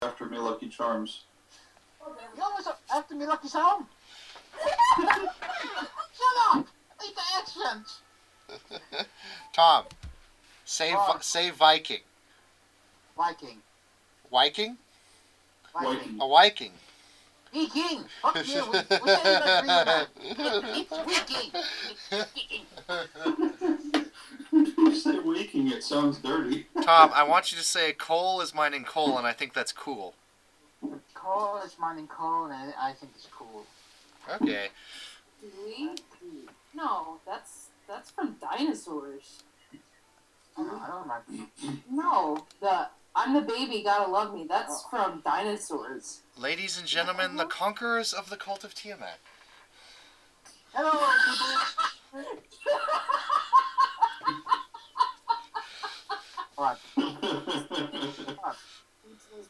after me Lucky Charms. You always after me Lucky Charms? Shut up! Leave the accents! Tom, say Viking. Viking. Viking? Viking. A Viking. Viking! Fuck you! We can't even agree on that. It's Viking! You say waking, it sounds dirty. Tom, I want you to say coal is mining coal, and I think that's cool. Coal is mining coal, and I think it's cool. Okay. Do we? No, that's from dinosaurs. I don't like No, I'm the baby, gotta love me. That's from dinosaurs. Ladies and gentlemen, the conquerors of the cult of Tiamat. Hello, people! What? Thanks,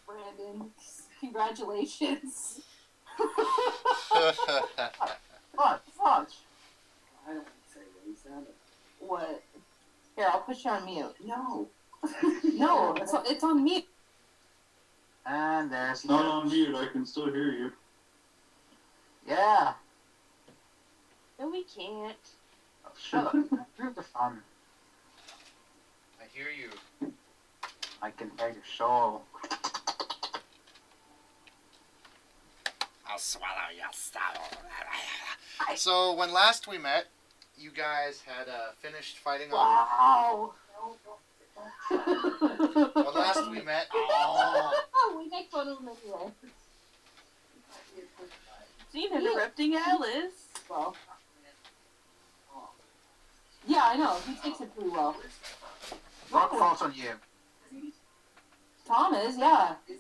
Brandon. Congratulations. What? What? I don't want to say what he sounded. What? Here, I'll put you on mute. No. No, it's on mute. And there's It's not on mute, I can still hear you. Yeah. No, we can't. Shut up. Through the fun. I hear you. I can hear your soul. I'll swallow your soul. So, when last we met, you guys had finished fighting off. Wow. When last we met, We make fun of him anyway. Seen interrupting Alice. Well. Yeah, I know. He takes it pretty well. Rock falls on you. Tom is, yeah. Does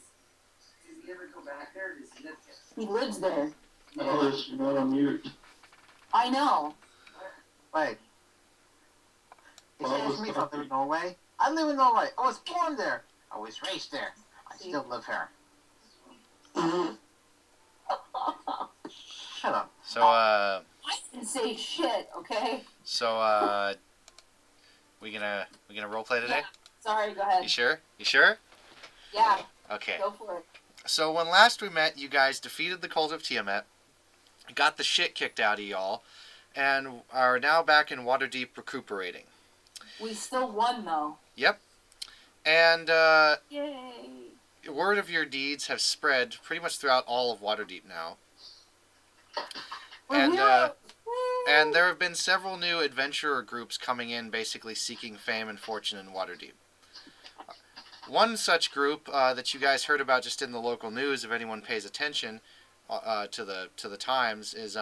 he ever go back there? Does he live there? He lives there. Alice, you're not on mute. I know. Wait. Is it asking me if I live in Norway? I live in Norway. I was born there. I was raised there. I still live here. Shut up. so, I didn't say shit, okay? we gonna roleplay today? Yeah. Sorry, go ahead. You sure? You sure? Yeah, Okay. go for it. So when last we met, you guys defeated the cult of Tiamat, got the shit kicked out of y'all, and are now back in Waterdeep recuperating. We still won, though. Yep. And Yay. word of your deeds have spread pretty much throughout all of Waterdeep now. We're heroes. And there have been several new adventurer groups coming in, basically seeking fame and fortune in Waterdeep. One such group that you guys heard about just in the local news, if anyone pays attention to the Times, is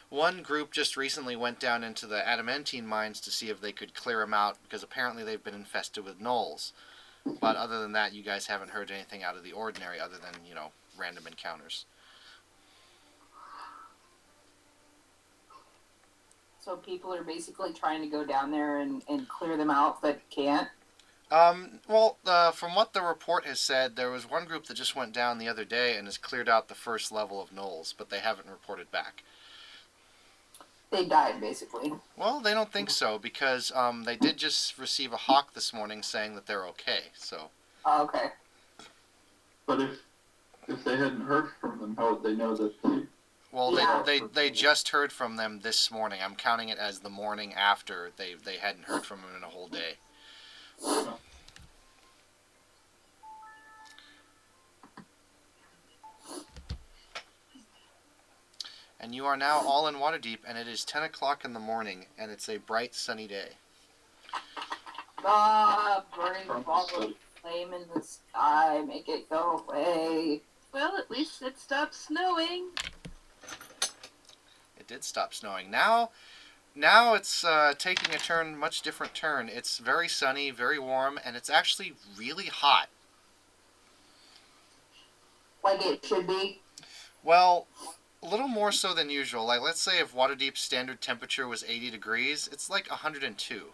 one group just recently went down into the adamantine mines to see if they could clear them out, because apparently they've been infested with gnolls. But other than that, you guys haven't heard anything out of the ordinary, other than, random encounters. So people are basically trying to go down there and clear them out, but can't? From what the report has said, there was one group that just went down the other day and has cleared out the first level of gnolls, but they haven't reported back. They died, basically. Well, they don't think so, because they did just receive a hawk this morning saying that they're okay, so... Oh, okay. But if they hadn't heard from them, how would they know that they... Well, Yeah. they just heard from them this morning. I'm counting it as the morning after they hadn't heard from them in a whole day. And you are now all in Waterdeep, and it is 10 o'clock in the morning, and it's a bright, sunny day. Burning ball of flame in the sky, make it go away. Well, at least it stopped snowing. It did stop snowing. Now it's taking a much different turn. It's very sunny, very warm, and it's actually really hot. Like it should be. Well, a little more so than usual. Like, let's say if Waterdeep's standard temperature was 80 degrees, it's like 102.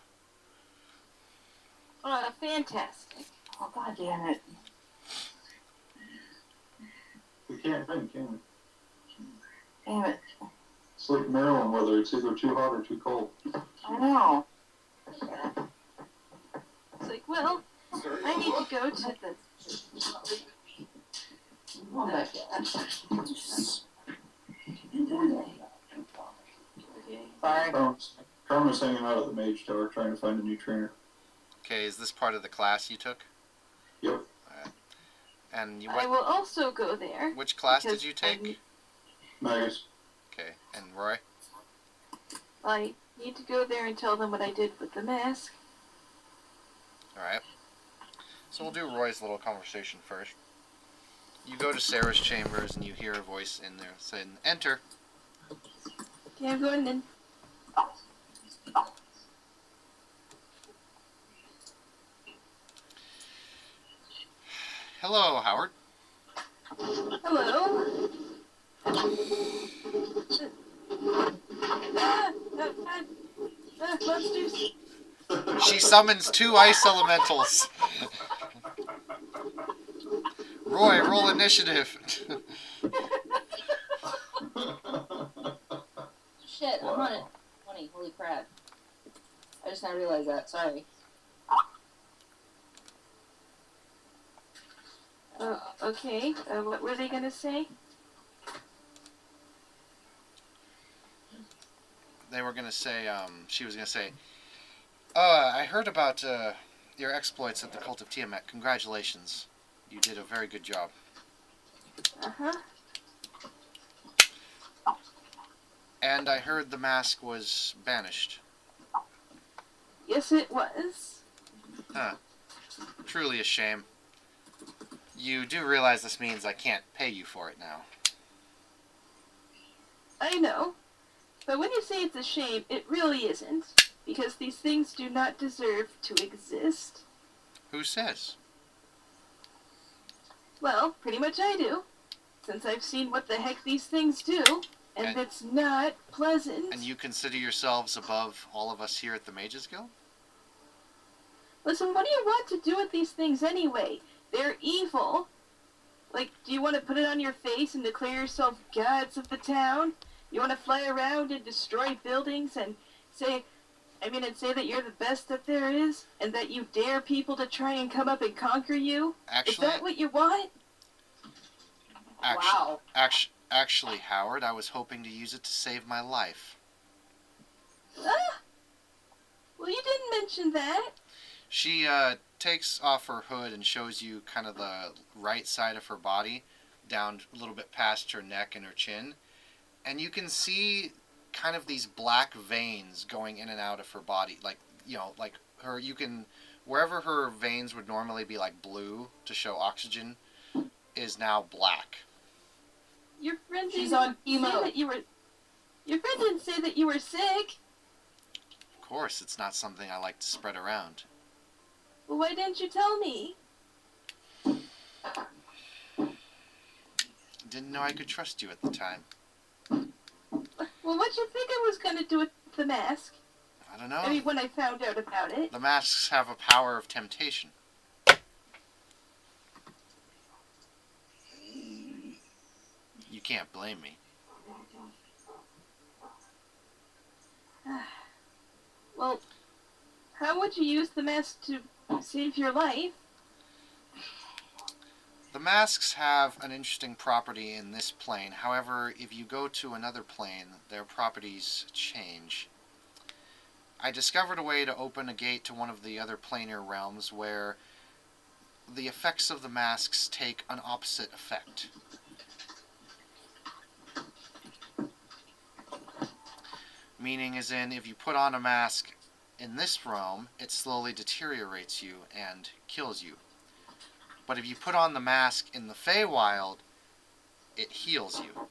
Fantastic. Oh, God damn it. We can't think, can we? Damn it. It's like Maryland weather, it's either too hot or too cold. I know. It's like, well, I need to go to the Oh my god. Okay. Sorry. Carmen's hanging out at the mage tower trying to find a new trainer. Okay, is this part of the class you took? Yep. Alright. And you I will also go there. which class did because you take? Magus. Okay, and Roy? I need to go there and tell them what I did with the mask. Alright. So we'll do Roy's little conversation first. You go to Sarah's chambers and you hear a voice in there saying, "Enter." Okay, I'm going in. Hello, Howard. Hello. Monsters. She summons 2 ice elementals. Roy, roll initiative. Shit, I'm on it. 20, holy crap. I just now realized that, sorry. Okay. What were they gonna say? They were gonna say, she was gonna say, I heard about your exploits at the Cult of Tiamat. Congratulations. You did a very good job. Uh-huh. And I heard the mask was banished. Yes, it was. Huh. Truly a shame. You do realize this means I can't pay you for it now. I know. But when you say it's a shame, it really isn't. Because these things do not deserve to exist. Who says? Well, pretty much I do. Since I've seen what the heck these things do. And And- it's not pleasant. And you consider yourselves above all of us here at the Mages Guild? Listen, what do you want to do with these things anyway? They're evil. Like, do you want to put it on your face and declare yourself gods of the town? You want to fly around and destroy buildings and say that you're the best that there is? And that you dare people to try and come up and conquer you? Actually, Is that what you want? Wow. Actually, Howard, I was hoping to use it to save my life. Ah! Well, you didn't mention that. She takes off her hood and shows you kind of the right side of her body, down a little bit past her neck and her chin. And you can see kind of these black veins going in and out of her body. Like, like her, you can, wherever her veins would normally be like blue to show oxygen, is now black. Your friend She's didn't on say chemo. that you were. Your friend didn't say that you were sick. Of course, it's not something I like to spread around. Well, why didn't you tell me? Didn't know I could trust you at the time. Well, what'd you think I was gonna do with the mask? I don't know. I mean, when I found out about it. The masks have a power of temptation. You can't blame me. Well, how would you use the mask to save your life? The masks have an interesting property in this plane. However, if you go to another plane, their properties change. I discovered a way to open a gate to one of the other planar realms where the effects of the masks take an opposite effect. Meaning as in, if you put on a mask in this realm, it slowly deteriorates you and kills you. But if you put on the mask in the Feywild, it heals you.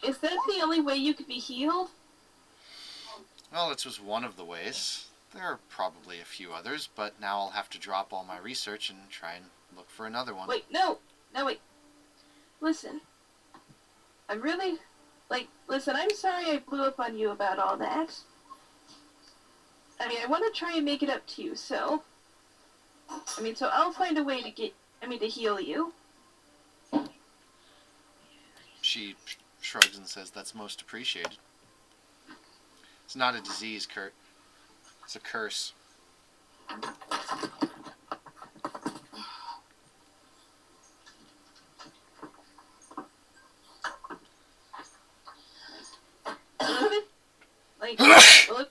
Is that the only way you could be healed? Well, this was one of the ways. There are probably a few others, but now I'll have to drop all my research and try and look for another one. Wait, no, wait. Listen. Listen, I'm sorry I blew up on you about all that. I mean, I want to try and make it up to you, so I'll find a way to heal you. She shrugs and says, "That's most appreciated." It's not a disease, Kurt. It's a curse. Like, well,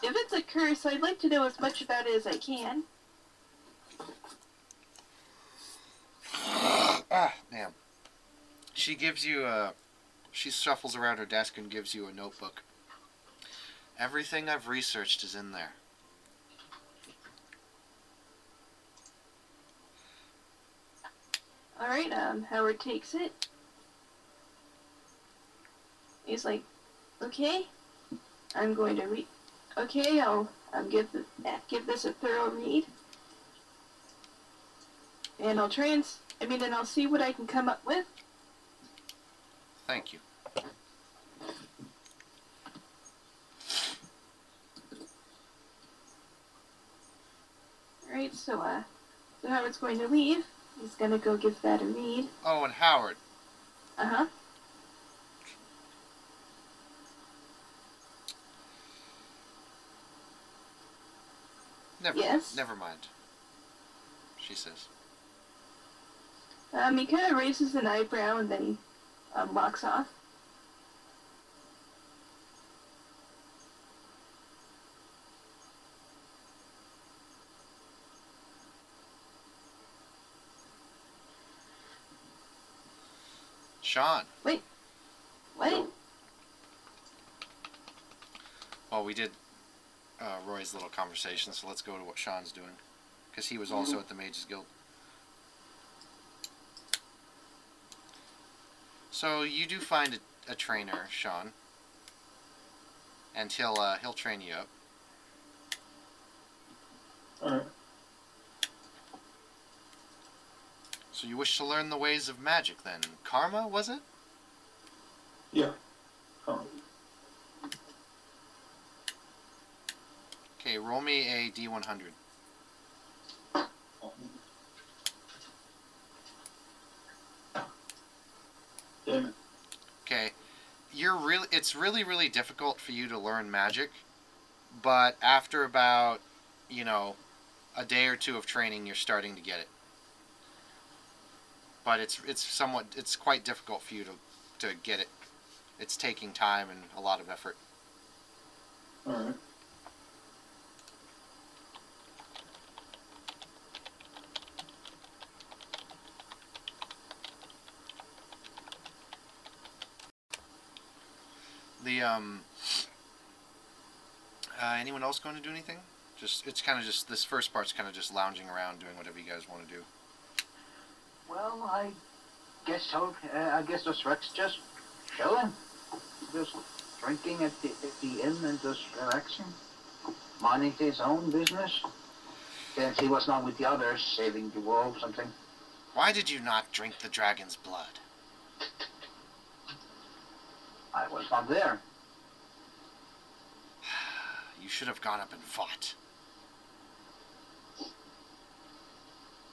if it's a curse, I'd like to know as much about it as I can. Ah, damn. She gives you a... She shuffles around her desk and gives you a notebook. Everything I've researched is in there. Alright, Howard takes it. He's like, okay, I'm going to read. Okay, I'll give this a thorough read. And I'll and I'll see what I can come up with. Thank you. Alright, so Howard's going to leave. He's gonna go give that a read. Oh, and Howard. Uh-huh. Yes? Never mind, she says. He kind of raises an eyebrow and then he walks off. Sean. Wait. What? Well, we did Roy's little conversation, so let's go to what Sean's doing. Because he was also at the Mages Guild. So you do find a trainer, Sean. And he'll train you up. Alright. So you wish to learn the ways of magic then. Karma, was it? Yeah. Okay, roll me a D100. Damn it. Okay. It's really difficult for you to learn magic, but after about, a day or two of training, you're starting to get it. But it's quite difficult for you to get it. It's taking time and a lot of effort. Alright. Anyone else going to do anything? This first part's kind of just lounging around doing whatever you guys want to do. Well, I guess so. I guess just Rex just chilling. Just drinking at the inn and just relaxing. Minding his own business. Since he was not with the others, saving the world or something. Why did you not drink the dragon's blood? I was not there. You should have gone up and fought.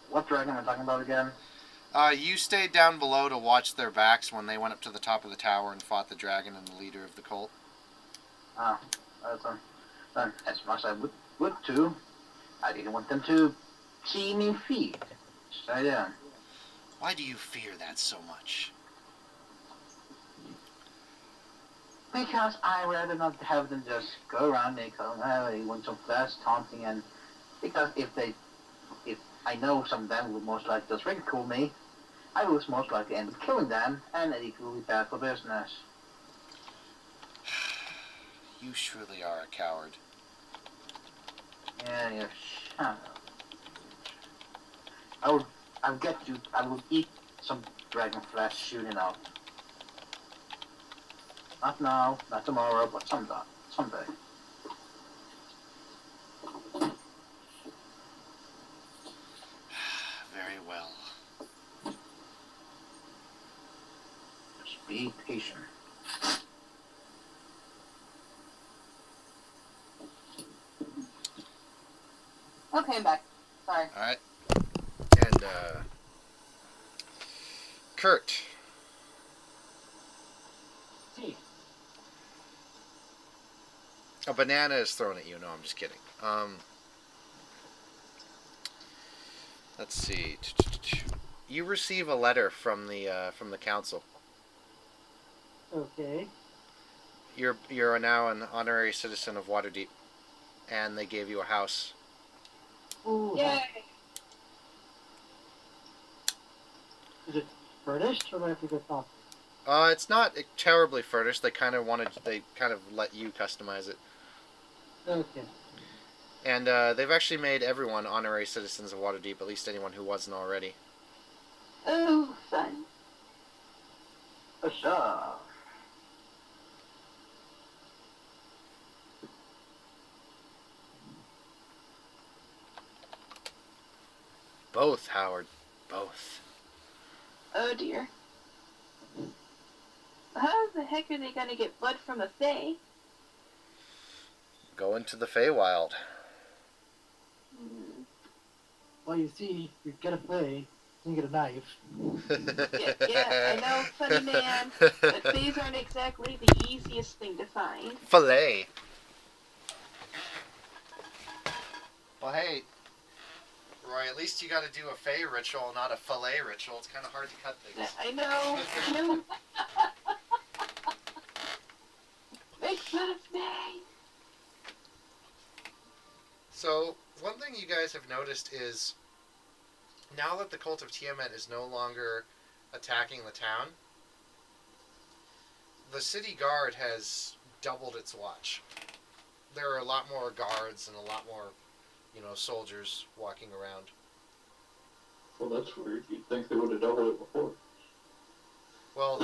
What dragon am I talking about again? You stayed down below to watch their backs when they went up to the top of the tower and fought the dragon and the leader of the cult. Then as much as I would too, I didn't want them to see me feed. So yeah. Why do you fear that so much? Because I rather not have them just go around and come, they want some flash taunting, and because if I know some of them would most likely just ridicule me, I would most likely end up killing them, and it will be bad for business. You surely are a coward. Yeah, shut up. I will eat some dragon flesh soon enough. Not now, not tomorrow, but someday. Very well. Just be patient. Okay, I'm back. Sorry. Alright. And, Kurt. Hey. A banana is thrown at you. No, I'm just kidding. Let's see. You receive a letter from the council. Okay. You're now an honorary citizen of Waterdeep, and they gave you a house. Ooh, Yay! is it furnished, or do I have to go talk to It's not terribly furnished. They kind of let you customize it. you? Okay. And they've actually made everyone honorary citizens of Waterdeep, at least anyone who wasn't already. Oh, fun. Huzzah. Both, Howard. Both. Oh dear. How the heck are they gonna get blood from the Fae? Go into the Feywild. Hmm. Well, you see, you get a blade, then you get a knife. Yeah, I know, funny man, but Faes aren't exactly the easiest thing to find. Filet. Well, hey, Roy, at least you got to do a Fey ritual, not a fillet ritual. It's kind of hard to cut things. I know. Make fun of me. So, one thing you guys have noticed is, now that the Cult of Tiamat is no longer attacking the town, the city guard has doubled its watch. There are a lot more guards and a lot more, soldiers walking around. Well, that's weird. You'd think they would have doubled it before. Well,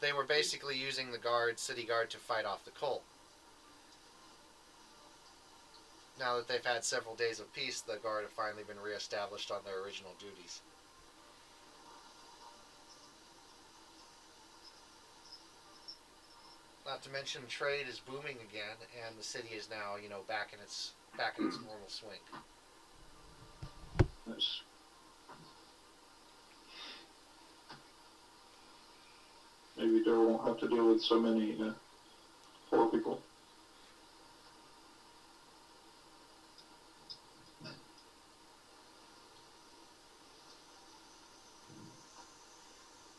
they were basically using the city guard to fight off the cult. Now that they've had several days of peace, the guard have finally been reestablished on their original duties. Not to mention, trade is booming again, and the city is now, back in its normal swing. Nice. Maybe Daryl won't have to deal with so many poor people.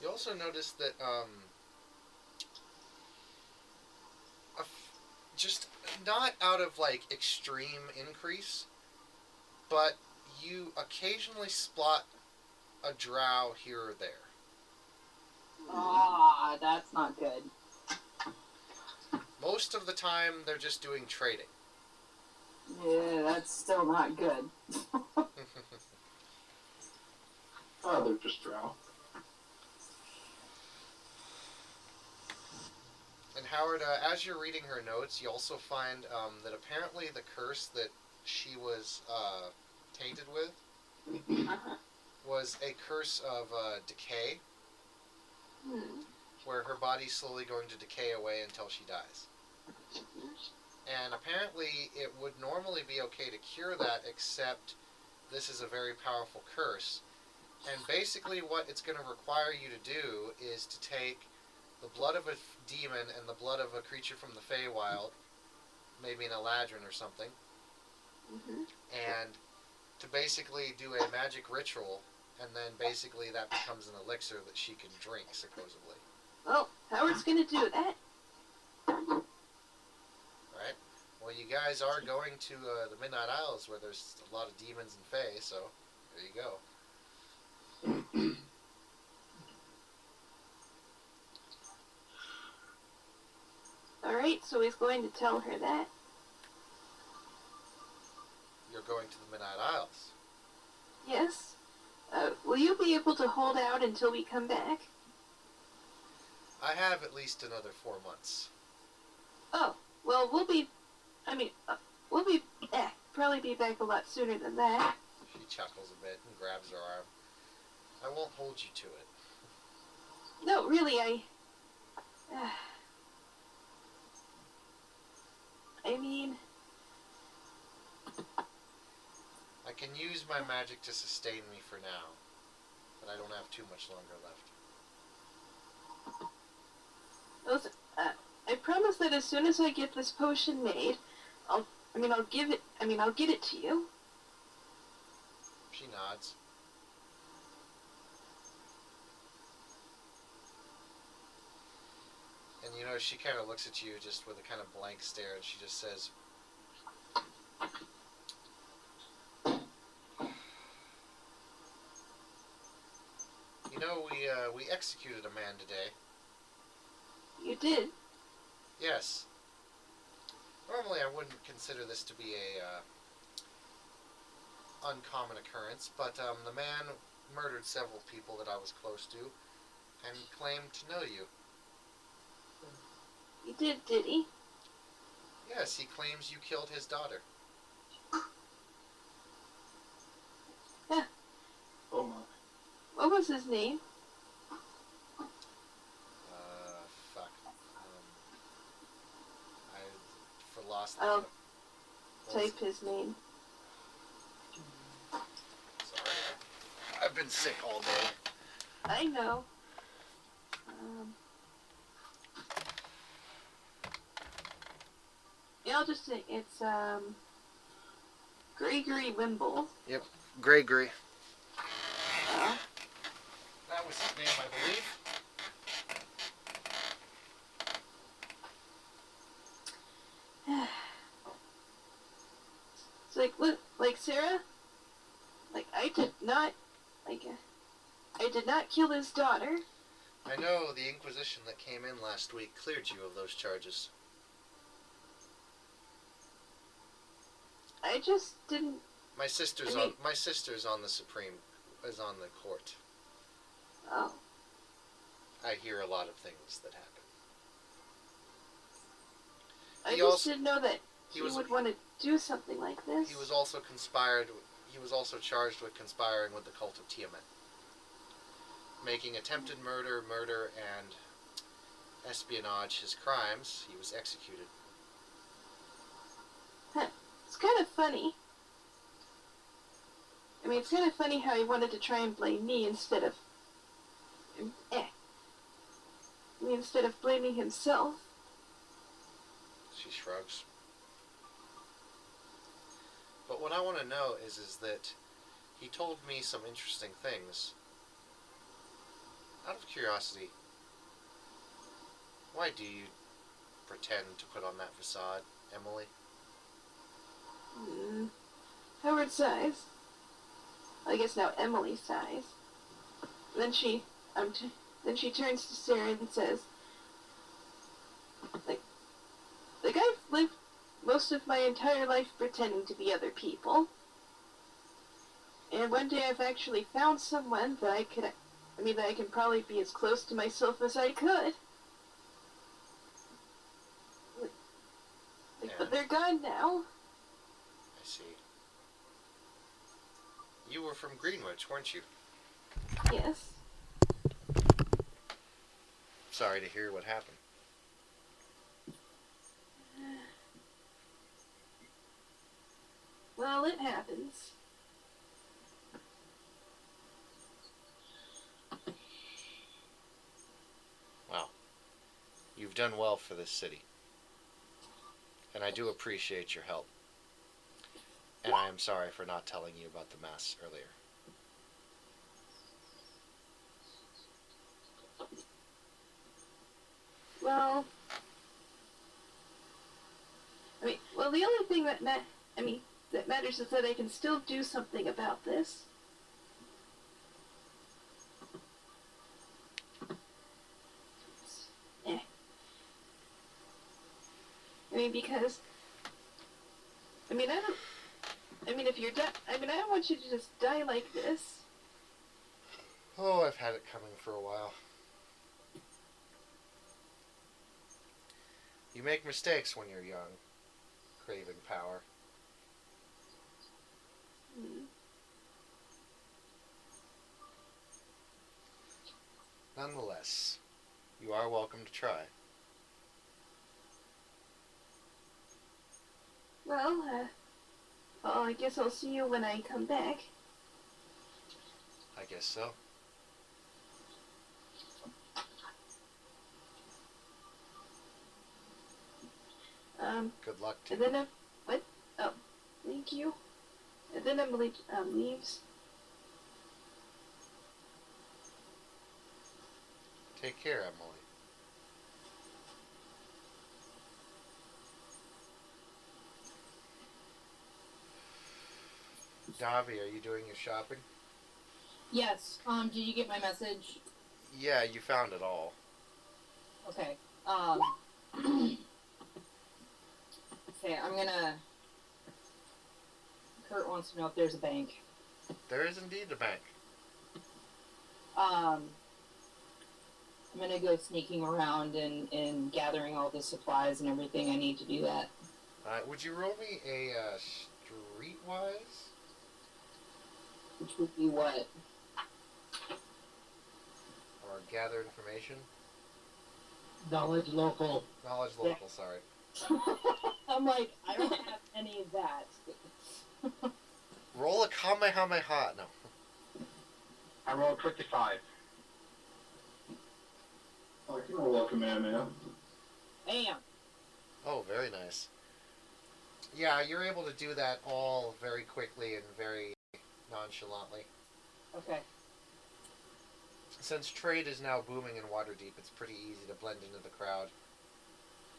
You also notice that just not out of extreme increase, but you occasionally spot a drow here or there. Ah, that's not good. Most of the time, they're just doing trading. Yeah, that's still not good. Oh, they're just drow. And Howard, as you're reading her notes, you also find that apparently the curse that she was tainted with was a curse of decay, where her body's slowly going to decay away until she dies. And apparently it would normally be okay to cure that, except this is a very powerful curse. And basically what it's going to require you to do is to take the blood of a demon and the blood of a creature from the Feywild, maybe an Eladrin or something, and to basically do a magic ritual, and then basically that becomes an elixir that she can drink, supposedly. Well, Howard's gonna do that. Right? Well, you guys are going to the Midnight Isles, where there's a lot of demons and Fey, so there you go. Alright, so he's going to tell her that. You're going to the Midnight Isles. Yes. Will you be able to hold out until we come back? I have at least another 4 months. Oh, well, probably be back a lot sooner than that. She chuckles a bit and grabs her arm. I won't hold you to it. No, really, I mean... I can use my magic to sustain me for now, but I don't have too much longer left. Listen, I promise that as soon as I get this potion made, I'll get it to you. She nods. And you know, she kind of looks at you just with a kind of blank stare, and she just says, "You know, we executed a man today." You did? Yes. Normally, I wouldn't consider this to be a uncommon occurrence, but the man murdered several people that I was close to, and claimed to know you. He did he? Yes, he claims you killed his daughter. Oh my. What was his name? Fuck. I for lost. I'll Well, type his name. sorry, I've been sick all day. I know. Yeah, I'll just say it's Gregory Wimble. Gregory. Uh, That was his name, I believe. It's like, look, like Sarah, like I did not kill his daughter. I know the Inquisition that came in last week cleared you of those charges. I just didn't. My sister's I mean- on is on the court. Oh, I hear a lot of things that happen. I He just also- didn't know that he he was- would want to do something like this. He was also charged with conspiring with the cult of Tiamat. Making attempted murder, and espionage his crimes. He was executed. It's kind of funny. I mean, it's kind of funny how he wanted to try and blame me instead of. Instead of blaming himself. She shrugs. But what I want to know is that he told me some interesting things. Out of curiosity, why do you pretend to put on that facade, Emily? Howard sighs. I guess now Emily sighs. Then she turns to Sarah and says, like I've lived most of my entire life pretending to be other people. And one day I've actually found someone that I can probably be as close to myself as I could. But they're gone now. I see. You were from Greenwich, weren't you? Yes. Sorry to hear what happened. Well, it happens. Well, you've done well for this city. And I do appreciate your help. And I am sorry for not telling you about the mass earlier. Well, the only thing that matters is that I can still do something about this. Because if you're I don't want you to just die like this. Oh, I've had it coming for a while. You make mistakes when you're young, craving power. Nonetheless, you are welcome to try. Well, I guess I'll see you when I come back. I guess so. Good luck to And you. then what? Oh, thank you. And then Emily leaves. Take care, Emily. Davi, are you doing your shopping? Yes. Did you get my message? Yeah, you found it all. Okay. Okay, I'm gonna. Kurt wants to know if there's a bank. There is indeed a bank. I'm gonna go sneaking around and gathering all the supplies and everything I need to do that. Would you roll me a streetwise? Which would be what? Or gather information? Knowledge local. Knowledge local, sorry. I'm like, I don't have any of that. Roll a Kamehameha. No. I rolled 55. I can roll a command, man. Bam. Oh, very nice. Yeah, you're able to do that all very quickly and very nonchalantly. Okay. Since trade is now booming in Waterdeep, it's pretty easy to blend into the crowd.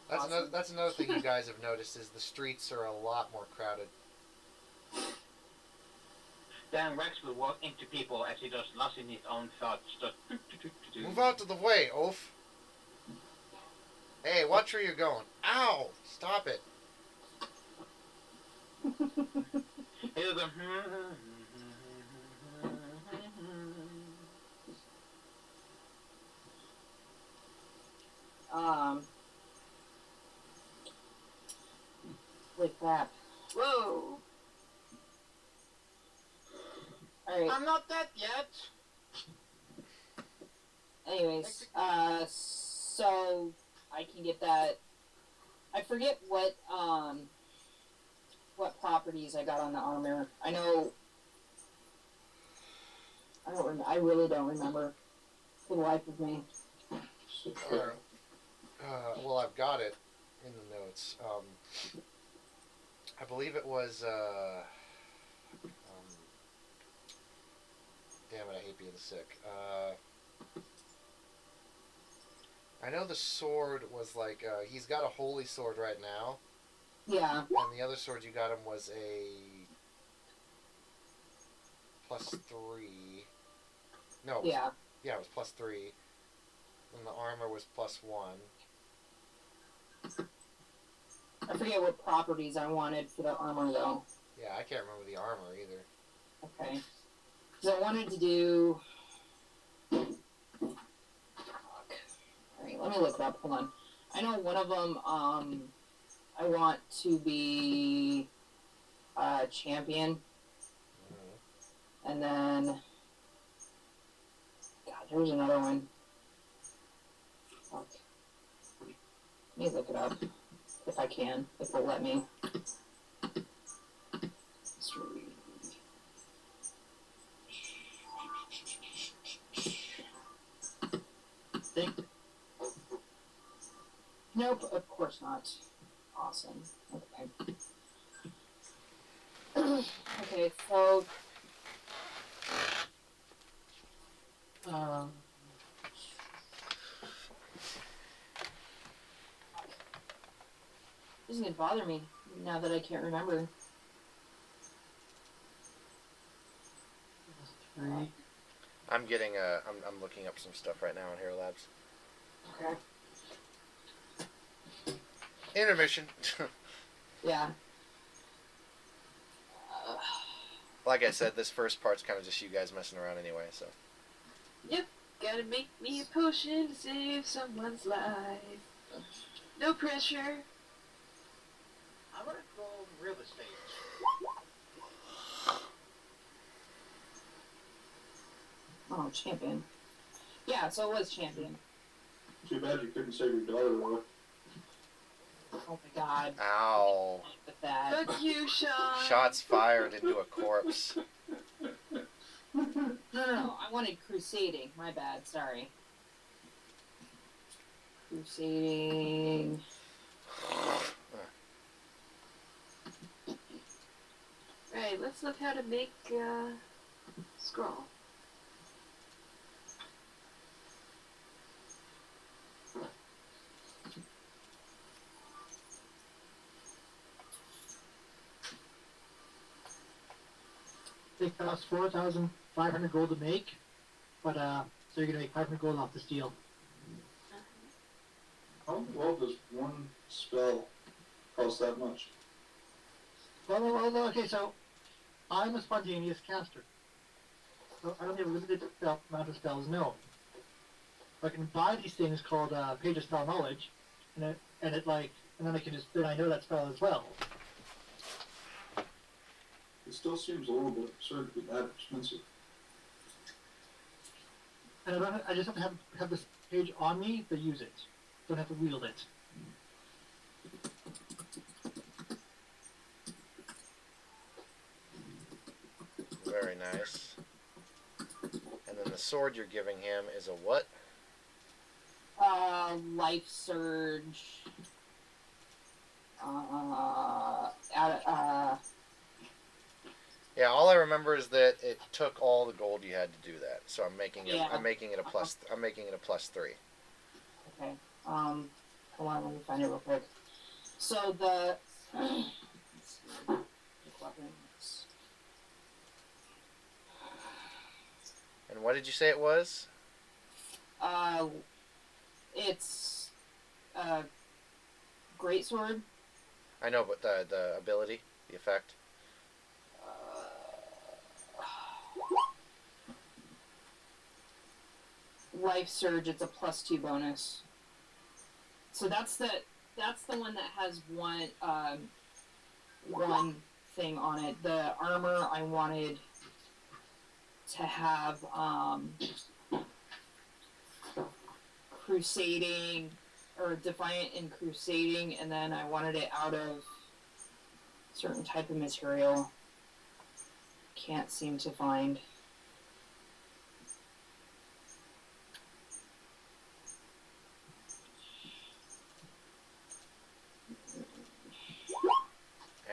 That's Awesome. that's another thing you guys have noticed is the streets are a lot more crowded. Then Rex will walk into people as he does lost in his own thoughts. Just Move out of the way, oaf. Hey, watch where you're going. Ow! Stop it. He does a Holy crap. Whoa. Alright. I'm not dead yet. Anyways, so I can get that. I forget what properties I got on the armor. I know. I really don't remember for the life of me. Well, I've got it in the notes. I believe it was. Damn it! I hate being sick. I know the sword was like he's got a holy sword right now, Yeah. and the other sword you got him was a +3. No. It was, Yeah. Yeah, it was +3. And the armor was +1. I forget what properties I wanted for the armor though. Yeah, I can't remember the armor either. Okay. Because I wanted to do. Alright, let me look it up. Hold on. I know one of them, I want to be a champion. Mm-hmm. And then. God, there's another one. Fuck. Let me look it up. If I can. If it'll let me. Nope, of course not. Awesome. Okay. Okay, so. This is gonna bother me now that I can't remember. Right. I'm getting I'm looking up some stuff right now on Hero Labs. Okay. Intermission. Yeah. Like I said, this first part's kind of just you guys messing around anyway, so. Yep. Gotta make me a potion to save someone's life. No pressure. I want to go real estate. Oh, champion. Yeah, so it was champion. Too bad you couldn't save your daughter, though. Oh my god. Ow. With that. Fuck you, Sean. Shots fired into a corpse. No. I wanted crusading. My bad. Sorry. Crusading. Right, let's look how to make scroll. They cost 4,500 gold to make, but so you're gonna make 500 gold off the steel. How well does one spell cost that much? Well, okay, so I'm a spontaneous caster. So I don't have a limited amount of spells, no. I can buy these things called Page of Spell Knowledge, and then I can just, then I know that spell as well. It still seems a little bit absurd to be that expensive. And I just have to have this page on me to use it. Don't have to wield it. Very nice. And then the sword you're giving him is a what? Life surge. Yeah, all I remember is that it took all the gold you had to do that. So I'm making it. Yeah. I'm making it a plus. I'm making it a +3. Okay. Hold on, let me find it real quick. So the weapons. And what did you say it was? It's great sword. I know, but the ability, the effect. Life surge. It's a +2 bonus. So that's the one that has one thing on it. The armor I wanted to have crusading or defiant and crusading, and then I wanted it out of certain type of material. Can't seem to find.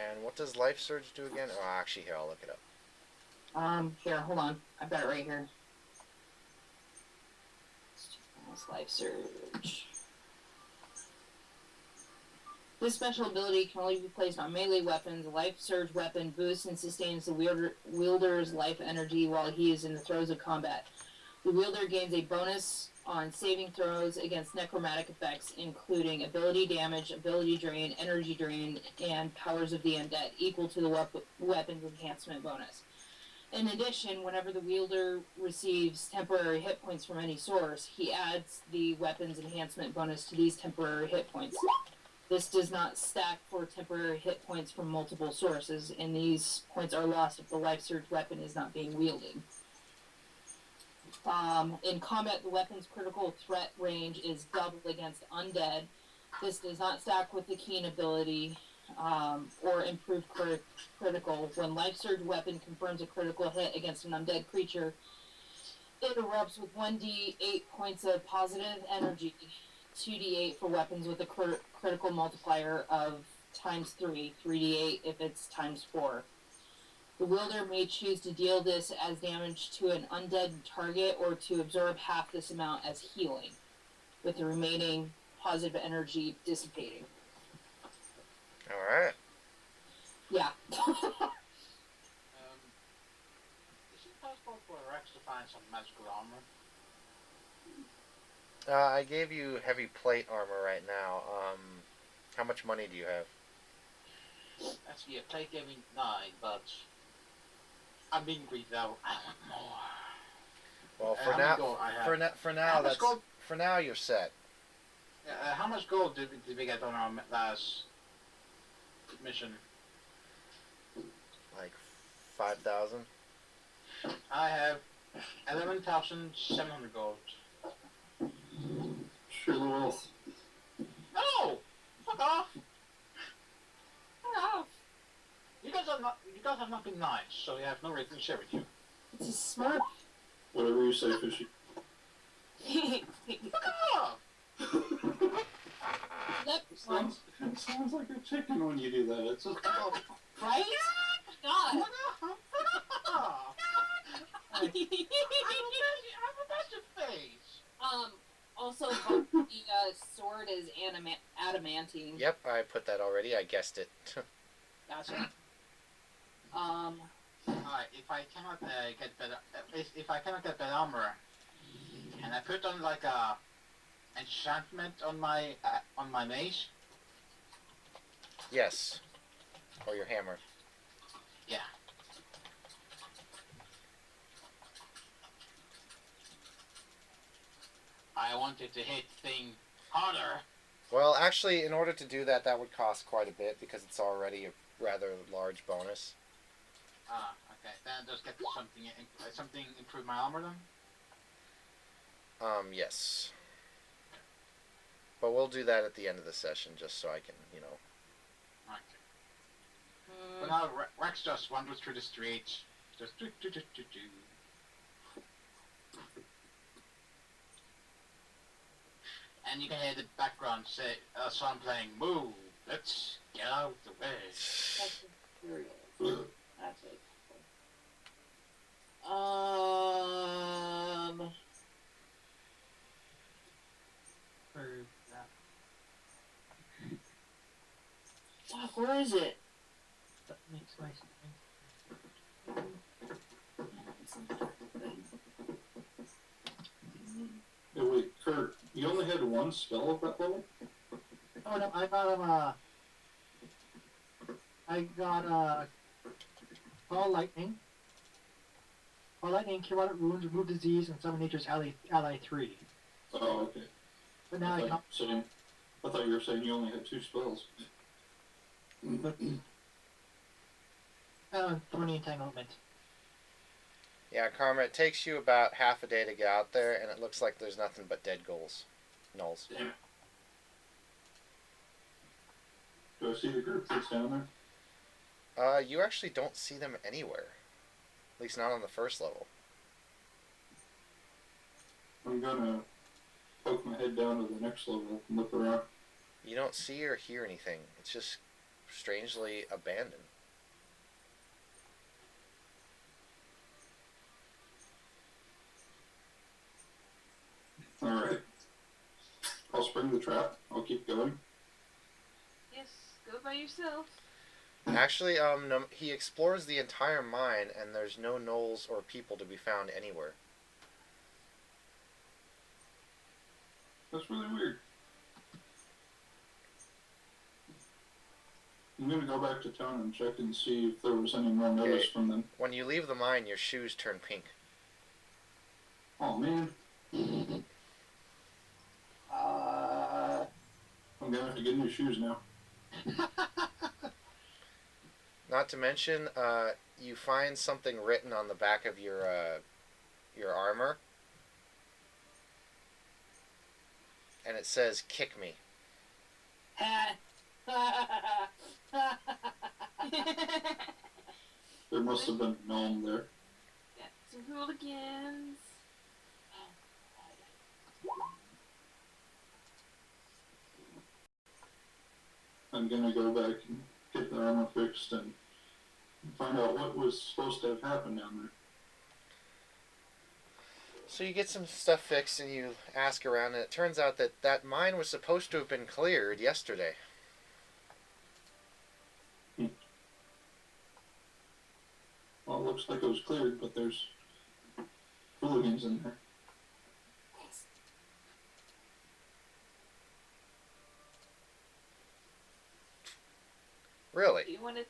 And what does Life Surge do again? Oh, actually, here, I'll look it up. Here, hold on. I've got it right here. Life Surge. This special ability can only be placed on melee weapons. A Life Surge weapon boosts and sustains the wielder's life energy while he is in the throes of combat. The wielder gains a bonus on saving throws against necromantic effects, including ability damage, ability drain, energy drain, and powers of the undead, equal to the weapon's enhancement bonus. In addition, whenever the wielder receives temporary hit points from any source, he adds the weapon's enhancement bonus to these temporary hit points. This does not stack for temporary hit points from multiple sources, and these points are lost if the Life Surge weapon is not being wielded. In combat, the weapon's critical threat range is doubled against undead. This does not stack with the Keen ability or improved critical. When Life Surge weapon confirms a critical hit against an undead creature, it erupts with 1d8 points of positive energy, 2d8 for weapons with a critical multiplier of ×3, 3d8 if it's ×4. The wielder may choose to deal this as damage to an undead target or to absorb half this amount as healing, with the remaining positive energy dissipating. Alright. Yeah. Is it possible for Rex to find some magical armor? I gave you heavy plate armor right now. How much money do you have? Actually, a plate gave me 9, but I'm being greedy now. I want more. Well, How many gold I have? for now, How much that's gold? for now you're set. How much gold did we get on our last mission? Like 5,000. I have 11,700 gold. Sure the wealth. No! Fuck off! Oh, You guys have not been nice, so you have no reason to share with you. it's a smart. Whatever you say, Fishy. Fuck off! It sounds like a chicken when you do that. It's just Right? God. Fuck off! I have a better face. Also, the sword is adamantine. Yep, I put that already. I guessed it. Gotcha. I if I cannot get better, if I cannot get better armor, can I put on like a enchantment on my mace? Yes. Or your hammer. Yeah. I wanted to hit thing harder. Well, actually, in order to do that, that would cost quite a bit because it's already a rather large bonus. Ah, okay. Then just get something improve my armor then. Yes. But we'll do that at the end of the session, just so I can, you know. Okay. But now Rex just wanders through the streets. Just do. And you can hear the background say song playing. Move. Let's get out the way. That's material. That's it. Fuck, where is it? That makes my Hey, wait, Kurt, you only had one spell at that level? Oh no, I got Call Lightning. Call Lightning, Cure Water Wounds, Remove Disease, and Summon Nature's Ally 3. Oh, okay. But now I thought you were saying you only had 2 spells. Thorny Entanglement. Yeah, Karma, it takes you about half a day to get out there, and it looks like there's nothing but dead nulls. Damn it. Do I see the group that's down there? You actually don't see them anywhere. At least not on the first level. I'm gonna poke my head down to the next level and look around. You don't see or hear anything. It's just strangely abandoned. Alright. I'll spring the trap. I'll keep going. Yes, go by yourself. Actually, no, he explores the entire mine, and there's no gnolls or people to be found anywhere. That's really weird. I'm gonna go back to town and check and see if there was any more notice from them. When you leave the mine, your shoes turn pink. Oh man. I'm gonna have to get new shoes now. Not to mention, you find something written on the back of your armor, and it says "Kick me." There must have been a gnome there. Got some hooligans. I'm gonna go back and get the armor fixed and find out what was supposed to have happened down there. So you get some stuff fixed, and you ask around, and it turns out that that mine was supposed to have been cleared yesterday. Well, it looks like it was cleared, but there's hooligans in there. Really? Do you want to?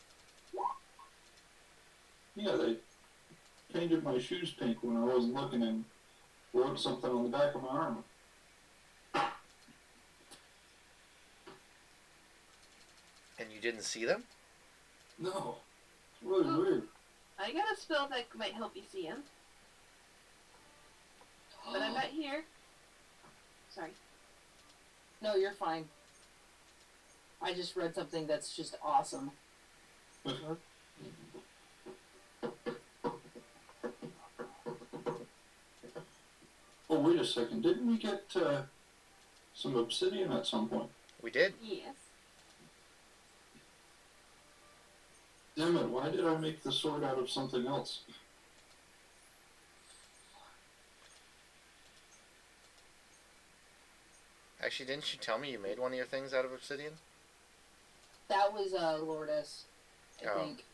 Yeah, they painted my shoes pink when I wasn't looking and wrote something on the back of my armor. And you didn't see them? No. It's really weird. I got a spell that might help you see him, but I'm not here. Sorry. No, you're fine. I just read something that's just awesome. Oh, wait a second. Didn't we get some obsidian at some point? We did. Yes. Damn it, why did I make the sword out of something else? Actually, didn't you tell me you made one of your things out of obsidian? That was Lourdes, I Oh. think.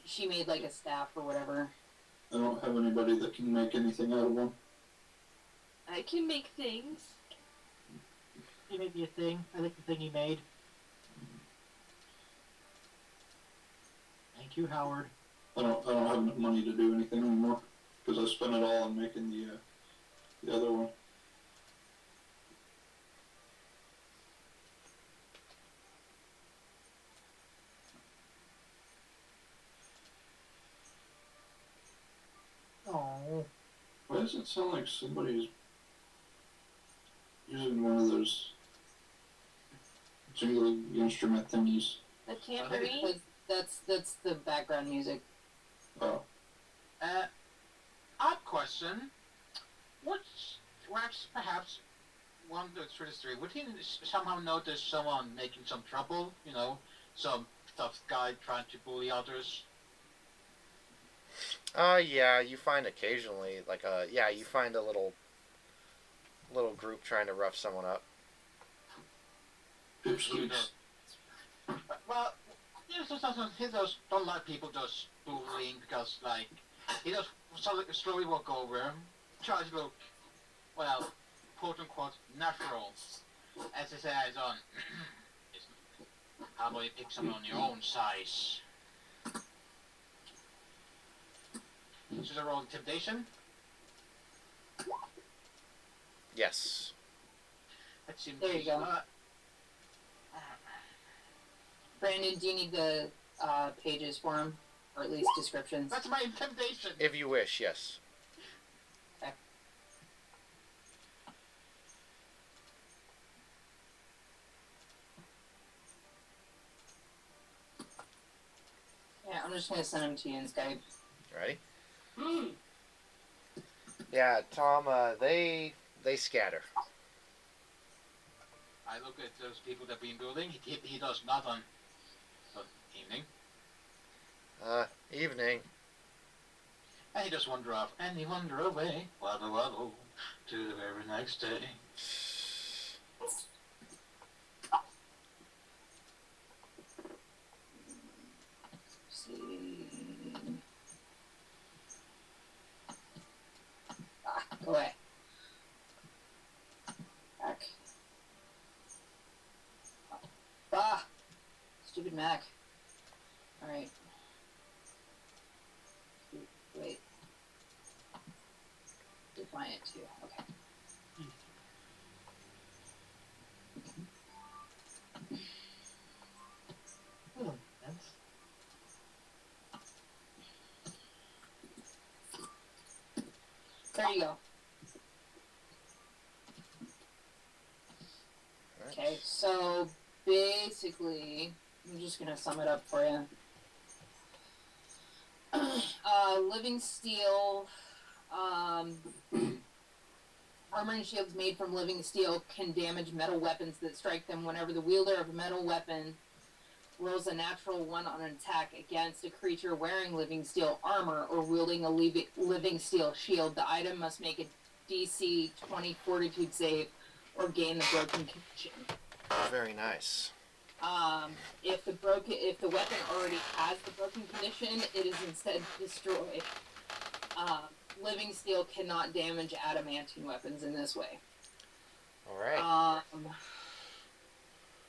she made like a staff or whatever. I don't have anybody that can make anything out of one. I can make things. He made me a thing. I like the thing he made. Thank you, Howard. I don't have enough money to do anything anymore because I spent it all on making the other one. Oh, Why does it sound like somebody's using one of those jingling instrument thingies? A tambourine? That's the background music. Oh, Odd question. What's Rex perhaps wandered through the street? Would he somehow notice someone making some trouble? You know, some tough guy trying to bully others? Yeah, you find occasionally, like, you find a little group trying to rough someone up. pipsqueaks. Well, he just don't like people just bullying because, like, he just slowly walk over, try to look, well, quote unquote, natural. As he says on, how about you pick someone your own size? This is a roll of intimidation. Yes. That seems There you go. Brandon, do you need the pages for him, or at least descriptions? That's my intimidation. If you wish, yes. Okay. Yeah, I'm just gonna send them to you in Skype. Ready? Yeah, Tom. They scatter. I look at those people that been building. He does not on evening. Evening. And he just wander off. And he wander away. Waddle waddle. To the very next day. See. Go away. Back. Stupid Mac. Alright. Wait. Defiant too. Okay. that makes sense. There you go. Right. Okay, so basically, I'm just gonna sum it up for you. Living steel, armor and shields made from living steel can damage metal weapons that strike them whenever the wielder of a metal weapon rolls a natural one on an attack against a creature wearing living steel armor or wielding a living steel shield. The item must make a DC 20 fortitude save or gain the broken condition. Very nice. If the weapon already has the broken condition, it is instead destroyed. Living steel cannot damage adamantine weapons in this way. All right.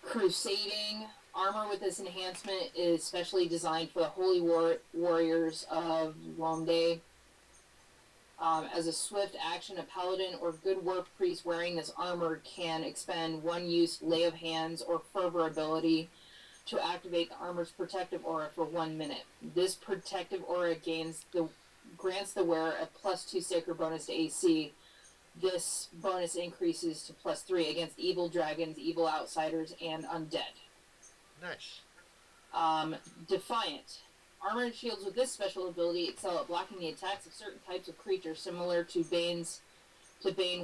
Crusading armor with this enhancement is specially designed for the holy warriors of Lomde. As a swift action, a paladin or good work priest wearing this armor can expend one-use lay of hands or fervor ability to activate the armor's protective aura for 1 minute. This protective aura grants the wearer a +2 sacred bonus to AC. This bonus increases to +3 against evil dragons, evil outsiders, and undead. Nice. Defiant. Armor and shields with this special ability excel at blocking the attacks of certain types of creatures, similar to Bane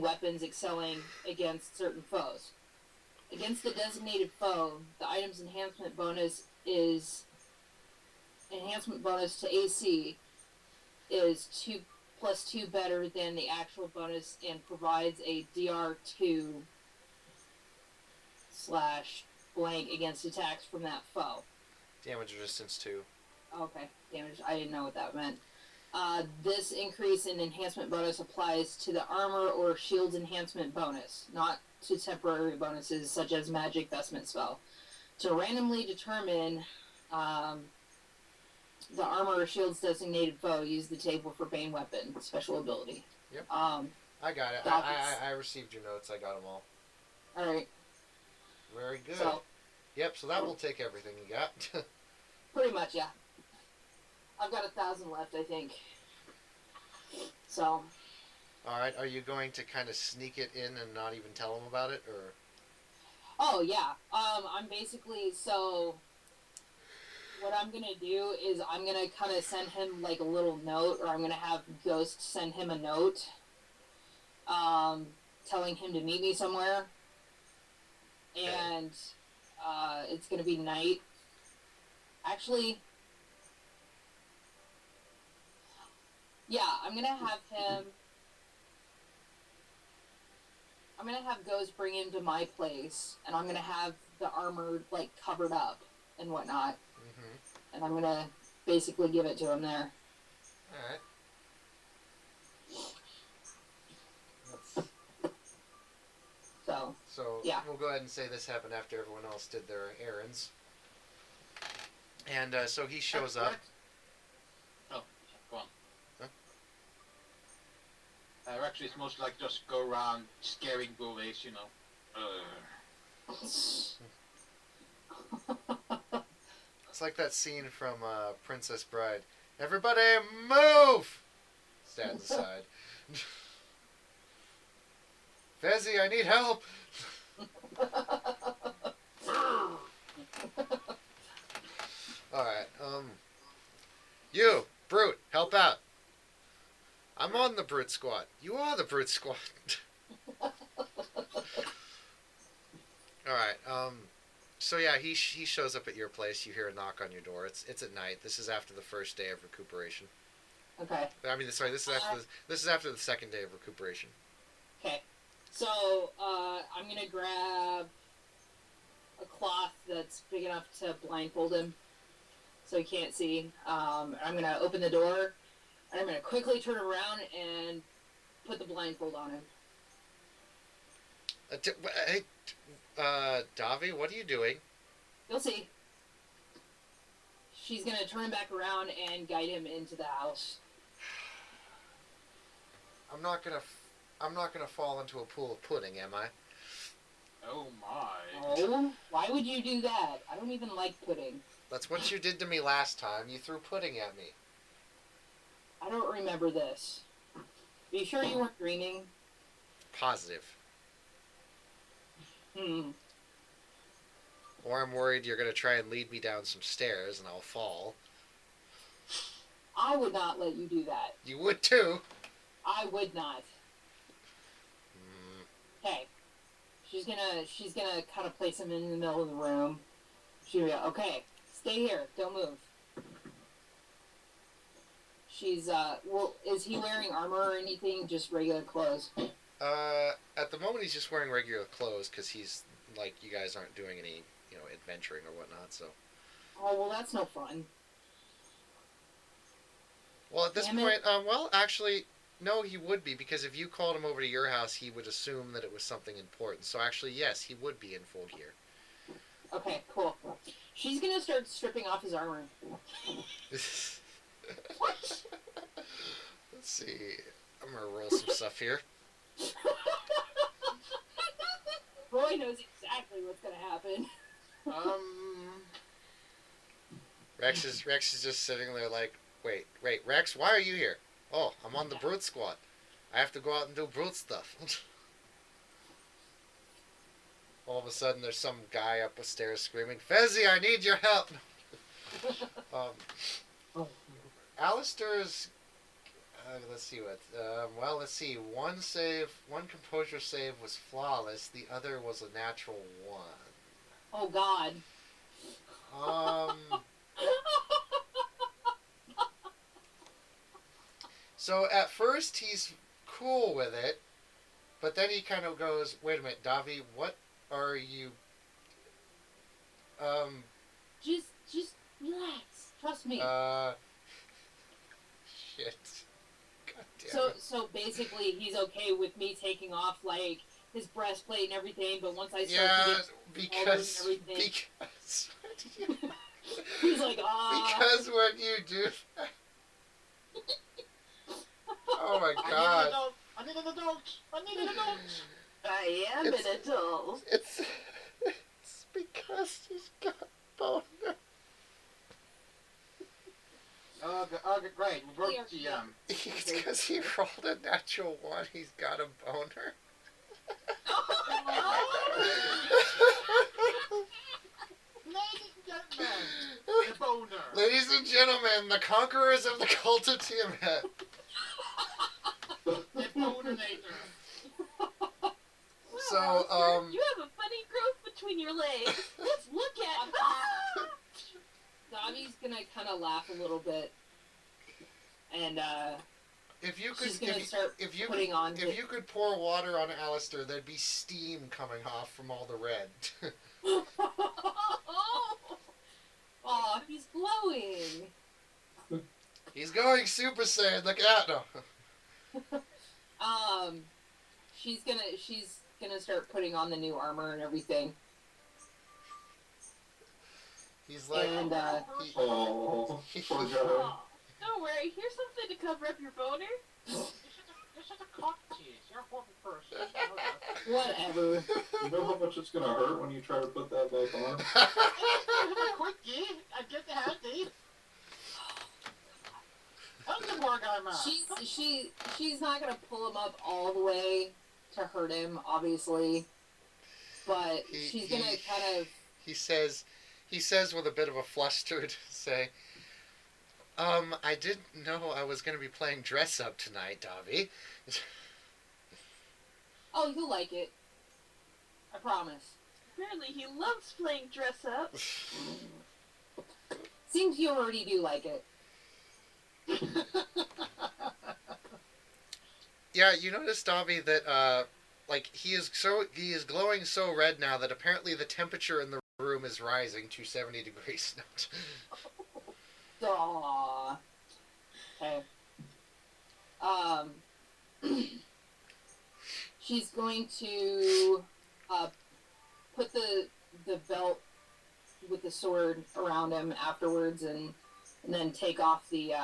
weapons excelling against certain foes. Against the designated foe, the item's enhancement bonus to AC is 2+2 better than the actual bonus and provides a DR2/blank against attacks from that foe. Damage resistance 2. Okay, damage. I didn't know what that meant. This increase in enhancement bonus applies to the armor or shields enhancement bonus, not to temporary bonuses such as magic vestment spell. To randomly determine the armor or shield's designated foe, use the table for Bane weapon special ability. Yep. I got it. I received your notes. I got them all. All right. Very good. So, yep. So that will take everything you got. pretty much, yeah. I've got 1,000 left, I think. So. All right. Are you going to kind of sneak it in and not even tell them about it, or? Oh yeah. I'm basically so. What I'm gonna do is I'm gonna kind of send him like a little note, or I'm gonna have Ghost send him a note, telling him to meet me somewhere, and it's gonna be night. Actually, yeah, I'm gonna have him. I'm gonna have Ghost bring him to my place, and I'm gonna have the armor like covered up and whatnot. And I'm gonna basically give it to him there. Alright. So yeah. We'll go ahead and say this happened after everyone else did their errands. And so he shows up. Oh, go on. Huh? Actually, it's mostly like just go around scaring bullies, you know. It's like that scene from Princess Bride. Everybody move! Stands aside. Fezzi, I need help! Alright, you, Brute, help out. I'm on the Brute Squad. You are the Brute Squad. Alright, so yeah, he shows up at your place. You hear a knock on your door. It's at night. This is after the first day of recuperation. Okay. I mean, sorry, this is after the second day of recuperation. Okay. So I'm gonna grab a cloth that's big enough to blindfold him, so he can't see. I'm gonna open the door, and I'm gonna quickly turn around and put the blindfold on him. Hey, Davi, what are you doing? You'll see. She's gonna turn him back around and guide him into the house. I'm not gonna fall into a pool of pudding, am I? Oh my. Oh, why would you do that? I don't even like pudding. That's what you did to me last time. You threw pudding at me. I don't remember this. Are you sure you weren't dreaming? Positive. Or I'm worried you're gonna try and lead me down some stairs and I'll fall. I would not let you do that. You would too. I would not. Okay. She's gonna kind of place him in the middle of the room. She's gonna go, okay, stay here, don't move. She's is he wearing armor or anything? Just regular clothes? At the moment he's just wearing regular clothes because he's like, you guys aren't doing any, adventuring or whatnot, so. Oh, well, that's no fun. Well, at this Damn point, it. well, actually, no, he would be, because if you called him over to your house, he would assume that it was something important. So actually, yes, he would be in full gear. Okay, cool. She's gonna start stripping off his armor. Let's see. I'm gonna roll some stuff here. Roy knows exactly what's gonna happen. Rex is just sitting there like, wait, Rex, why are you here? Oh, I'm on the Brute Squad. I have to go out and do Brute stuff. All of a sudden, there's some guy up the stairs screaming, Fezzi, I need your help! Alistair's... let's see what... let's see. One composure save was flawless. The other was a natural 1. Oh, God. So at first he's cool with it, but then he kind of goes, wait a minute, Davi, what are you... Just Relax. Trust me. Shit. God damn So it. so basically, he's okay with me taking off like his breastplate and everything. But once I start Yeah, to get because everything. you, He's like, because when you do that. Oh my god. I need an adult. I need an adult. I am It's- an adult. It's because he's got boner. Great. We broke Here, the yeah. It's because he rolled a natural one. He's got a boner. Ladies and gentlemen, the boner. Ladies and gentlemen, the conquerors of the cult of Tiamat. The bonerator. So, You have a funny growth between your legs. Let's look at it. Dobby's gonna kind of laugh a little bit, and if you could, she's gonna if, start if you putting could, on. if you could pour water on Alistair, there'd be steam coming off from all the red. Oh, he's glowing. He's going Super Saiyan. Look out! No. She's gonna start putting on the new armor and everything, He's like, and Oh, poor guy. Oh, don't worry. Here's something to cover up your boner. You're such a cock tease. You're a horrible person. You know that. whatever. You know how much it's gonna hurt when you try to put that back on? Quickie, I get the handy. I'm the poor guy, man. She's not gonna pull him up all the way to hurt him, obviously, but she's gonna kind of. He says with a bit of a fluster to say, I didn't know I was going to be playing dress up tonight, Dobby. Oh, you'll like it. I promise. Apparently, he loves playing dress up. Seems you already do like it. Yeah, you notice, Dobby, that like he is glowing so red now that apparently the temperature in the room is rising to 70 degrees. Aww. Okay. She's going to put the belt with the sword around him afterwards, and then take off the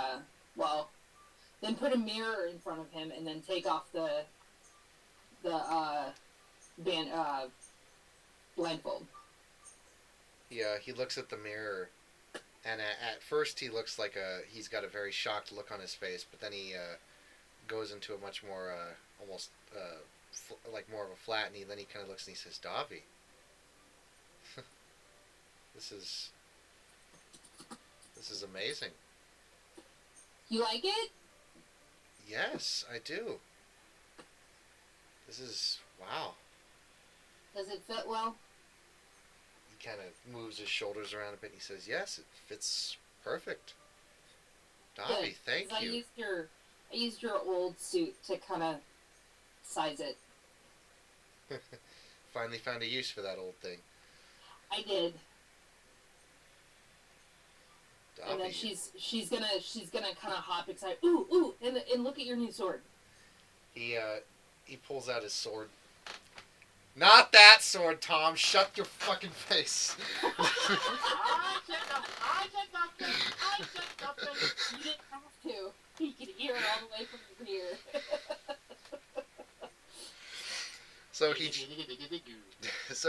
then put a mirror in front of him, and then take off the blindfold. Yeah, he looks at the mirror, and at first he looks like he's got a very shocked look on his face, but then he goes into a much more almost like more of a flat, and then he kind of looks and he says, "Dobby, this is amazing." You like it? Yes, I do. This is wow. Does it fit well? He kind of moves his shoulders around a bit and he says, "Yes, it fits perfect." Dobby, Good, thank 'cause you. I used your old suit to kind of size it. Finally found a use for that old thing. I did. Dobby. And then she's gonna kind of hop excited. Ooh, and look at your new sword. He pulls out his sword. Not that sword, Tom. Shut your fucking face. I said nothing. You didn't have to. You could hear it all the way from your ear. So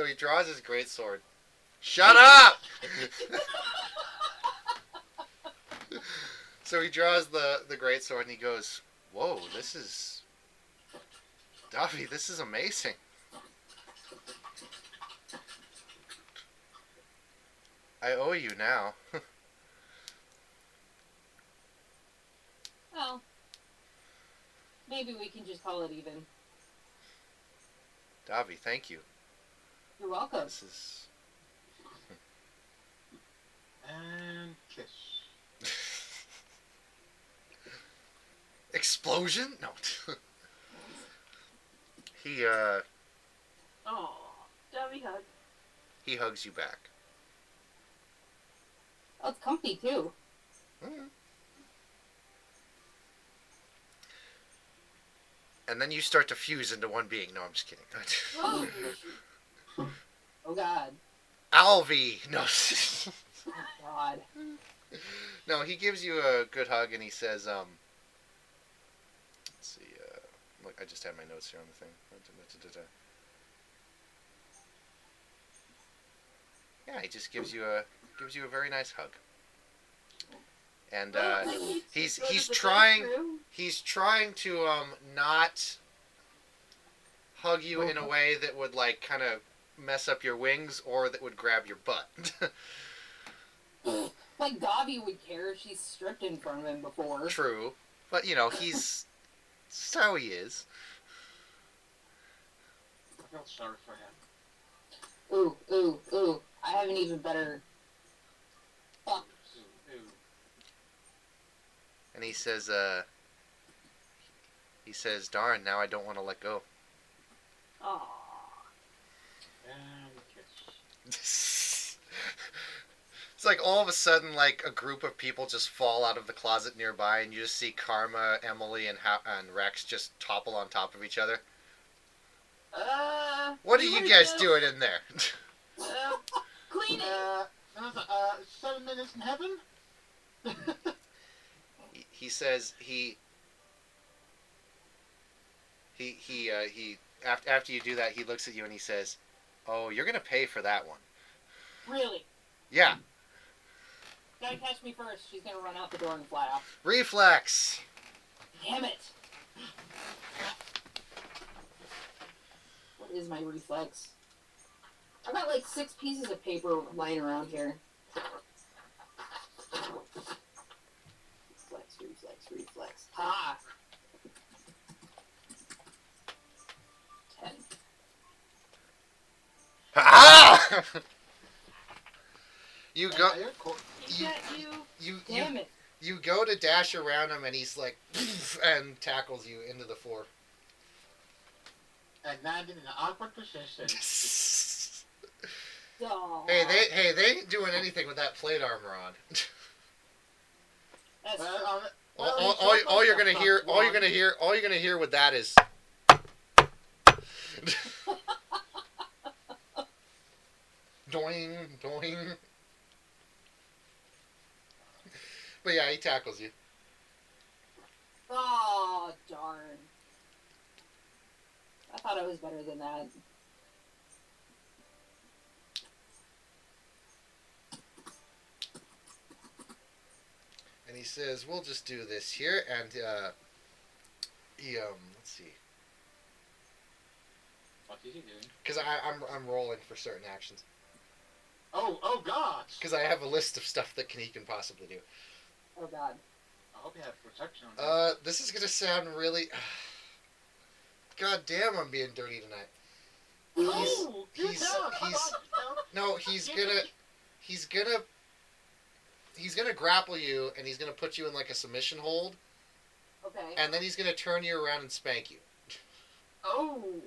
he draws his greatsword. Shut up! So he draws the greatsword and he goes, "Whoa, this is Duffy, this is amazing." I owe you now. Well, maybe we can just call it even. Davi, thank you. You're welcome. This is And kiss. explosion? No. He Oh, Dobby hug. he hugs you back. Oh, it's comfy too. Mm. And then you start to fuse into one being. No, I'm just kidding. Oh, oh God. Alvy! No. Oh, God. No, he gives you a good hug and he says, let's see, look, I just had my notes here on the thing. Yeah, he just gives you a very nice hug. And he's trying to not hug you in a way that would like kind of mess up your wings or that would grab your butt. Like Gavi would care if she's stripped in front of him before. True, but you know he's that's how he is. I feel sorry for him. Ooh, ooh, ooh. I have an even better. Fuck. Ooh. And he says, darn, now I don't want to let go. Aww. And kiss. It's like all of a sudden, like a group of people just fall out of the closet nearby, and you just see Karma, Emily, and Rex just topple on top of each other. What are you guys doing in there? Cleaning. 7 minutes in heaven? He says after you do that, he looks at you and he says, "Oh, you're gonna pay for that one." Really? Yeah. Gotta catch me first. She's gonna run out the door and fly off. Reflex. Damn it. What is my reflex? I've got like 6 pieces of paper lying around here. Reflex. Ha! 10. Ah! You go. He got you. Damn it. You go to dash around him, and he's like, and tackles you into the floor. And landed in an awkward position. Oh. Hey, they ain't doing anything with that plate armor on. That's All you're gonna hear with that is. Doing, doing. But yeah, he tackles you. Oh, darn. I thought I was better than that. And he says, "We'll just do this here," and let's see, What is he doing? because I'm rolling for certain actions, Oh God! because I have a list of stuff that he can possibly do. Oh, God. I hope you have protection on him. This is gonna sound really. God damn, I'm being dirty tonight. Oh, He's gonna grapple you, and he's gonna put you in like a submission hold, Okay. and then he's gonna turn you around and spank you. Oh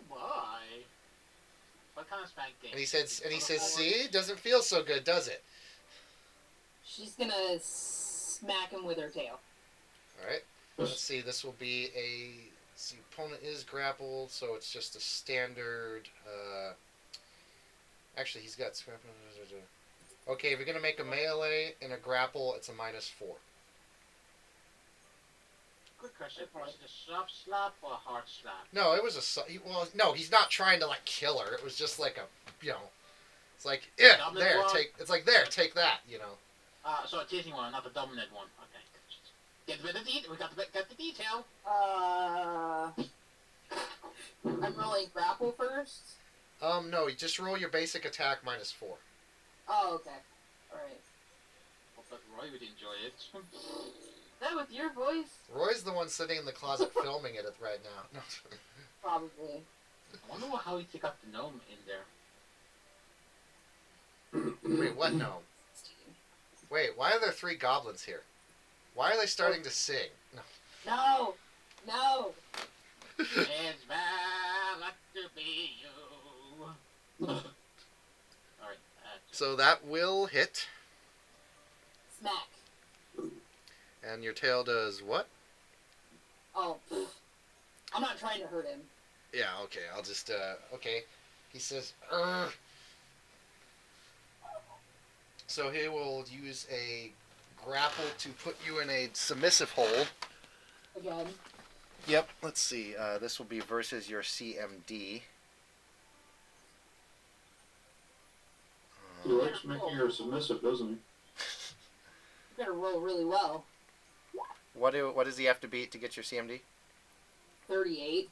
my! What kind of spanking? And he says, "See, it doesn't feel so good, does it?" She's gonna smack him with her tail. All right. Let's see. This will be a. The opponent is grappled, so it's just a standard. Actually, he's got. Okay, if you're gonna make a melee and a grapple, it's a -4. Good question. Was it a soft slap or a hard slap? No, it was no, he's not trying to like kill her. It was just like a, it's like there, take that, So a teasing one, not a dominant one. Okay. Get rid of the we got to get the detail. I'm rolling grapple first. No, you just roll your basic attack -4. Oh, okay. Alright. Hope that Roy would enjoy it. That with your voice? Roy's the one sitting in the closet filming it right now. No. Probably. I wonder how he got the gnome in there. Wait, what gnome? Wait, why are there 3 goblins here? Why are they starting to sing? No. No! It's bad luck to be you. Alright. So that will hit. smack. And your tail does what? Oh, I'm not trying to hurt him. Yeah, okay, I'll just, okay. He says, "Urgh." So he will use a grapple to put you in a submissive hold. Again. Yep, let's see. This will be versus your CMD. He likes making her submissive, doesn't he? You better roll really well. What does he have to beat to get your CMD? 38.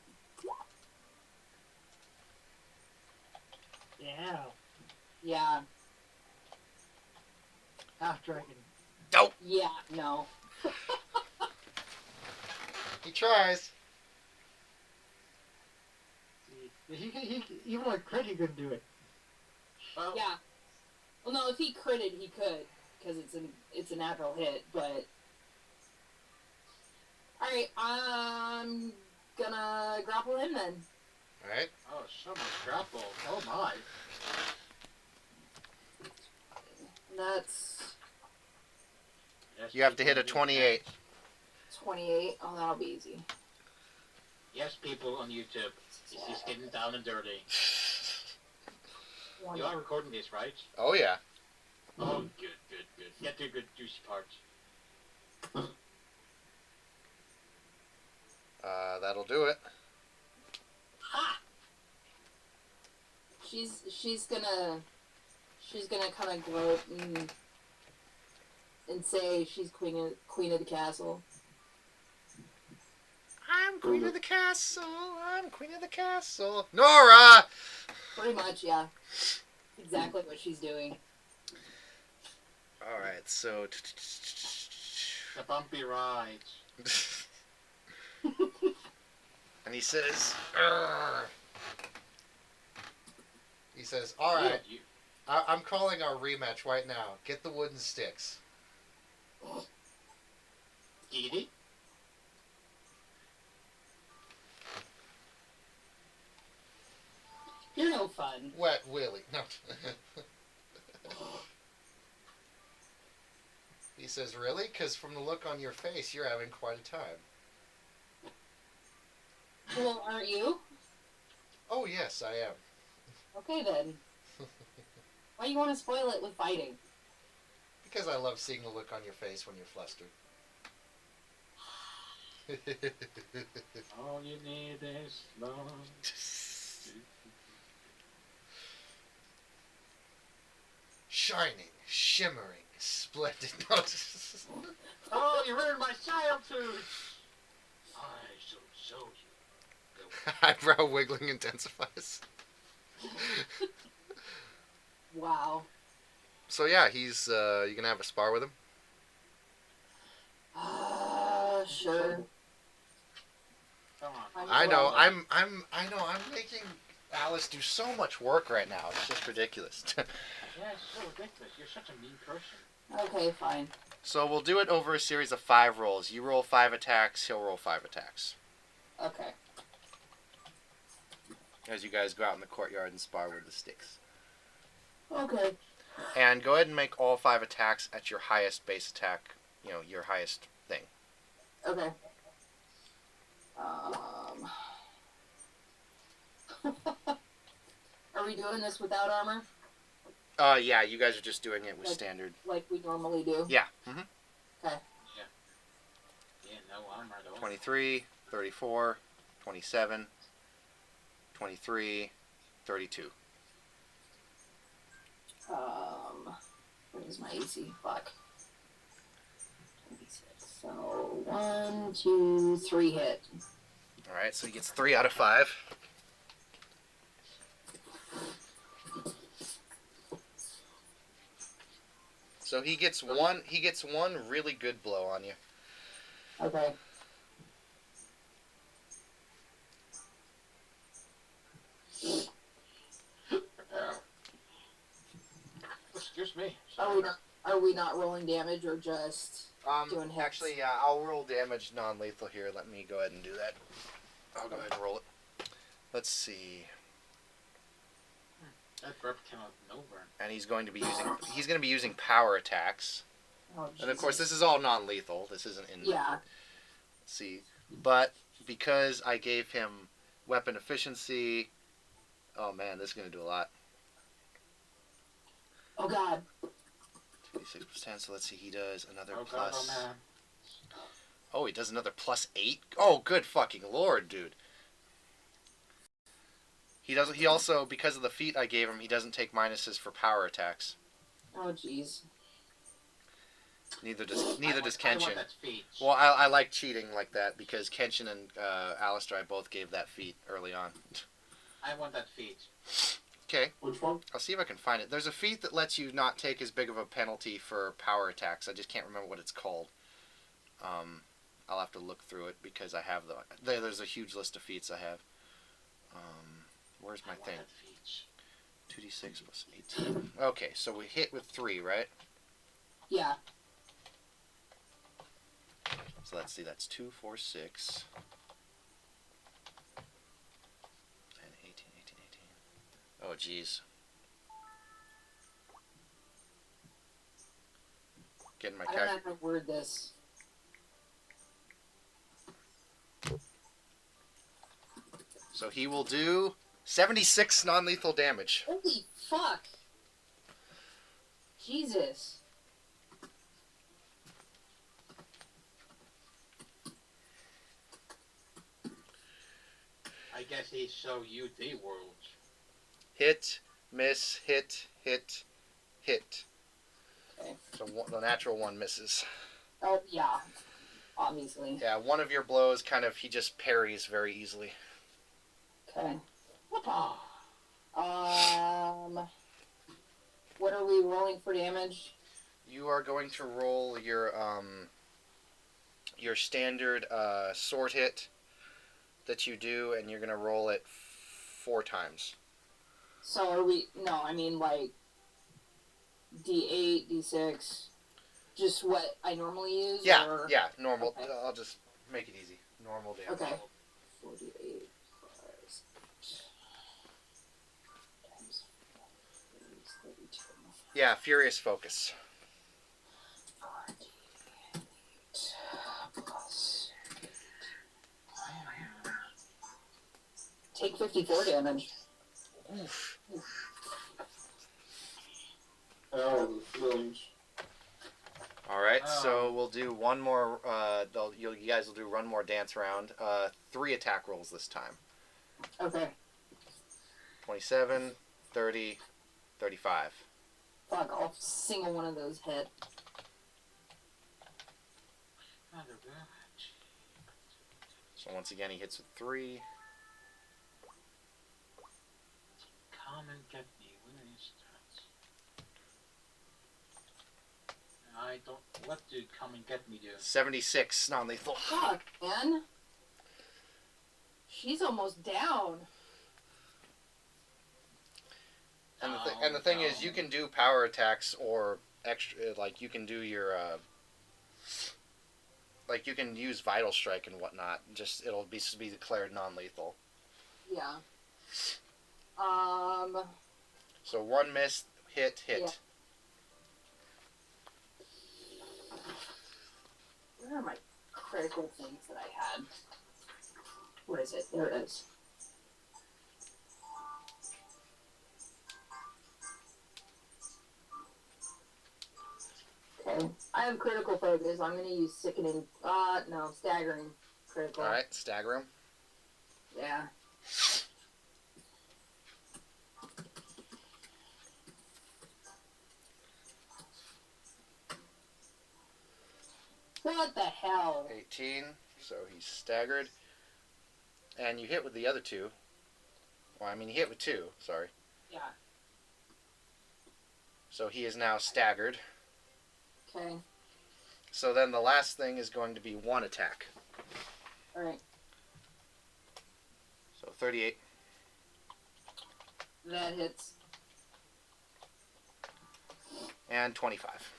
Yeah. Yeah. Half dragon. Dope. Yeah, no. He tries. He even with crit, he couldn't do it. Well, Yeah. Well, no, if he critted, he could, because it's a natural hit, but... Alright, I'm gonna grapple him then. Alright. oh, so much grapple. Oh my. That's Yes, You have to people hit a on the 28. 28. Oh, that'll be easy. Yes, people on YouTube. This is getting down and dirty. One. You are recording this, right? Oh, yeah. Oh, good. Get the good juicy parts. That'll do it. Ha! She's gonna kind of gloat and say she's queen of the castle. I'm queen of the castle. I'm queen of the castle. Nora! Pretty much, yeah. Exactly what she's doing. Alright, so... The bumpy rides. And he says, "Urgh." He says, alright, You, I'm calling our rematch right now. Get the wooden sticks. Edie? You're no fun. Wet Willie. No. He says, really? Because from the look on your face, you're having quite a time. Well, aren't you? Oh, yes, I am. Okay then. Why you want to spoil it with fighting? Because I love seeing the look on your face when you're flustered. All you need is love. Shining, shimmering, splendid. Oh, you ruined my childhood! I shall show you. Eyebrow wiggling intensifies. Wow. So yeah, he's you gonna have a spar with him? Sure. Come on. I know. I'm making Alice do so much work right now. It's just ridiculous. Yeah, it's so ridiculous. You're such a mean person. Okay, fine. So we'll do it over a series of 5 rolls. You roll 5 attacks, he'll roll 5 attacks. Okay. As you guys go out in the courtyard and spar with the sticks. Okay. And go ahead and make all 5 attacks at your highest base attack, you know, your highest thing. Okay. Are we doing this without armor? Yeah, you guys are just doing it with standard. Like we normally do? Yeah. Mm-hmm. Okay. Yeah, no armor though. 23, 34, 27, 23, 32. What is my AC? Fuck. 26. So, 1, 2, 3 hit. Alright, so he gets 3 out of 5. So he gets one really good blow on you. Okay. Excuse me. Are we not rolling damage or just doing hits? Actually, yeah, I'll roll damage non-lethal here. Let me go ahead and do that. I'll go ahead and roll it. Let's see. That grip came out of nowhere. And he's going to be using power attacks. Oh, And of course, Jesus. this is all non-lethal. This isn't in Yeah. C. But because I gave him weapon efficiency, oh man, this is going to do a lot. Oh God. 2d6 + 10, so let's see, he does another Oh, plus... God, oh, man. Oh, he does another +8? Oh, good fucking lord, dude. He also, because of the feat I gave him, he doesn't take minuses for power attacks. Oh jeez. Neither does I want Kenshin. that feat. Well, I like cheating like that because Kenshin and Alistair, I both gave that feat early on. I want that feat. Okay, Which one? I'll see if I can find it. There's a feat that lets you not take as big of a penalty for power attacks. I just can't remember what it's called. I'll have to look through it because I have there's a huge list of feats I have. Where's my thing? 2d6 + 18. Okay, so we hit with 3, right? Yeah. So let's see, that's 2, 4, 6. 10, 18, 18, 18. Oh, jeez. Getting my I don't know how to word this. So he will do 76 non-lethal damage. Holy fuck. Jesus. I guess he show you the world. Hit, miss, hit, hit, hit. Okay. So the natural one misses. Oh yeah. Obviously. Yeah, one of your blows he just parries very easily. Okay. What are we rolling for damage? You are going to roll your standard sword hit that you do, and you're going to roll it 4 times. So are we? No, I mean like D8, D6, just what I normally use. Yeah, or? yeah, normal. Okay. I'll just make it easy. Normal damage. Okay. 48 plus times 4 is 32. Yeah, Furious Focus. 48 plus. Take 54 damage. Oof. Oh, the feelings. All right, so we'll do one more. You guys will do one more dance round. 3 attack rolls this time. Okay. 27, 30, 35. Fuck, I'll single one of those hit. So once again, he hits with 3. Come and get me. Where is that? I don't. What do come and get me do? 76 non-lethal. Fuck, man. She's almost down. And the thing is, you can do power attacks or extra. Like you can do your. Like you can use Vital Strike and whatnot. Just it'll be declared non-lethal. Yeah. So 1 miss, hit. Yeah. Where are my critical things that I had? What is it? There it is. Okay. I have critical focus. I'm going to use sickening. No, staggering critical. All right, stagger him. Yeah. What the hell? 18. So he's staggered. And you hit with the other 2. Well, I mean, he hit with 2. Sorry. Yeah. So he is now staggered. Okay. So then the last thing is going to be 1 attack. Alright. So 38. That hits. And 25.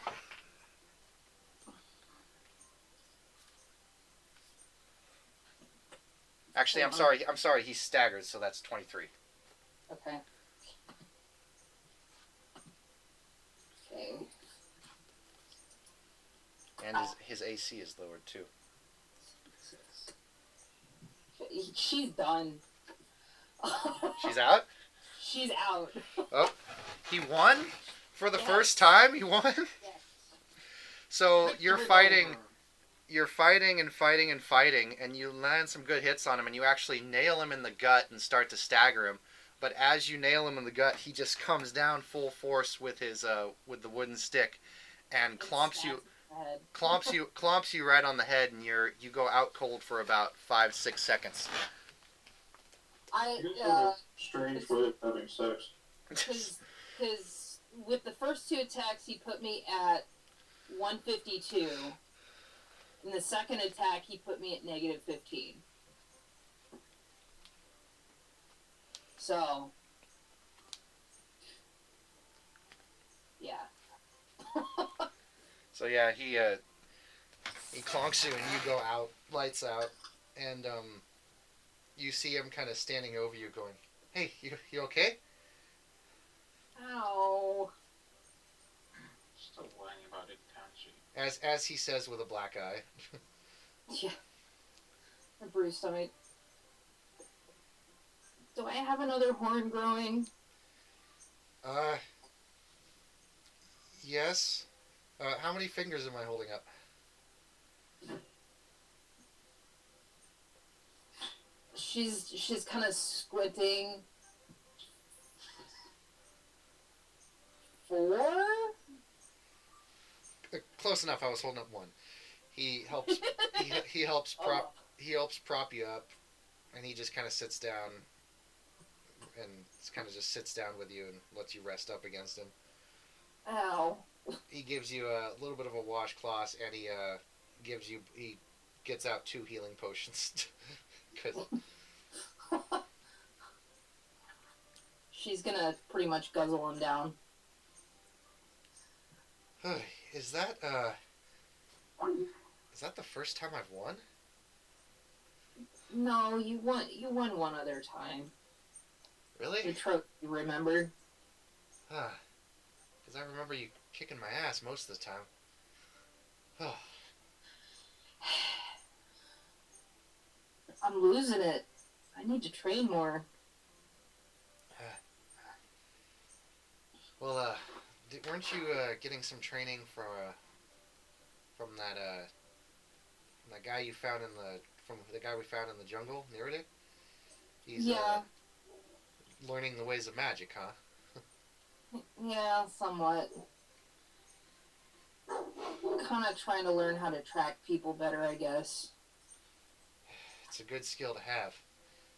Actually, I'm sorry, he's staggered, so that's 23. Okay. Okay. And his AC is lowered too. She's done. She's out? She's out. Oh, he won? For the first time, he won? Yes. So you're fighting and fighting and fighting, and you land some good hits on him, and you actually nail him in the gut and start to stagger him. But as you nail him in the gut, he just comes down full force with his with the wooden stick, and clomps you right on the head, and you go out cold for about 5-6 seconds. You guys have a strange way of having sex. Because with the first 2 attacks, he put me at 152. In the second attack, he put me at -15. So, yeah. So yeah, he clonks you and you go out, lights out, and you see him kind of standing over you, going, "Hey, you okay?" Ow. Still whining about it, can't she? As he says with a black eye. Yeah. A bruised stomach. Do I have another horn growing? Yes. How many fingers am I holding up? She's kind of squinting. 4? Close enough. I was holding up 1. He helps. he helps prop you up, and he just kind of sits down, and kind of just sits down with you and lets you rest up against him. Ow. He gives you a little bit of a washcloth, and he gets out 2 healing potions. 'Cause She's gonna pretty much guzzle him down. is that the first time I've won? No, you won one other time. Really? Your trophy, remember? Because I remember you kicking my ass most of the time. Oh. I'm losing it. I need to train more. Well, weren't you getting some training from that guy you found from the guy we found in the jungle, Neridik? He's learning the ways of magic, huh? Yeah, somewhat. Kind of trying to learn how to track people better, I guess. It's a good skill to have,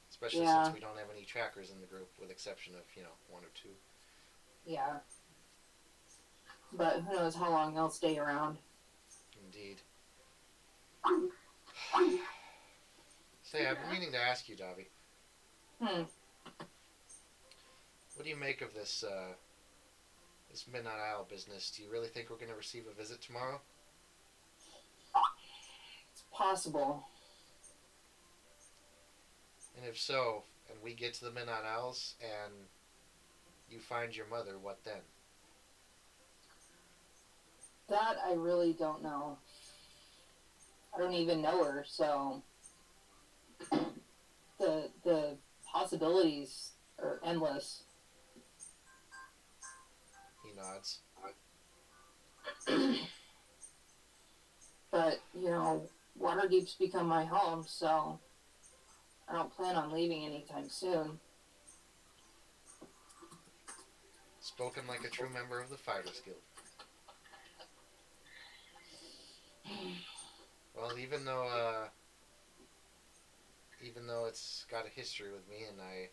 especially Yeah. since we don't have any trackers in the group, with exception of 1 or 2. Yeah. But who knows how long they'll stay around. Indeed. Say, I've been meaning to ask you, Davi. What do you make of this Midnight Isle business? Do you really think we're going to receive a visit tomorrow? It's possible. And if so, and we get to the Midnight Isles and you find your mother, what then? That I really don't know. I don't even know her, so the possibilities are endless. He nods. But, Waterdeep's become my home, so I don't plan on leaving anytime soon. Spoken like a true member of the Fighters Guild. Well, even though it's got a history with me, and I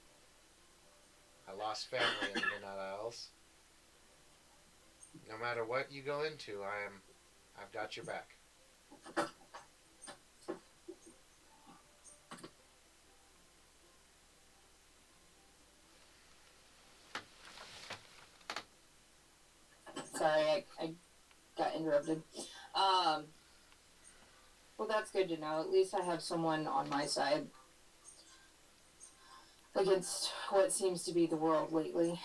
lost family in the Midnight Isles, no matter what you go into, I've got your back. Sorry, I got interrupted. Well, that's good to know. At least I have someone on my side against what seems to be the world lately.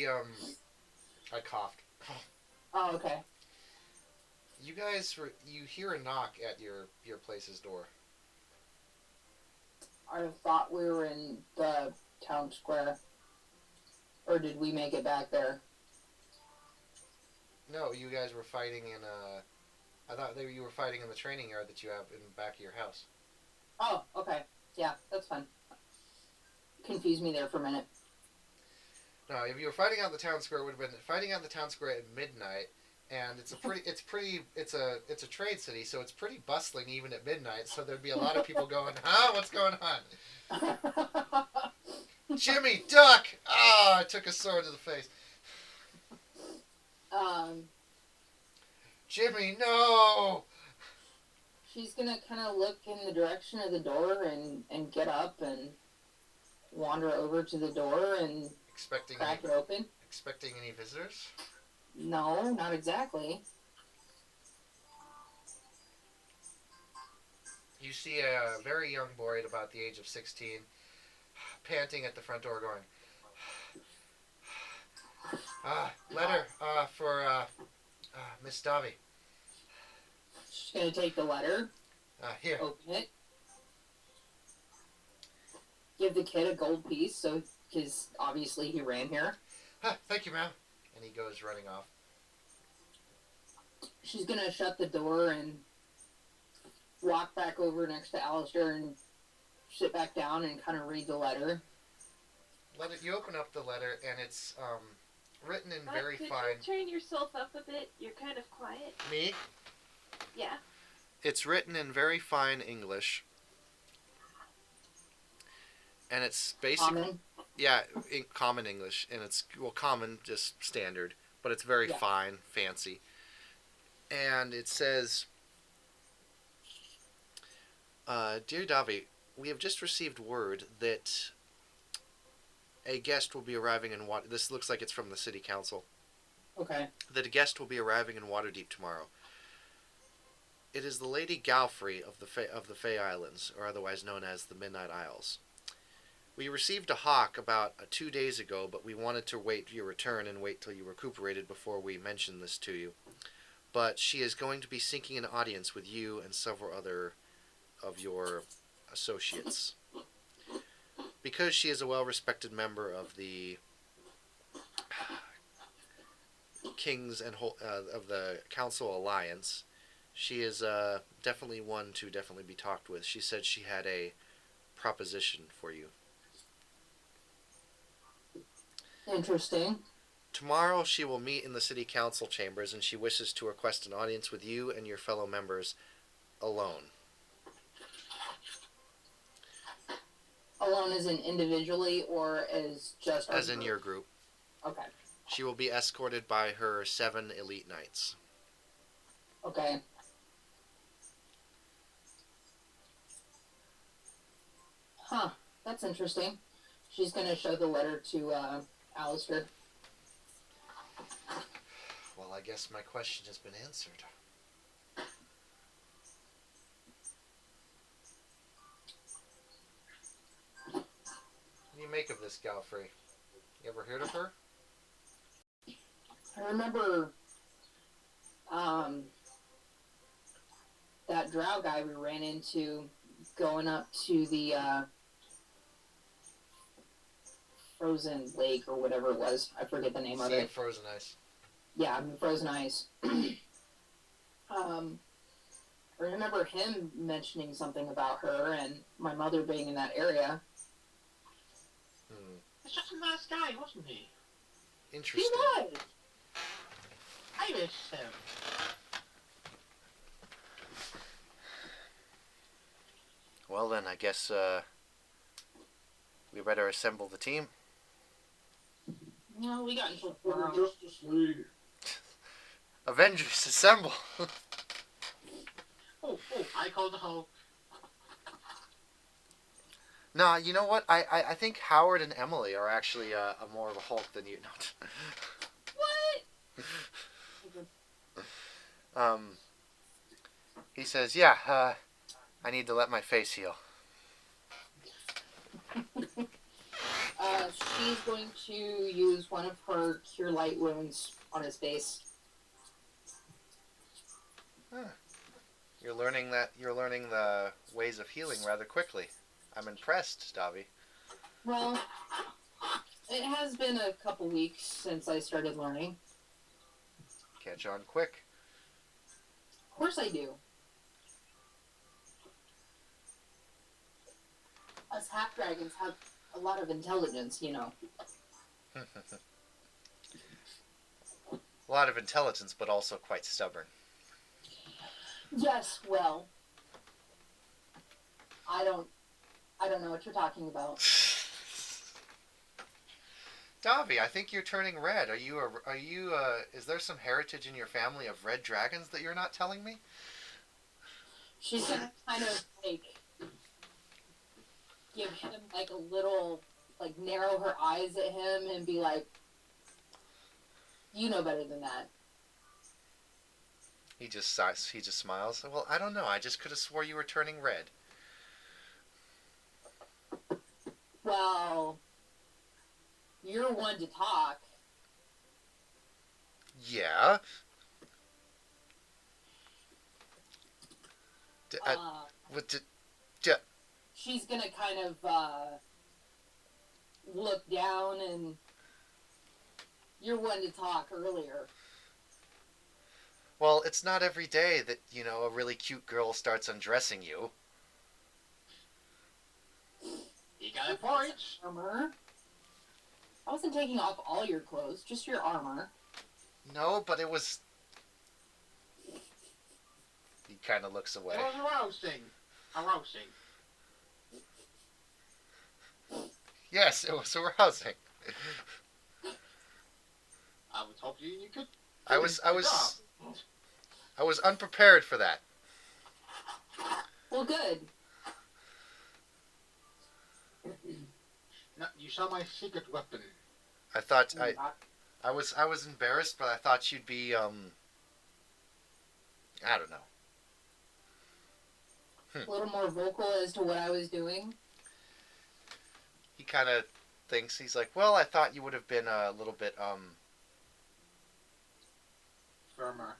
I coughed. Oh, okay. You guys, you hear a knock at your place's door. I thought we were in the town square. Or did we make it back there? No, you guys were fighting in I thought you were fighting in the training yard that you have in the back of your house. Oh, okay. Yeah, that's fine. Confused me there for a minute. No, if you were fighting out in the town square, it would have been fighting out in the town square at midnight. And it's a trade city, so it's pretty bustling even at midnight. So there'd be a lot of people going, "Huh? What's going on?" Jimmy, duck! Ah, I took a sword to the face. Jimmy, no! She's gonna kind of look in the direction of the door and get up and wander over to the door and crack it open. Expecting any visitors? No, not exactly. You see a very young boy at about the age of 16, panting at the front door going, letter for Miss Davi. She's gonna take the letter, Here. open it, give the kid a gold piece, so because obviously he ran here. Thank you, ma'am. And he goes running off. She's gonna shut the door and walk back over next to Alistair and sit back down and kind of read the letter. You open up the letter, and it's written in very could fine. you turn yourself up a bit? You're kind of quiet. Me? Yeah. It's written in very fine English. And it's basically... Common. Yeah, in common English. And it's, well, common, just standard. But it's very fine, fancy. And it says, Dear Davi, we have just received word that a guest will be arriving in Water... This looks like it's from the city council. Okay. That a guest will be arriving in Waterdeep tomorrow. It is the Lady Galfrey of the Fey Islands, or otherwise known as the Midnight Isles. We received a hawk about 2 days ago, but we wanted to wait your return and wait till you recuperated before we mentioned this to you. But she is going to be seeking an audience with you and several other of your associates. Because she is a well-respected member of the Kings and of the Council Alliance, she is definitely one to definitely be talked with. She said she had a proposition for you. Interesting. Tomorrow she will meet in the city council chambers, and she wishes to request an audience with you and your fellow members alone. Alone as in individually or as just... As in your group. Okay. She will be escorted by her 7 elite knights. Okay. Huh. That's interesting. She's going to show the letter to Alistair. Well, I guess my question has been answered. What do you make of this Galfrey? You ever heard of her? I remember that drow guy we ran into going up to the frozen lake or whatever it was. I forget the name of it. Frozen ice. Yeah, frozen ice. I remember him mentioning something about her and my mother being in that area. He's just a nice guy, wasn't he? Interesting. He was! I miss him. Well then, I guess we better assemble the team. No, we got until For tomorrow. the Justice League. Avengers, assemble! Oh, I call the Hulk. Nah, you know what? I think Howard and Emily are actually a more of a Hulk than you. What? He says, yeah, I need to let my face heal. She's going to use one of her Cure Light wounds on his face. Huh. You're learning the ways of healing rather quickly. I'm impressed, Davi. Well, it has been a couple weeks since I started learning. Catch on quick. Of course I do. Us half dragons have a lot of intelligence, you know. A lot of intelligence, but also quite stubborn. Yes, well, I don't know what you're talking about. Davi, I think you're turning red. Is there some heritage in your family of red dragons that you're not telling me? She's gonna kind of like give him like a little, like narrow her eyes at him and be like, you know better than that. He just sighs. He just smiles. Well, I don't know. I just could have swore you were turning red. Well, you're one to talk. Yeah. What did? She's gonna kind of look down, and you're one to talk earlier. Well, it's not every day that, a really cute girl starts undressing you. You got a point. Armor. I wasn't taking off all your clothes, just your armor. No, but it was... He kind of looks away. It was arousing. Yes, it was arousing. I was hoping you could. I was unprepared for that. Well, good. No, you saw my secret weapon. I thought I was embarrassed, but I thought you'd be I don't know. A little more vocal as to what I was doing. He kind of thinks, he's like, well, I thought you would have been a little bit Firmer.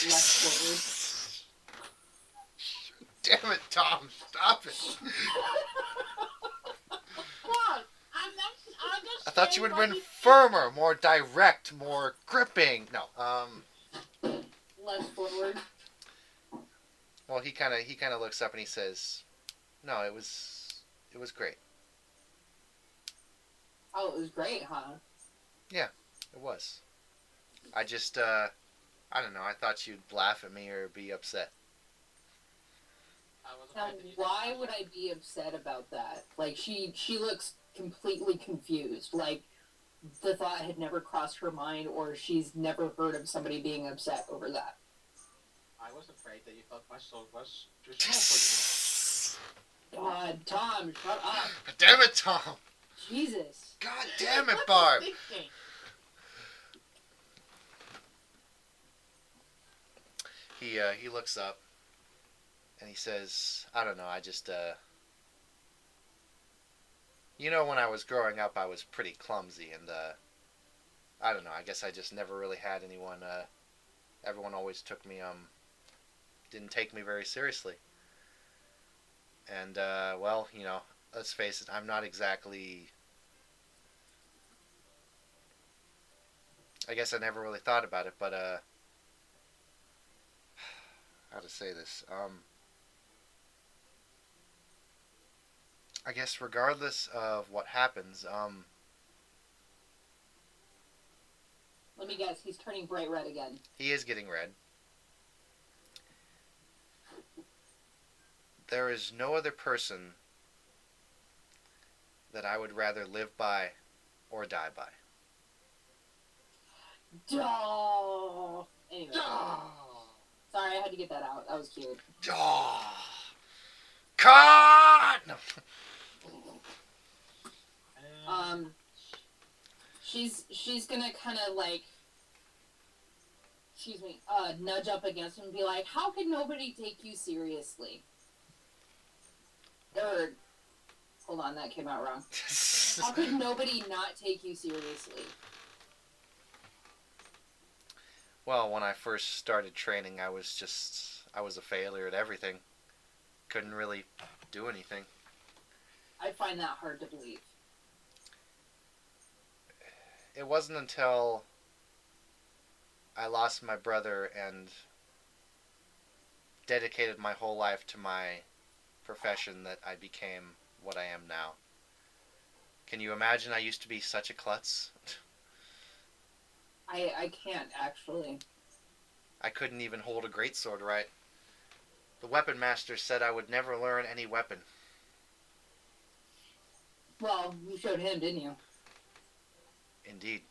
Less Damn it, Tom! Stop it! What? I thought you would have been firmer, more direct, more gripping. No, less forward. Well, he kind of looks up and he says, "No, it was great. Oh, it was great, huh? It was. I just, I don't know. I thought you'd laugh at me or be upset." Now, why would I be upset about that? Like, she looks completely confused. Like, the thought had never crossed her mind, or she's never heard of somebody being upset over that. I was afraid that you thought my soul was too small for God, Tom, shut up. Damn it, Tom! Jesus. God damn it, Barb! He looks up and he says, "I don't know. I just when I was growing up, I was pretty clumsy, and I don't know. I guess I just never really had anyone. Everyone always took me didn't take me very seriously. And well, let's face it. I'm not exactly. I guess I never really thought about it, but how to say this? I guess regardless of what happens, Let me guess, he's turning bright red again. he is getting red. There is no other person that I would rather live by or die by. Duh. Anyway. Sorry, I had to get that out. That was cute. Cut! No. She's gonna kind of like, nudge up against him and be like, "How could nobody take you seriously? Nerd." Hold on, that came out wrong. How could nobody not take you seriously? Well, when I first started training, I was a failure at everything. Couldn't really do anything. I find that hard to believe. It wasn't until I lost my brother and dedicated my whole life to my profession that I became what I am now. Can you imagine I used to be such a klutz? I can't, actually. I couldn't even hold a greatsword right. The weapon master said I would never learn any weapon. Well, you showed him, didn't you? Indeed.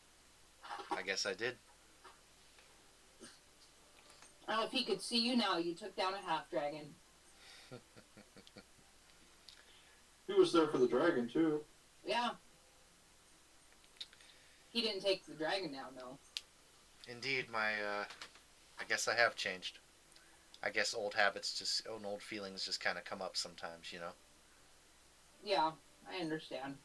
I guess I did. Oh, if he could see you now, you took down a half-dragon. He was there for the dragon, too. Yeah. He didn't take the dragon down, though. Indeed, I guess I have changed. I guess old habits and old feelings just kind of come up sometimes, you know? Yeah, I understand.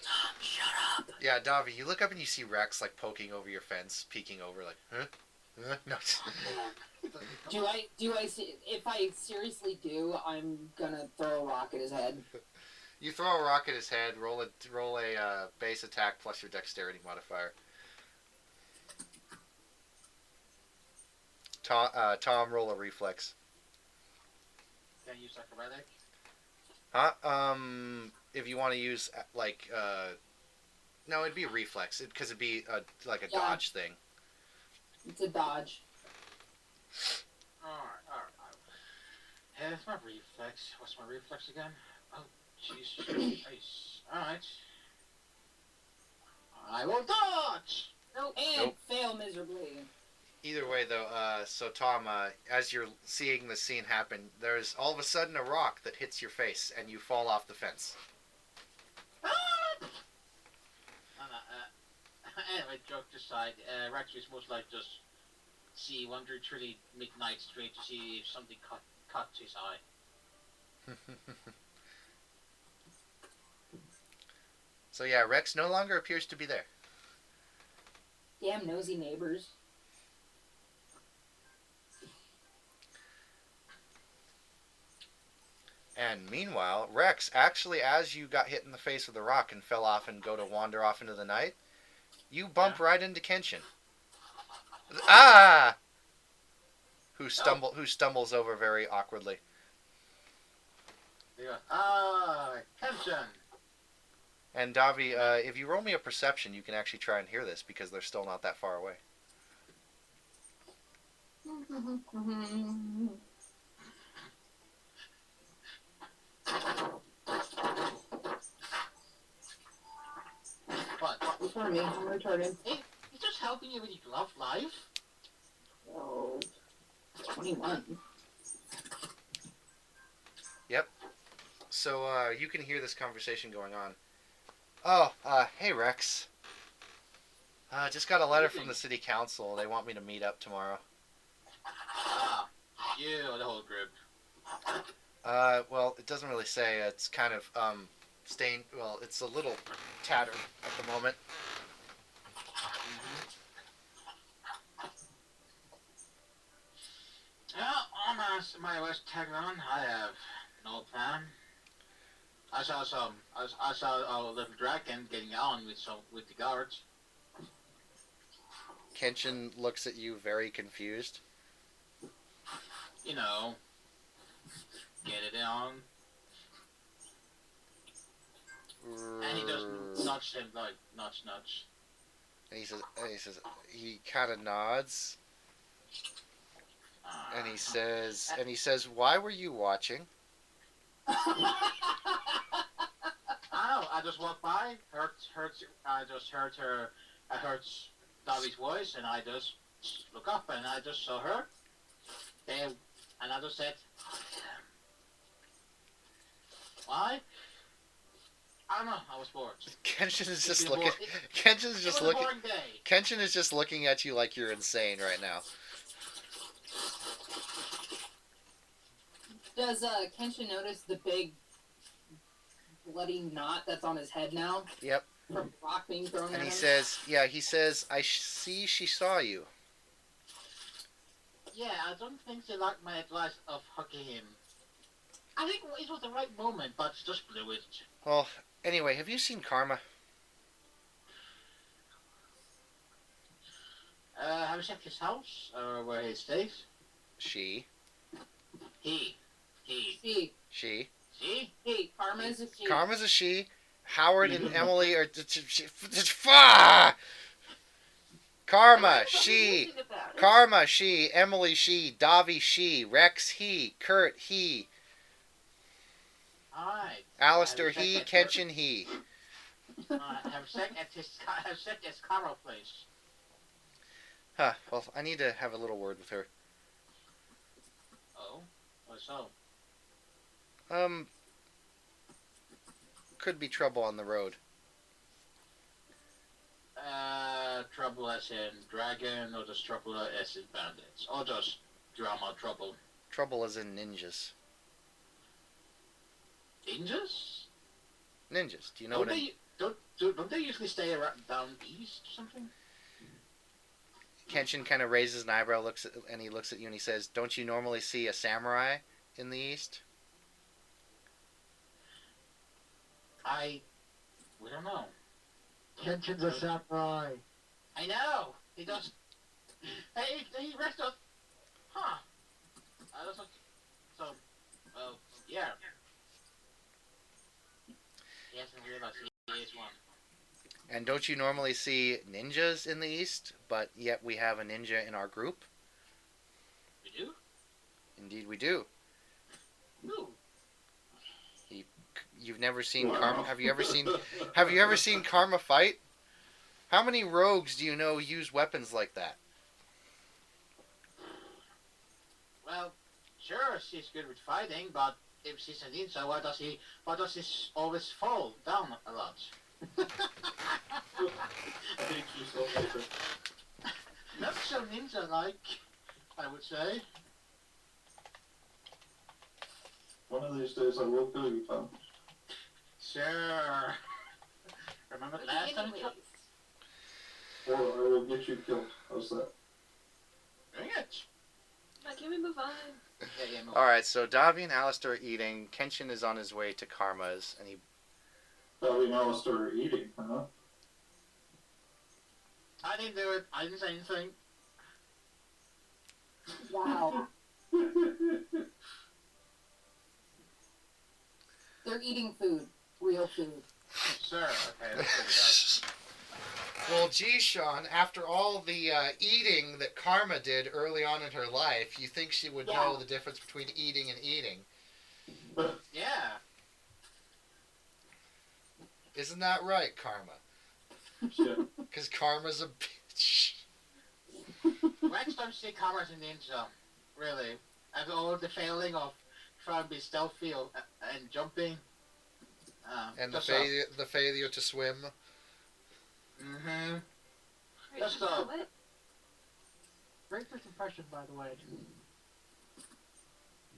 Tom, shut up. Yeah, Davi, you look up and you see Rex, like, poking over your fence, peeking over, like, huh? Huh? No. Do I see, if I seriously do, I'm gonna throw a rock at his head. You throw a rock at his head, roll a base attack plus your dexterity modifier. Tom, roll a reflex. Can I use acrobatic? Huh? If you want to use, like, no, it'd be a reflex, because it'd be, like a dodge thing. It's a dodge. Alright. Yeah, that's my reflex. What's my reflex again? Oh, jeez. Nice. Alright. I will dodge! And fail miserably. Either way, though, so Tom, as you're seeing the scene happen, there's all of a sudden a rock that hits your face, and you fall off the fence. Anyway, joke aside, Rex was most like just wandered through the midnight street to see if something caught his eye. So yeah, Rex no longer appears to be there. Damn nosy neighbors. And meanwhile, Rex, actually, as you got hit in the face with a rock and fell off and go to wander off into the night, you bump right into Kenshin. Ah! Who stumbles over very awkwardly. He goes, Kenshin! And Davi, if you roll me a perception, you can actually try and hear this because they're still not that far away. What? For me, I'm retarded. Hey, he's just helping you with your love life. Oh, 21. Yep. So you can hear this conversation going on. Oh, hey Rex. Just got a letter from the city council. They want me to meet up tomorrow. You or the whole group? Well, it doesn't really say. It's kind of, stained. Well, it's a little tattered at the moment. Well, on my West Tagron, I have no plan. I saw a little dragon getting on with the guards. Kenshin looks at you very confused. You know, get it on. And he does nudge him, like, nudge. And he kind of nods. And he says, why were you watching? I just walked by, I heard Davi's voice, and I just look up, and I just saw her. And I just said, why? I don't know, I was bored. Kenshin is just looking. Kenshin is just looking at you like you're insane right now. Does Kenshin notice the big bloody knot that's on his head now? Yep. From rock being thrown And at he him? says, I see she saw you. Yeah, I don't think she liked my advice of hugging him. I think it was the right moment, but she just blew it. Well, anyway, have you seen Karma? Have you checked his house? Or where he stays? She. He. She. She. Karma's a she. Karma's a she. Howard and Emily are... Karma, she. Karma, she. Emily, she. Davi, she. Rex, he. Kurt, he. Alright. Alistair, he. Kenshin, he. Have checked at his Carmel place. Huh. Well, I need to have a little word with her. Oh? Why so? Could be trouble on the road. Trouble as in dragon, or just trouble as in bandits? Or just drama trouble? Trouble as in ninjas. Ninjas? Ninjas. Do you know what I... Don't they usually stay around down east or something? Kenshin kind of raises an eyebrow, and he looks at you and he says, "Don't you normally see a samurai in the east?" We don't know. Kenshin's a samurai. I know. He does. He rests us. Huh. So, yeah. He hasn't realized he is one. And don't you normally see ninjas in the east? But yet we have a ninja in our group. We do? Indeed, we do. Who? You've never seen Wow. Karma? Have you ever seen Karma fight? How many rogues do you know use weapons like that? Well, sure, she's good with fighting, but if she's a ninja, why does he always fall down a lot? Not so ninja-like, I would say. One of these days I will kill you, Tom. Sure. Remember the last time? Or I will get you killed. How's that? Bring it. Can we move on? Yeah, no. Alright, so Davi and Alistair are eating. Kenshin is on his way to Karma's, and he... Probably now I'll start eating, huh? I didn't do it. I didn't say anything. Wow. They're eating food. Real food. Sure, okay, let's figure Well, gee, Sean, after all the eating that Karma did early on in her life, you think she would know the difference between eating and eating. it out. Yeah. Isn't that right, Karma? Yeah. Because Karma's a bitch. Rex don't see Karma as a ninja, really. And all the failing of trying to be stealthy and jumping. And the failure to swim. Mm-hmm. Just Just, Great first impression, by the way.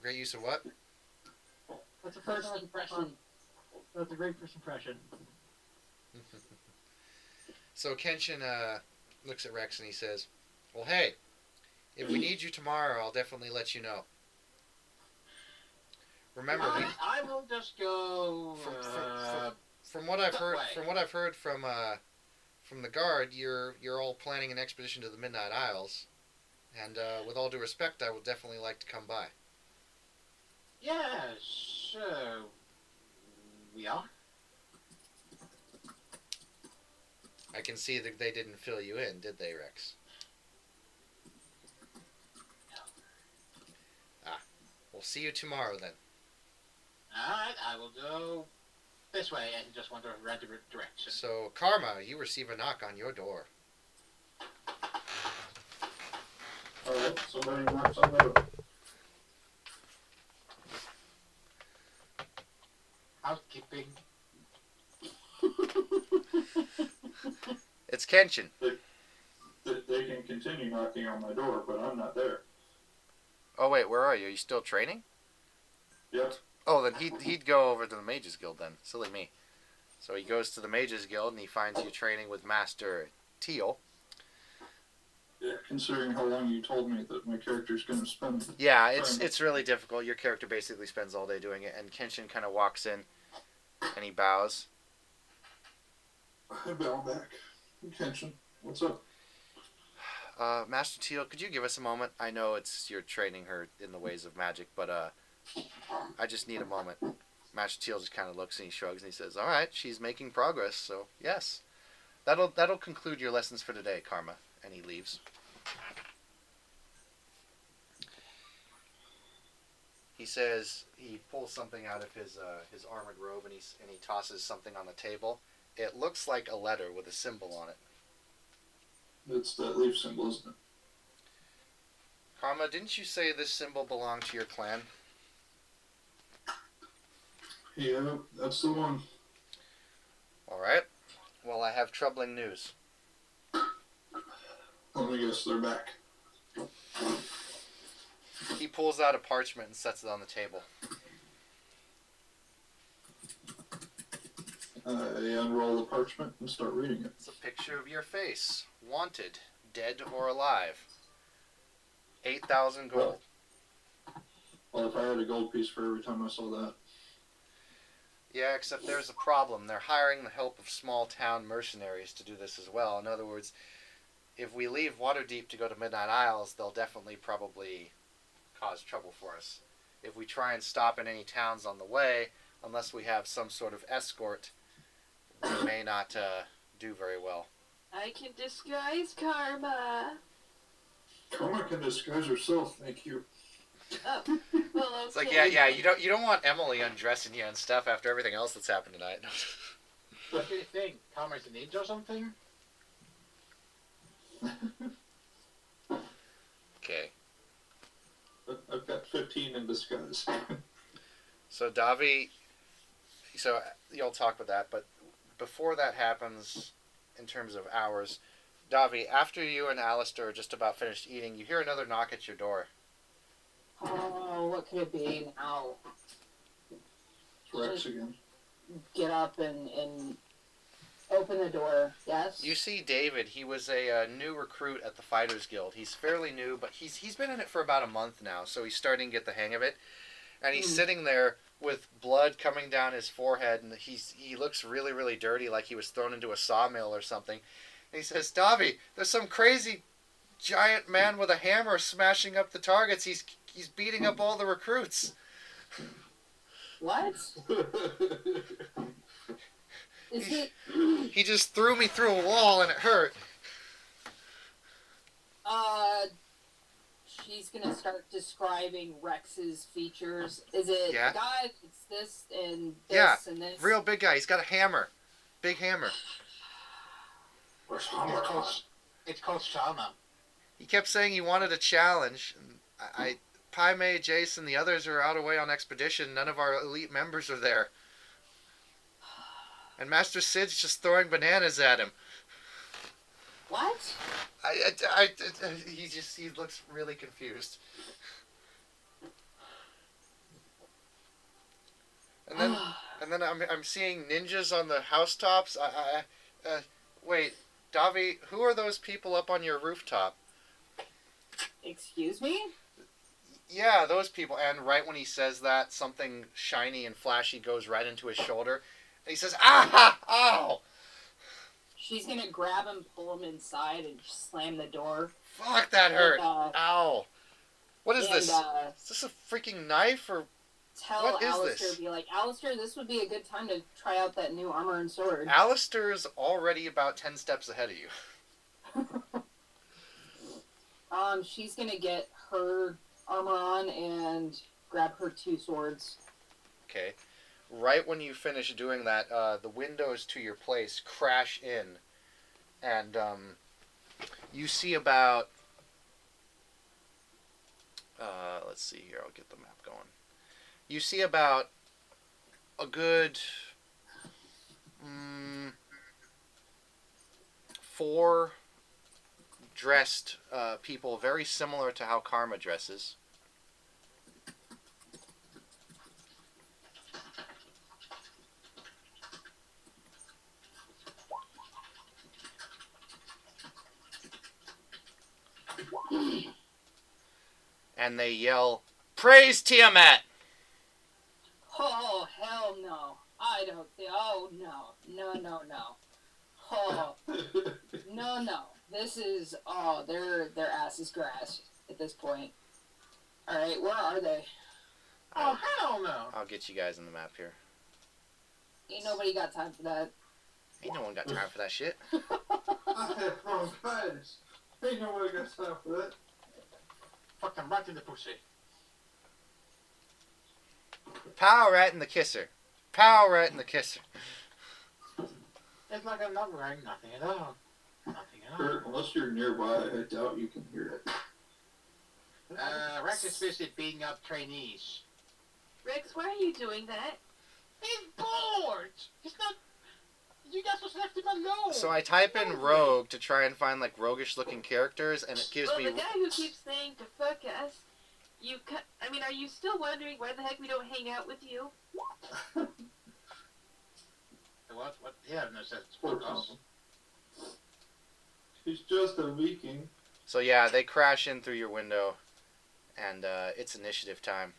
Great use of what? That's a First impression. That's a great first impression. So Kenshin looks at Rex and he says, "Well, hey, if we need you tomorrow, I'll definitely let you know. Remember, I will just go. from what I've that heard, way. from the guard, you're all planning an expedition to the Midnight Isles, and with all due respect, I would definitely like to come by." Yes, we are. I can see that they didn't fill you in, did they, Rex? Ah, we'll see you tomorrow then. Alright, I will go this way and just wander in random direction. So, Karma, you receive a knock on your door. Alright, somebody knocks on the door. Housekeeping. It's Kenshin. They can continue knocking on my door, but I'm not there. Oh wait, where are you? Are you still training? Yep. Oh, then he'd go over to the Mages Guild then. Silly me. So he goes to the Mages Guild and he finds you training with Master Teal. Yeah, considering how long you told me that my character's going to spend. Yeah, it's really difficult. Your character basically spends all day doing it, and Kenshin kind of walks in and he bows. I bow back. Attention. What's up? Master Teal, could you give us a moment? I know you're training her in the ways of magic, but I just need a moment. Master Teal just kind of looks and he shrugs and he says, "All right, she's making progress, so yes, that'll conclude your lessons for today, Karma." And he leaves. He says he pulls something out of his armored robe and he tosses something on the table. It looks like a letter with a symbol on it. It's that leaf symbol, isn't it? Karma, didn't you say this symbol belonged to your clan? Yeah, that's the one. All right. Well, I have troubling news. Let me guess, they're back. He pulls out a parchment and sets it on the table. I unroll the parchment and start reading it. It's a picture of your face. Wanted, dead or alive. 8,000 gold. Well, if I had a gold piece for every time I saw that. Yeah, except there's a problem. They're hiring the help of small town mercenaries to do this as well. In other words, if we leave Waterdeep to go to Midnight Isles, they'll definitely probably cause trouble for us. If we try and stop in any towns on the way, unless we have some sort of escort, we may not do very well. I can disguise Karma. Karma can disguise herself, thank you. Oh, well, okay. It's like, yeah, you don't want Emily undressing you and stuff after everything else that's happened tonight. What do you think? Karma's a ninja or something? Okay. I've got 15 in disguise. So Davi, so you'll talk about that, but before that happens, in terms of hours, Davi, after you and Alistair are just about finished eating, you hear another knock at your door. Oh, what could it be now? It's Rex again. Get up and open the door. Yes? You see David. He was a new recruit at the Fighters Guild. He's fairly new, but he's been in it for about a month now, so he's starting to get the hang of it. And he's sitting there with blood coming down his forehead, and he looks really, really dirty, like he was thrown into a sawmill or something. And he says, "Davi, there's some crazy giant man with a hammer smashing up the targets. He's beating up all the recruits." What? Is it... He just threw me through a wall and it hurt. She's gonna start describing Rex's features. Is it Yeah. guy? It's this and this Yeah, and this. real big guy. He's got a hammer. Big hammer. Where's Hammer? It's called Shama. He kept saying he wanted a challenge. Pai Mei, Jason, the others are out away on expedition. None of our elite members are there. And Master Sid's just throwing bananas at him. What? He looks really confused. And then I'm seeing ninjas on the housetops. Wait, Davi, who are those people up on your rooftop? Excuse me? Yeah, those people. And right when he says that, something shiny and flashy goes right into his shoulder. And he says, "Ah! Ow!" She's gonna grab him, pull him inside, and slam the door. Fuck, that hurt. And, Ow. What is this? And, Is this a freaking knife or... tell What is Alistair, this? be like, Alistair, this would be a good time to try out that new armor and sword. Alistair's already about 10 steps ahead of you. She's gonna get her armor on and grab her 2 swords. Okay. Right when you finish doing that, the windows to your place crash in, and you see about... let's see here, I'll get the map going. You see about a good 4 dressed people, very similar to how Karma dresses. And they yell, "Praise Tiamat!" Oh, hell no. I don't think. Oh, no. No, no, no. Oh, no, no. This is. Oh, their ass is grass at this point. Alright, where are they? Oh, hell no! I'll get you guys on the map here. Ain't nobody got time for that. Ain't no one got time for that shit. I have bronchitis. Ain't nobody got time for that. Fucking right in the pussy. Pow right in the kisser. Pow right in the kisser. It's like I'm not wearing nothing at all. Nothing at all. Kurt, unless you're nearby, I doubt you can hear it. Rex is busy beating up trainees. Rex, why are you doing that? He's bored! He's not... You guys just left him alone! So I type in rogue to try and find like roguish looking characters, and it gives Well, me. the guy who keeps saying to fuck us, I mean, are you still wondering why the heck we don't hang out with you? What? Yeah, no sense. Poor Tom. He's just a Viking. So yeah, they crash in through your window, and it's initiative time.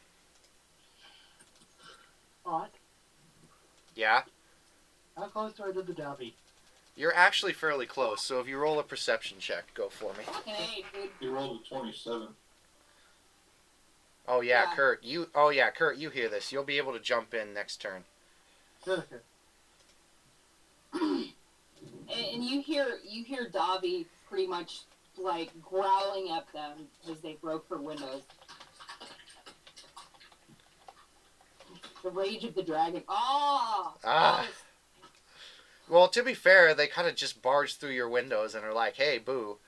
What? Yeah, How close do I do the Dobby? you're actually fairly close. So if you roll a perception check, go for me. Fucking A, dude. He rolled a 27. Oh yeah, Yeah. Kurt. Kurt, you hear this? You'll be able to jump in next turn. Okay. And you hear Dobby pretty much like growling at them as they broke her windows. The rage of the dragon. Oh! Ah. Well, to be fair, they kind of just barge through your windows and are like, "Hey, boo!"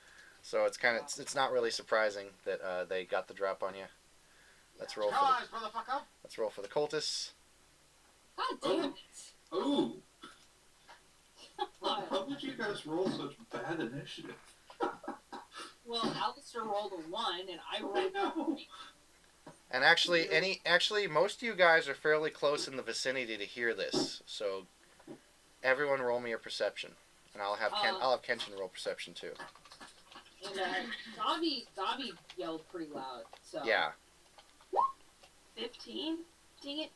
So it's not really surprising that they got the drop on you. Let's roll for the cultists. God damn it! Ooh! How did you guys roll such bad initiative? Well, Alistair rolled a 1 and I rolled a 3. And actually, most of you guys are fairly close in the vicinity to hear this. So, everyone, roll me a perception, and I'll have Kenshin roll perception too. And Dobby yelled pretty loud. So Yeah, 15? Dang it.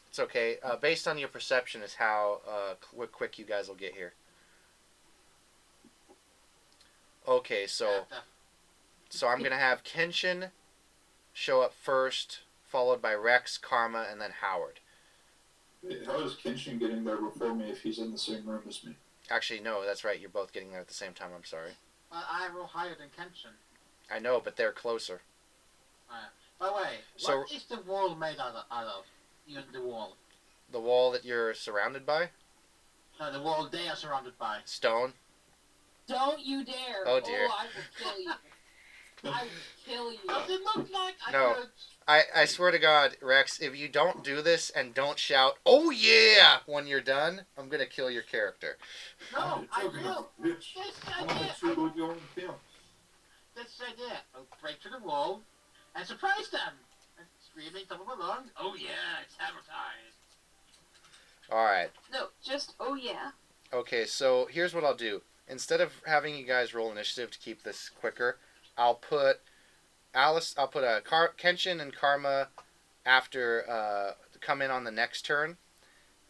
it's okay. Based on your perception is how quick you guys will get here. Okay, so I'm gonna have Kenshin show up first, followed by Rex, Karma, and then Howard. How is Kenshin getting there before me if he's in the same room as me? Actually, no, that's right. You're both getting there at the same time. I'm sorry. I roll higher than Kenshin. I know, but they're closer. By the way, So- what is the wall made out of? The wall. The wall that you're surrounded by, No, the wall they are surrounded by. stone. don't you dare! Oh, dear. Oh, I will kill you! I will kill you! Does it look like No. I swear to God, Rex, if you don't do this and don't shout, "Oh yeah," when you're done, I'm gonna kill your character. No, I Talking will. about bitch. This I'm idea. not sure what you're going to film. That's the idea. I'll break through the wall and surprise them. And screaming top of my lungs. Oh yeah, it's advertised. Alright. No, just, oh yeah. Okay, so here's what I'll do. Instead of having you guys roll initiative to keep this quicker, I'll put Kenshin and Karma after come in on the next turn,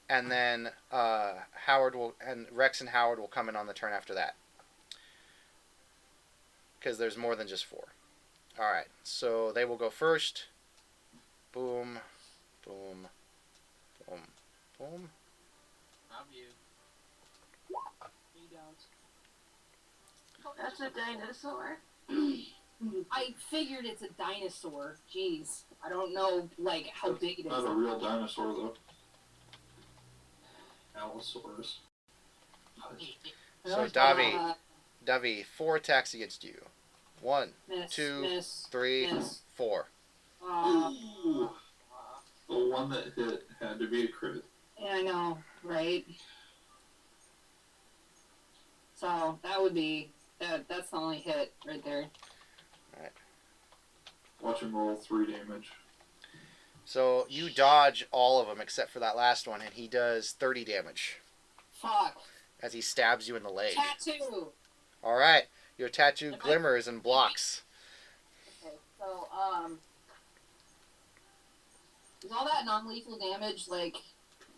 and then Rex and Howard will come in on the turn after that. Because there's more than just 4. Alright, so they will go first. Boom, boom, boom, boom. Love you. You don't. That's a dinosaur. I figured it's a dinosaur. Jeez. I don't know, like, how big it is. Not a real dinosaur, though. Allosaurus. So Davi, 4 attacks against you. 1, Miss, 2, miss, 3, miss. 4. Ooh. The one that hit had to be a crit. Yeah, I know, right? So that would be that's the only hit right there. Watch him roll 3 damage. So you dodge all of them except for that last one, and he does 30 damage Fuck. as he stabs you in the leg. Tattoo. All right, Your tattoo glimmers and blocks. Okay, so, is all that non-lethal damage, like,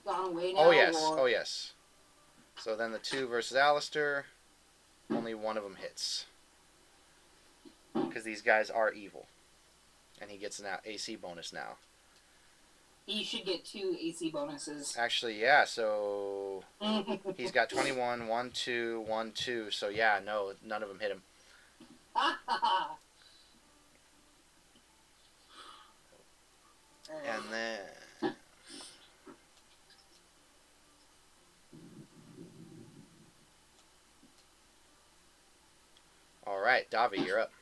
gone away now? Oh, yes. Or... Oh, yes. So then the 2 versus Alistair, only one of them hits. Because these guys are evil. And he gets an AC bonus now. He should get 2 AC bonuses. Actually, yeah, so he's got 21, 1, 2, 1, 2. So yeah, no, none of them hit him. And then... Alright, Davi, you're up.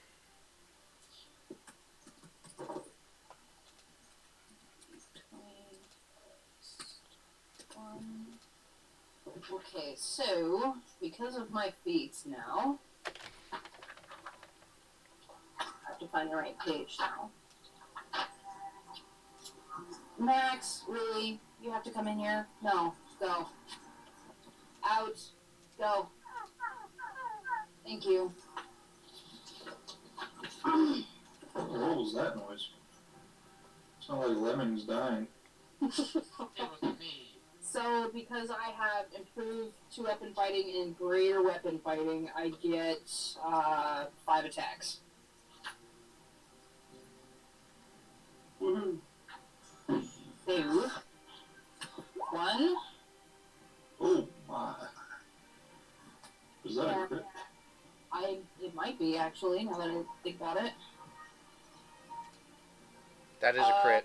Okay, so, because of my feats now, I have to find the right page now. Max, really? You have to come in here? No, go. Out. Go. Thank you. What was that noise? Sounded like lemmings dying. So, because I have improved 2-weapon fighting and greater weapon fighting, I get 5 attacks. Woohoo! 2. 1. Oh my. Is that a Yeah. crit? It might be, actually, now that I think about it. That is a crit.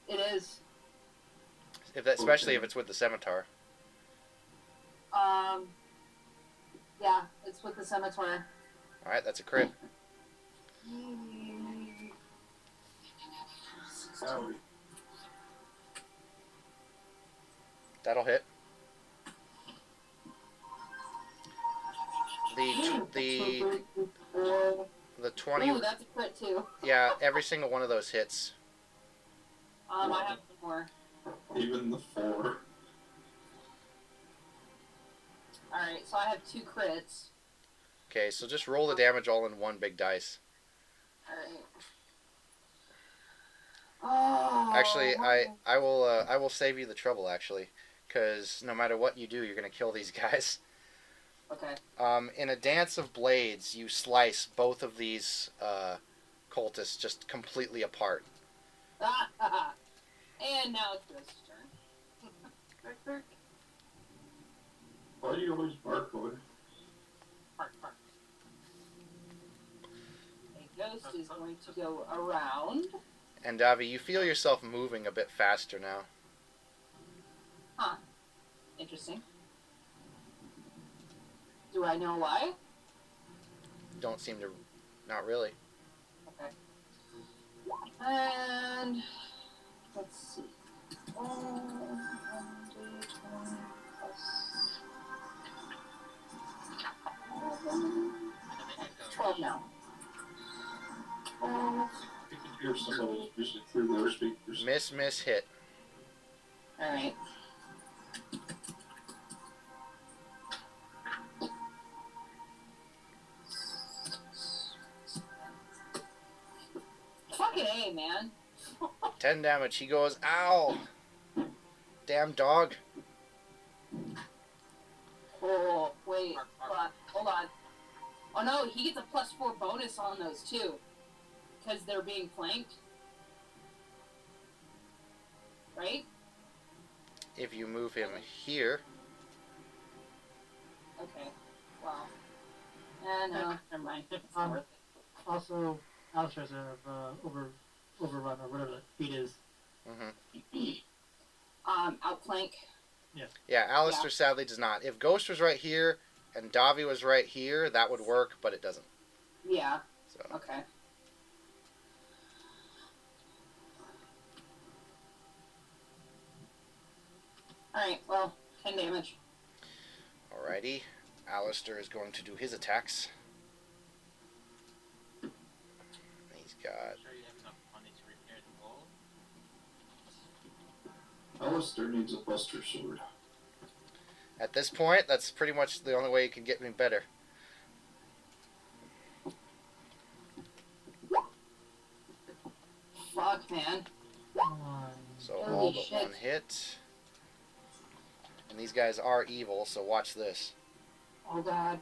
It is. Especially if it's with the scimitar. Yeah, it's with the scimitar. Alright, that's a crit. Howdy. That'll hit. The 20... Ooh, that's a crit too. Yeah, every single one of those hits. I have 1 more. Even the 4. Alright, so I have 2 crits. Okay, so just roll the damage all in one big dice. Alright. Oh, Actually, I will save you the trouble, actually. Because no matter what you do, you're going to kill these guys. Okay. In a dance of blades, you slice both of these cultists just completely apart. And now it's Ghost's turn. Bark, bark. Why do you always bark, Lloyd? Bark, bark. A ghost is going to go around. And Davi, you feel yourself moving a bit faster now. Huh. Interesting. Do I know why? Don't seem to... Not really. Okay. And... let's see. 12 now. You can hear somebody just through their speakers. Miss, hit. Alright. Fucking A, man. 10 damage. He goes, ow! Damn dog. Oh, wait. Hold on. Oh no, he gets a +4 bonus on those too. Because they're being flanked. Right? If you move him here... Okay. Well. No, never mind. It's Um, worth it. Also, Alistair's overrun or whatever the feat is. Outflank. Yeah, Alistair sadly does not. If Ghost was right here and Davi was right here, that would work, but it doesn't. Yeah. So Okay. Alright, well, 10 damage. alrighty. Alistair is going to do his attacks. He's got... Alistair needs a Buster Sword. At this point, that's pretty much the only way you can get me better. fuck, man. So Holy all but shit. one hit. And these guys are evil, so watch this. Oh god.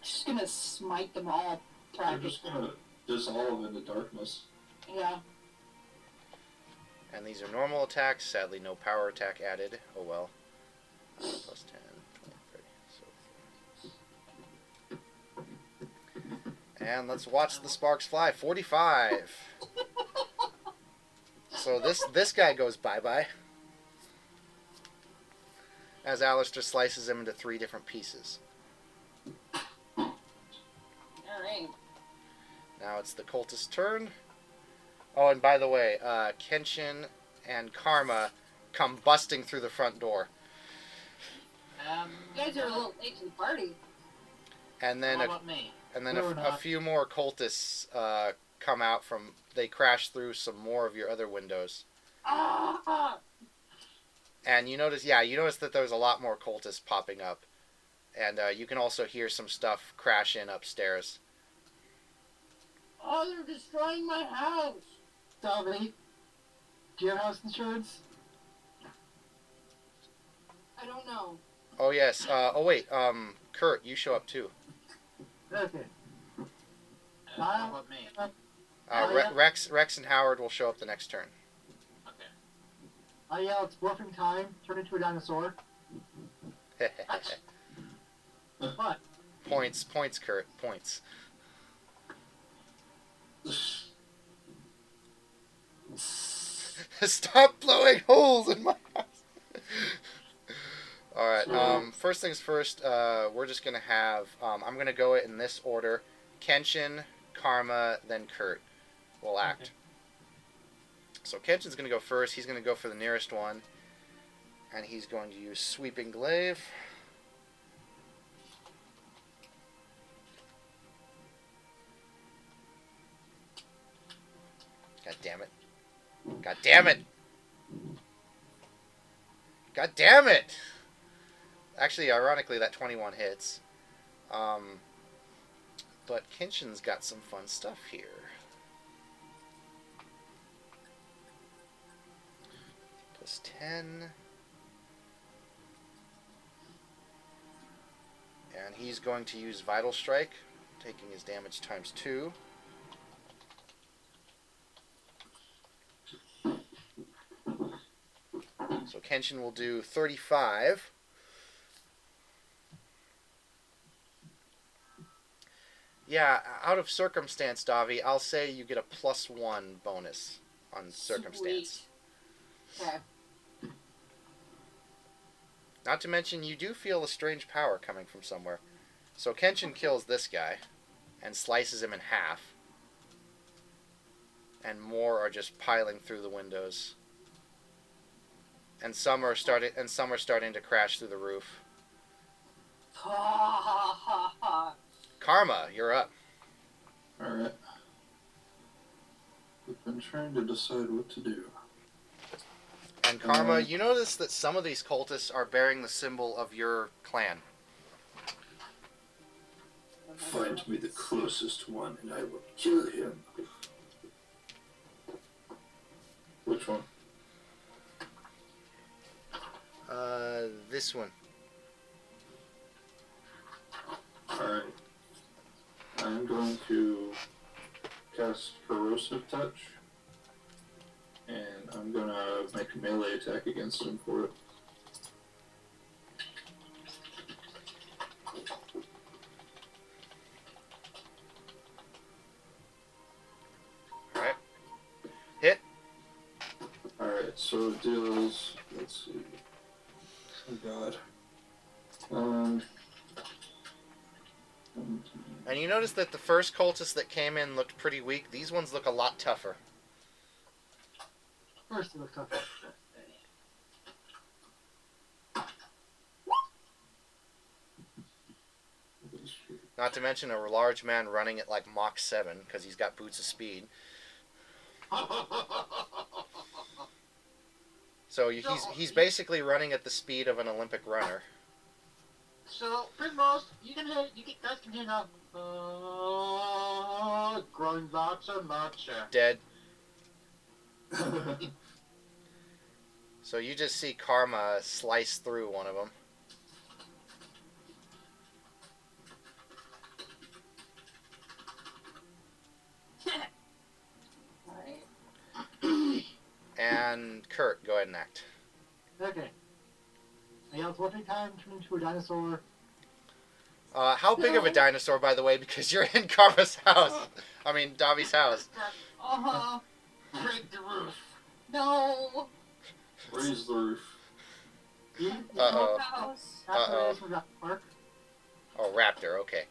Just gonna smite them all, They're practically. just gonna dissolve into darkness. Yeah. And these are normal attacks. Sadly, no power attack added. Oh well. Plus 10, 20, 30. So. And let's watch the sparks fly. 45. So this guy goes bye-bye. As Alistair slices him into 3 different pieces. Alright. Now it's the cultist's turn. Oh, and by the way, Kenshin and Karma come busting through the front door. You guys are a little late to the party. And then How about me? a few more cultists come out from... They crash through some more of your other windows. Ah! And you notice that there's a lot more cultists popping up. And you can also hear some stuff crash in upstairs. Oh, they're destroying my house! Dominique, do you have house insurance? I don't know. Oh, yes. Kurt, you show up too. Okay. How about me? Rex and Howard will show up the next turn. Okay. I yell, it's bluffing time, turn into a dinosaur. What? Points, Kurt, points. Stop blowing holes in my house. Alright, first things first, we're just going to have, I'm going to go in this order. Kenshin, Karma, then Kurt will act. Okay. So Kenshin's going to go first. He's going to go for the nearest one. And he's going to use Sweeping Glaive. God damn it. God damn it! God damn it! Actually, ironically, that 21 hits. But Kenshin's got some fun stuff here. Plus 10. And he's going to use Vital Strike, taking his damage times 2. So Kenshin will do 35. Yeah, out of circumstance, Davi, I'll say you get a +1 bonus on circumstance. Sweet. Okay. Not to mention, you do feel a strange power coming from somewhere. So Kenshin kills this guy and slices him in half. And more are just piling through the windows. And some are starting to crash through the roof. Ha ha ha ha. Karma, you're up. Alright. We've been trying to decide what to do. And Karma, you notice that some of these cultists are bearing the symbol of your clan. Find me the closest one and I will kill him. Which one? This one. Alright. I'm going to cast Corrosive Touch. And I'm gonna make a melee attack against him for it. Alright. Hit. Alright, so it deals, let's see. Oh god. And you notice that the first cultists that came in looked pretty weak. These ones look a lot tougher. First it looks tough. Not to mention a large man running at like Mach 7 because he's got boots of speed. So he's basically running at the speed of an Olympic runner. So, Primrose, you guys can hear now. Growing lots and lots. Dead. So you just see Karma slice through one of them. Alright. And Kurt, go ahead and act. Okay. I yelled 4 times, turn into a dinosaur. How big of a dinosaur, by the way, because you're in Karma's house. I mean, Davi's house. Uh-huh. Break the roof. No. Raise the roof. Uh-oh. House. Park. Oh, Raptor, okay.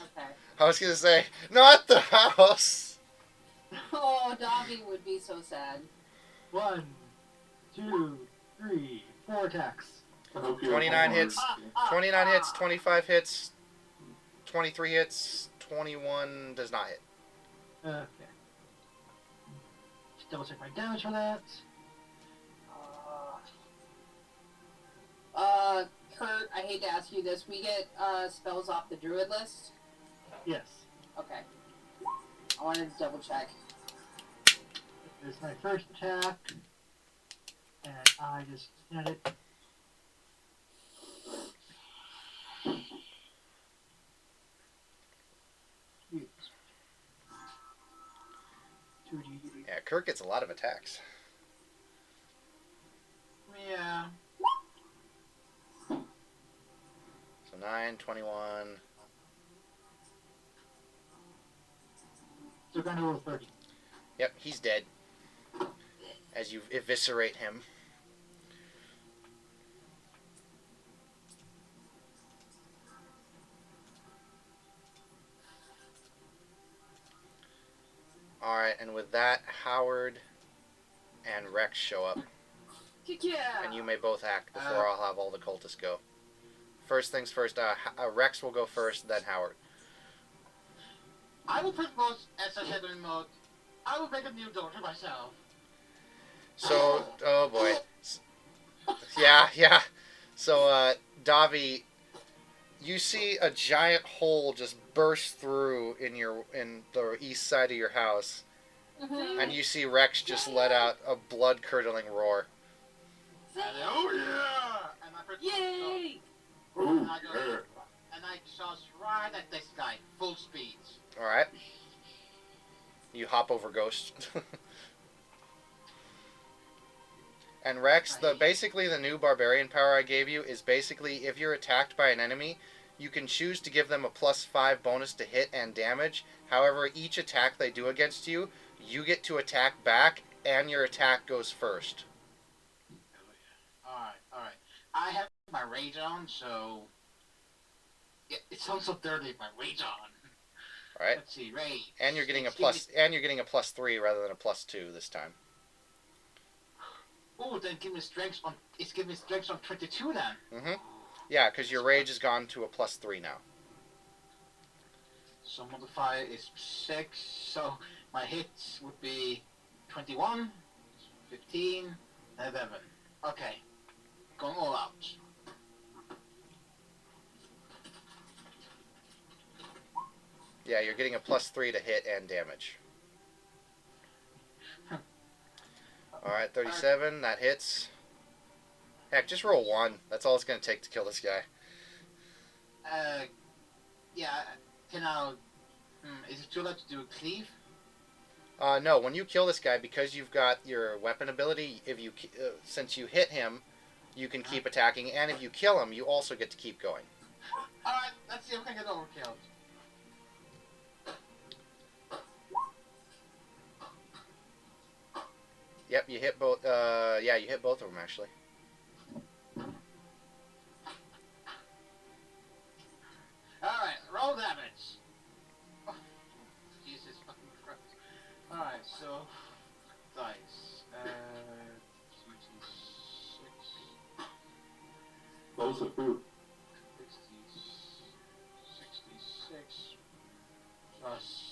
Okay. I was going to say, not the house. Oh, Dobby would be so sad. 1, 2, 3, 4 attacks. I hope you 29 have hits. 29 hits, 25 hits, 23 hits, 21 does not hit. Okay. Just double check my damage for that. Kurt, I hate to ask you this. We get spells off the druid list? Yes. Okay. I wanted to double check. This is my first attack. And I just had it. Use. 2d. Yeah, Kurt gets a lot of attacks. Yeah. So 9, 21. So going to roll 30. Yep, he's dead. As you eviscerate him. Alright, and with that, Howard and Rex show up. Yeah. And you may both act before I'll have all the cultists go. First things first, Rex will go first, then Howard. I will propose, as I said in mode, I will make a new door to myself. So, oh boy. Yeah. So, Davi, you see a giant hole just burst through in the east side of your house, and you see Rex just let out a blood-curdling roar. And oh yeah! And I press Yay! Ooh, I go, yeah. and I charge right at this guy, full speed. Alright. You hop over Ghost. And Rex, basically the new barbarian power I gave you is basically if you're attacked by an enemy, you can choose to give them a +5 bonus to hit and damage. However, each attack they do against you, you get to attack back, and your attack goes first. Alright. I have my rage on, so... Yeah, it's also dirty, my rage on. Alright? Let's see, rage. And you're getting a +3 rather than a +2 this time. Oh, then give me strength on... It's giving me strength on 22 then. Mm-hmm. Yeah, because your rage has gone to a +3 now. So modifier is 6, so my hits would be 21, 15, 11. Okay. Going all out. Yeah, you're getting a +3 to hit and damage. Alright, 37, that hits. Heck, just roll 1. That's all it's going to take to kill this guy. Yeah, can I... is it too late to do a cleave? No, when you kill this guy, because you've got your weapon ability, if you since you hit him, you can keep attacking, and if you kill him, you also get to keep going. Alright, let's see if I can get overkilled. Yep, you hit both. Yeah, you hit both of them actually. Alright, roll damage. Oh, Jesus fucking Christ. Alright, so dice. 66. Both of who? 66 plus.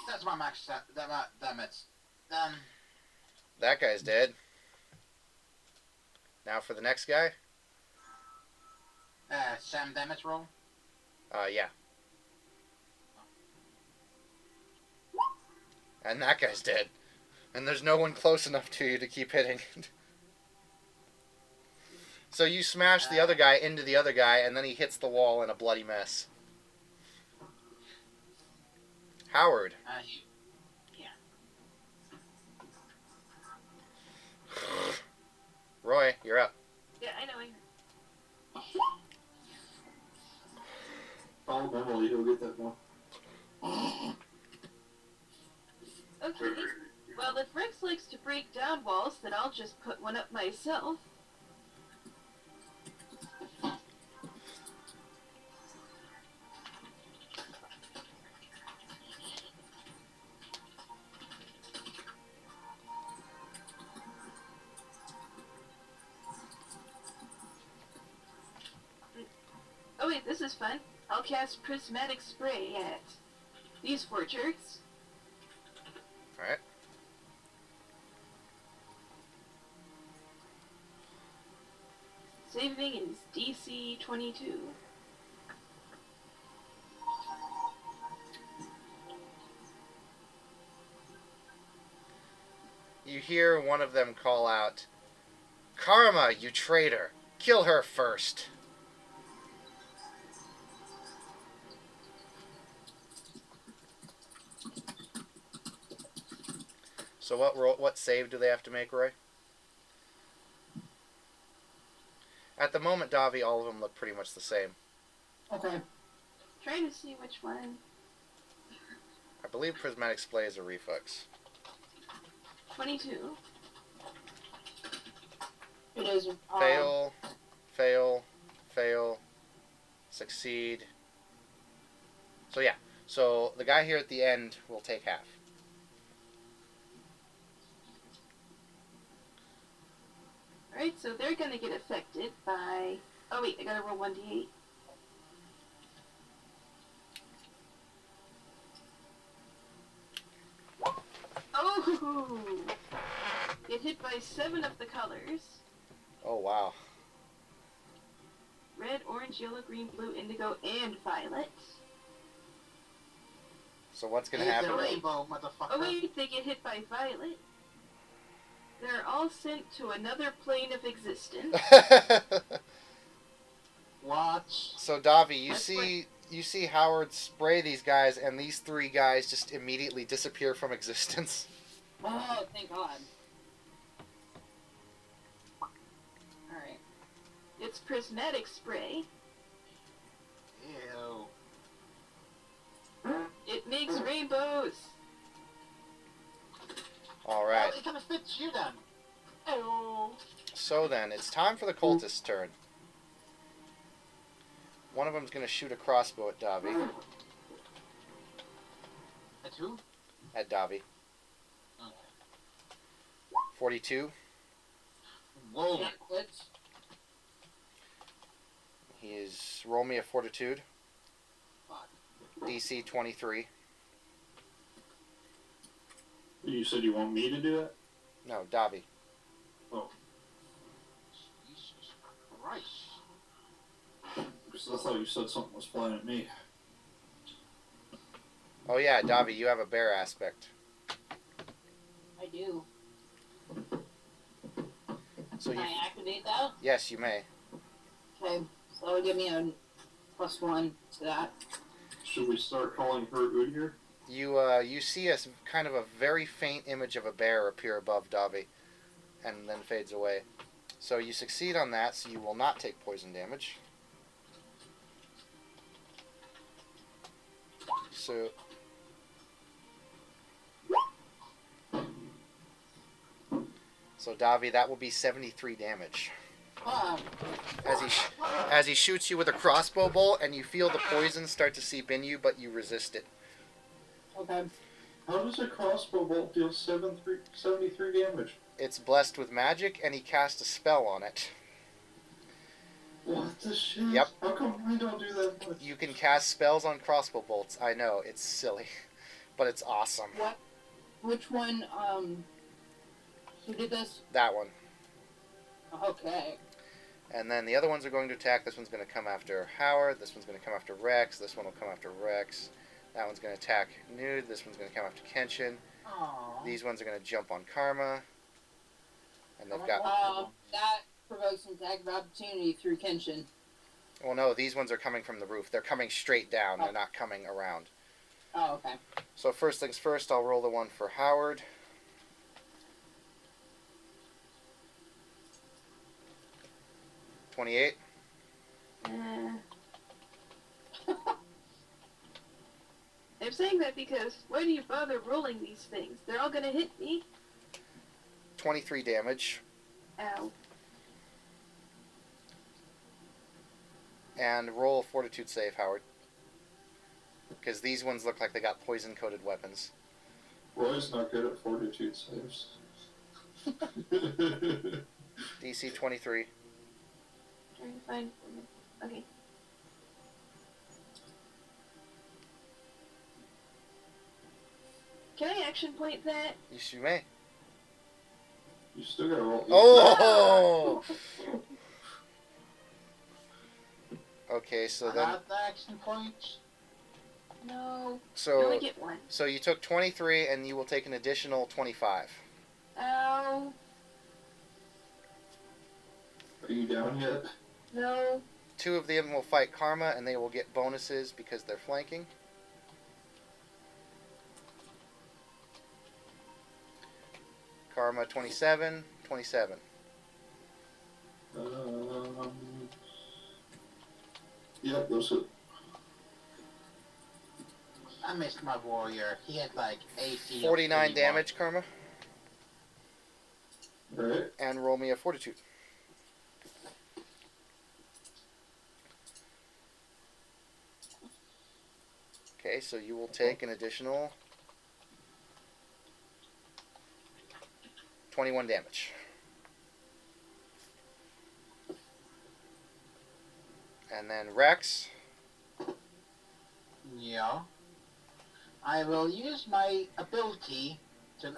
That's my max damage. That guy's dead. Now for the next guy. Sam damage roll? Yeah. And that guy's dead. And there's no one close enough to you to keep hitting. So you smash the other guy into the other guy, and then he hits the wall in a bloody mess. Howard. Yeah. Roy, you're up. Yeah, I know. Follow Beverly, he'll get that one. Okay. Well, if Rex likes to break down walls, then I'll just put one up myself. Oh wait, this is fun. I'll cast Prismatic Spray at these 4 jerks. Alright. Saving is DC 22. You hear one of them call out, "Karma, you traitor! Kill her first!" So what save do they have to make, Roy? At the moment, Davi, all of them look pretty much the same. Okay. Trying to see which one. I believe Prismatic Splay is a reflex. 22. It is. Fail, fail, fail, succeed. So yeah, so the guy here at the end will take half. Alright, so they're gonna get affected by... Oh wait, I gotta roll 1d8. Oh! Get hit by 7 of the colors. Oh wow. Red, orange, yellow, green, blue, indigo, and violet. So what's gonna It's a happen? rainbow, motherfucker. Oh wait, they get hit by violet. They're all sent to another plane of existence. Watch. So Davi, That's you see Howard spray these guys, and these 3 guys just immediately disappear from existence. Oh, thank God. Alright. It's Prismatic Spray. Ew. It makes rainbows. All right. Oh, it kind of fits you then. Oh. So then, it's time for the cultist's turn. One of them's gonna shoot a crossbow at Davi. At who? At Davi. Okay. 42. Whoa. That quits. He is roll me a fortitude. Fuck. DC 23. You said you want me to do that? No, Davi. Jesus Christ. Because I thought you said something was flying at me. Oh yeah, Davi, you have a bear aspect. I do. So Can you, I activate that? yes, you may. Okay. So that would give me a +1 to that. Should we start calling her Udyr? You see a kind of a very faint image of a bear appear above Davi, and then fades away. So you succeed on that, so you will not take poison damage. So Davi, that will be 73 damage. Ah, As he shoots you with a crossbow bolt, and you feel the poison start to seep in you, but you resist it. okay. How does a crossbow bolt deal 73 damage? It's blessed with magic, and he cast a spell on it. What the shit? Yep. How come I don't do that much? You can cast spells on crossbow bolts. I know, it's silly, but it's awesome. What? Which one, who did this? That one. Okay. And then the other ones are going to attack. This one's going to come after Howard. This one's going to come after Rex. This one will come after Rex. That one's going to attack Nude. This one's going to come after Kenshin. Aww. These ones are going to jump on Karma. And they've got... That provokes an attack of opportunity through Kenshin. Well, no, these ones are coming from the roof. They're coming straight down. They're not coming around. Oh, okay. So first things first, I'll roll the one for Howard. $28. I'm saying that because why do you bother rolling these things? They're all gonna hit me. 23 damage. Ow. And roll a fortitude save, Howard. Because these ones look like they got poison-coated weapons. Roy's not good at fortitude saves. DC 23. Trying to find. Okay. Can I action point that? Yes, you may. You still gotta roll. Oh! Okay, so then... Not the action points. No. You only So, get one. so you took 23, and you will take an additional 25. Ow. Are you down yet? No. 2 of them will fight Karma, and they will get bonuses because they're flanking. Karma 27, 27. Yeah, those are. I missed my warrior. He had like 80. 49 damage, Karma. Alright. And roll me a fortitude. Okay, so you will take an additional 21 damage. And then Rex. Yeah. I will use my ability to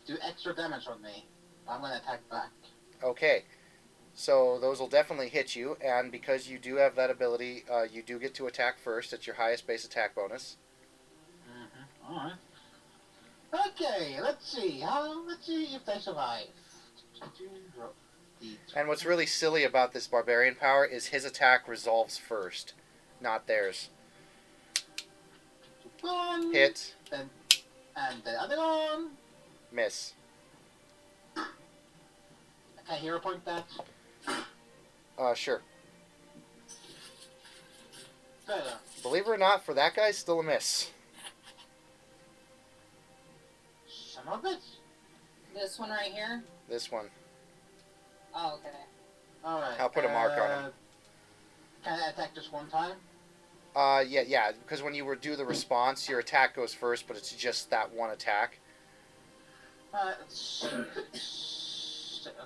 do extra damage on me. I'm gonna attack back. Okay, so those will definitely hit you, and because you do have that ability, you do get to attack first. It's your highest base attack bonus. Mm-hmm. Alright. Okay, let's see. Let's see if they survive. And what's really silly about this barbarian power is his attack resolves first, not theirs. One. Hit, And the other one. miss. Okay, hero point that. Sure. Better. Believe it or not, for that guy, still a miss. Some of it. This one right here? This one. Oh, okay. Alright. I'll put a mark on him. Can I attack just one time? Yeah, because when you do the response, your attack goes first, but it's just that one attack.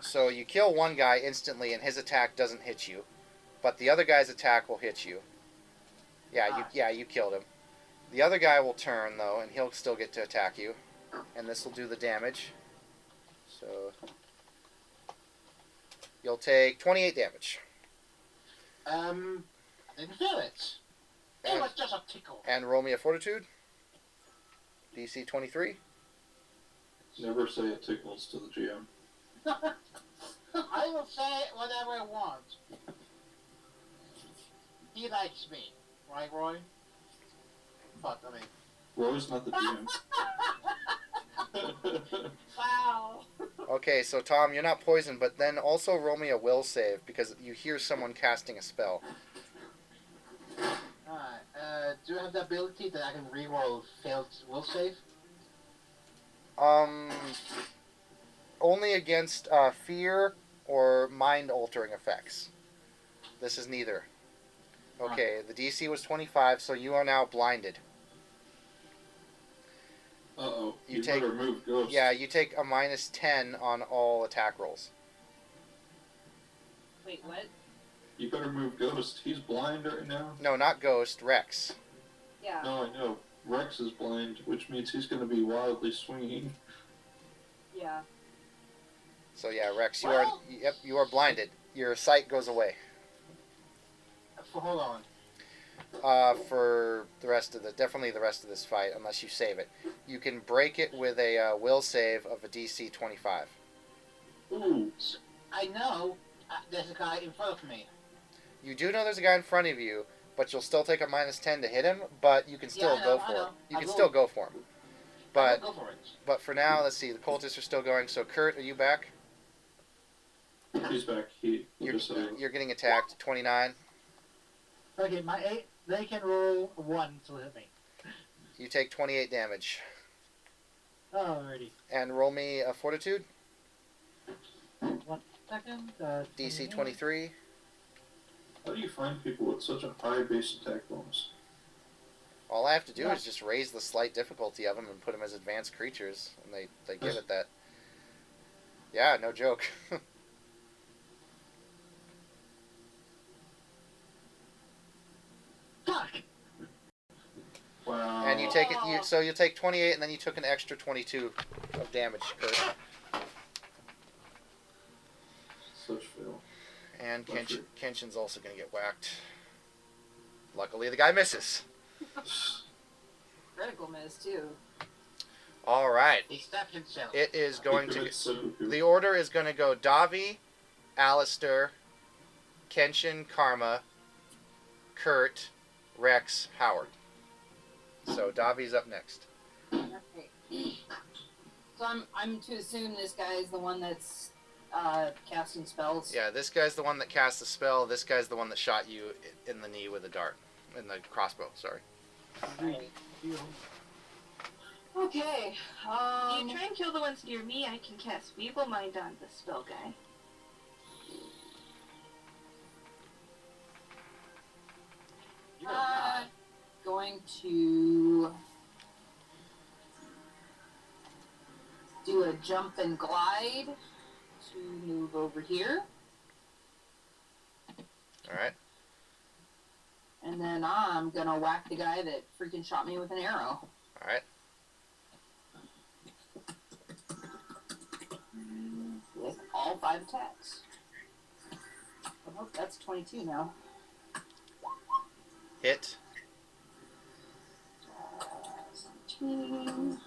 So you kill one guy instantly, and his attack doesn't hit you, but the other guy's attack will hit you. Yeah, you killed him. The other guy will turn though, and he'll still get to attack you, and this will do the damage. So you'll take 28 damage. I didn't feel it. It was just a tickle. And roll me a fortitude. DC 23. Never say it tickles to the GM. I will say whatever I want. He likes me. Right, Roy? But, I mean... Roy's not the GM. Wow. Okay, so Tom, you're not poisoned, but then also roll me a will save, because you hear someone casting a spell. Alright, do you have the ability that I can reroll failed will save? Only against fear or mind-altering effects. This is neither. Okay, the DC was 25, so you are now blinded. Uh-oh. You You take- better move Ghost. Yeah, you take a minus 10 on all attack rolls. Wait, what? You better move Ghost. He's blind right now. No, not Ghost, Rex. Yeah. No, I know. Rex is blind, which means he's going to be wildly swinging. Yeah. So yeah, Rex, Well- you are blinded. Your sight goes away. Hold on. For the rest of definitely the rest of this fight, unless you save it. You can break it with a will save of a DC 25. Ooh, I know there's a guy in front of me. You do know there's a guy in front of you, but you'll still take a -10 to hit him. But you can still I go know, I for know. it. You I can will. still go for him. I But will go for it. but for now, let's see. The cultists are still going. So Kurt, are you back? He's back. He You're just you're getting attacked. 29. Okay, my 8, they can roll 1 to hit me. You take 28 damage. Alrighty. And roll me a Fortitude. 1 second. DC 23. How do you find people with such a high base attack bonus? All I have to do is just raise the slight difficulty of them and put them as advanced creatures, and they give it that. Yeah, no joke. Fuck! Wow. And you take it. So you take 28, and then you took an extra 22 of damage, Kurt. Such fail. And Kenshin's also going to get whacked. Luckily, the guy misses. Critical miss too. All right. He stabbed himself. It is going to. Seppuku. The order is going to go Davi, Alistair, Kenshin, Karma, Kurt, Rex, Howard. So Davi's up next. Okay. So I'm to assume this guy is the one that's casting spells. Yeah, this guy's the one that cast the spell. This guy's the one that shot you in the knee with a dart. In the crossbow, sorry. Right. Okay. You try and kill the ones near me, I can cast Weevil Mind on the spell guy. You're not. Going to do a jump and glide to move over here. All right. And then I'm gonna whack the guy that freaking shot me with an arrow. All right. With all 5 attacks. Oh, that's 22 now. Hit. 17.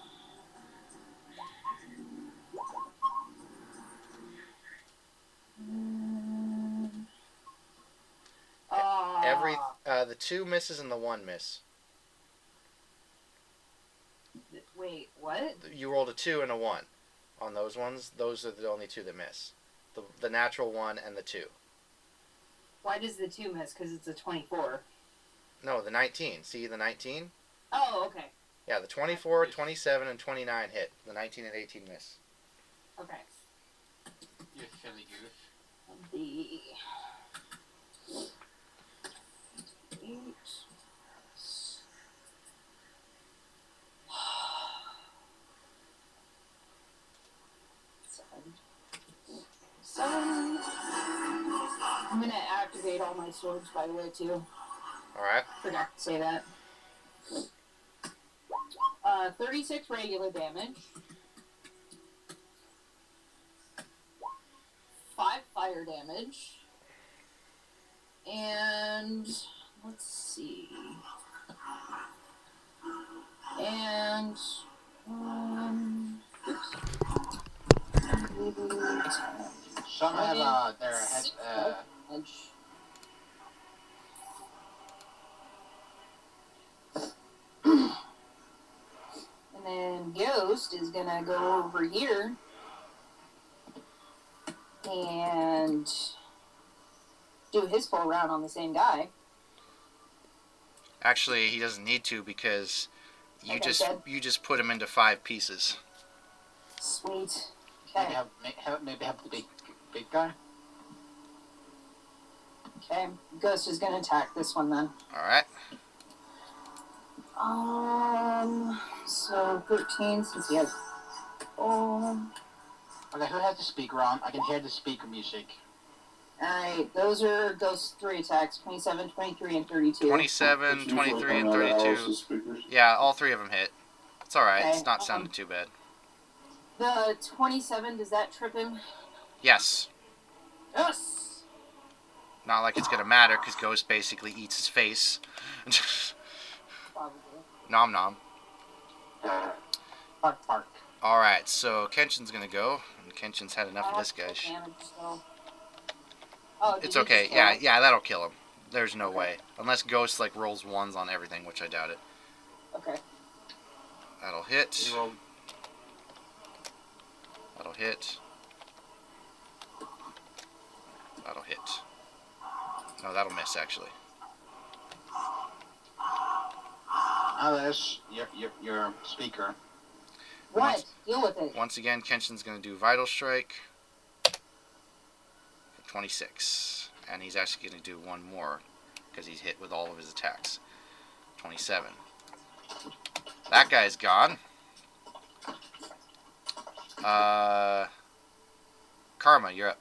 The 2 misses and the 1 miss. Wait, what? You rolled a 2 and a 1 on those ones. Those are the only 2 that miss. The natural 1 and the 2. Why does the 2 miss? Because it's a 24. No, the 19. See the 19? Oh, okay. Yeah, the 24, 27, and 29 hit. The 19 and 18 miss. Okay. You silly goose. The 8. Seven. I'm gonna activate all my swords, by the way, too. Alright. Forgot to say that. 36 regular damage. 5 fire damage. And let's see. And oops. Some have their head. Damage. And then Ghost is gonna go over here and do his full round on the same guy. Actually, he doesn't need to because you Okay, just good. you just put him into 5 pieces. Sweet. Maybe Okay. have the big guy. Okay. Ghost is gonna attack this one then. Alright. So 13 since he has. Okay, who has the speaker on? I can hear the speaker music. Alright, those are Ghost 3 attacks 27, 23, and 32. 27, It's 23, usually and coming out of 32. Alice's speakers. Yeah, all 3 of them hit. It's alright. Okay, It's not sounding too bad. The 27, does that trip him? Yes. Yes. Not like it's gonna matter, because Ghost basically eats his face. Probably. Nom nom. Bark, bark. Alright, so Kenshin's gonna go. And Kenshin's had enough of this guy. Damage still. Oh, did It's he okay. just Yeah, roll? yeah, that'll kill him. There's no Okay. way. Unless Ghost, like, rolls ones on everything, which I doubt it. Okay. That'll hit. He rolled. That'll hit. That'll hit. No, that'll miss, actually. Alice, your speaker. What? Once- Deal with it. Once again, Kenshin's going to do Vital Strike. For 26. And he's actually going to do one more, because he's hit with all of his attacks. 27. That guy's gone. Karma, you're up.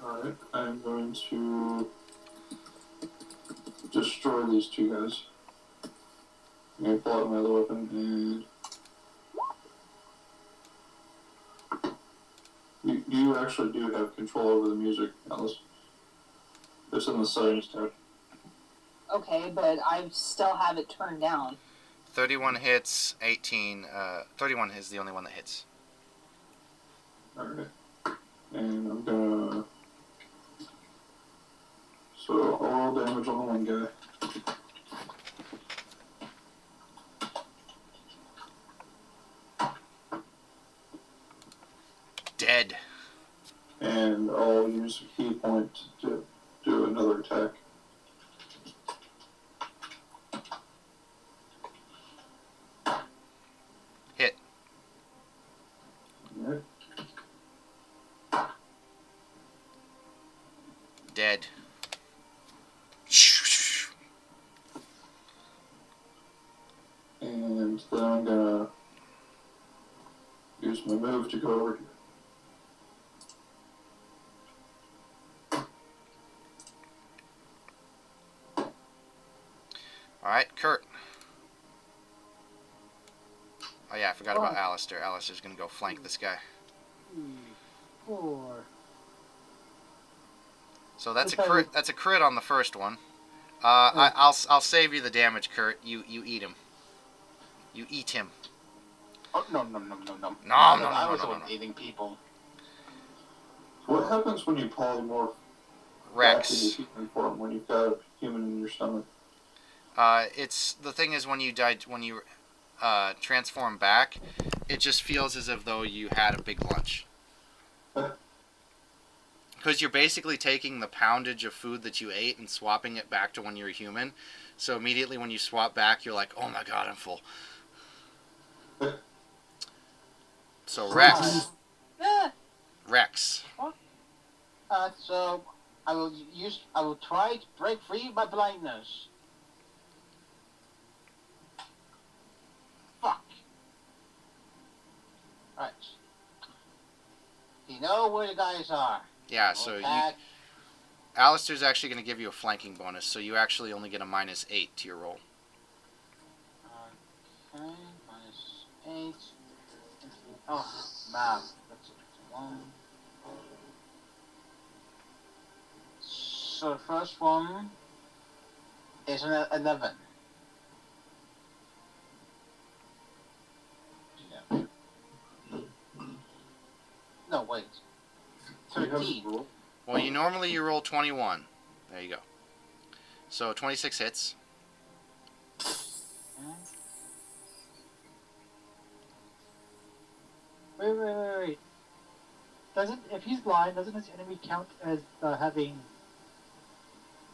Alright, I'm going to destroy these two guys. I'm going to pull out my other weapon and... You actually do have control over the music, Alice. It's in the settings tab. Okay, but I still have it turned down. 31 hits, 18. 31 is the only one that hits. Alright. And I'm gonna... So, I'll roll damage on the one guy. Dead. And I'll use a key point to do another attack. Hit. Alright. Dead. And then I'm gonna use my move to go over here. Alright, Kurt. Oh yeah, I forgot about Alistair. Alistair's gonna go flank this guy. 4. So that's a Okay. crit. That's a crit on the first one. I'll save you the damage, Kurt. You eat him. You eat him. Oh, no. No, I was no, the one no. eating people. What happens when you polymorph back into Rex. human form when you've got a human in your stomach? It's the thing is when you transform back, it just feels as if though you had a big lunch. Because you're basically taking the poundage of food that you ate and swapping it back to when you're a human. So immediately when you swap back, you're like, oh my god, I'm full. So Rex. Ah, Rex. So I will try to break free by blindness. Fuck. Right. You know where the guys are. Yeah, so Attack. Alistair's actually going to give you a flanking bonus, so you actually only get a -8 to your roll. Okay, -8. Oh, math. That's 1. So the first one is an 11. Yeah. No, wait. Do you have 13. a rule? Well, you roll 21. There you go. So 26 hits. Wait. Doesn't, if he's blind, doesn't his enemy count as having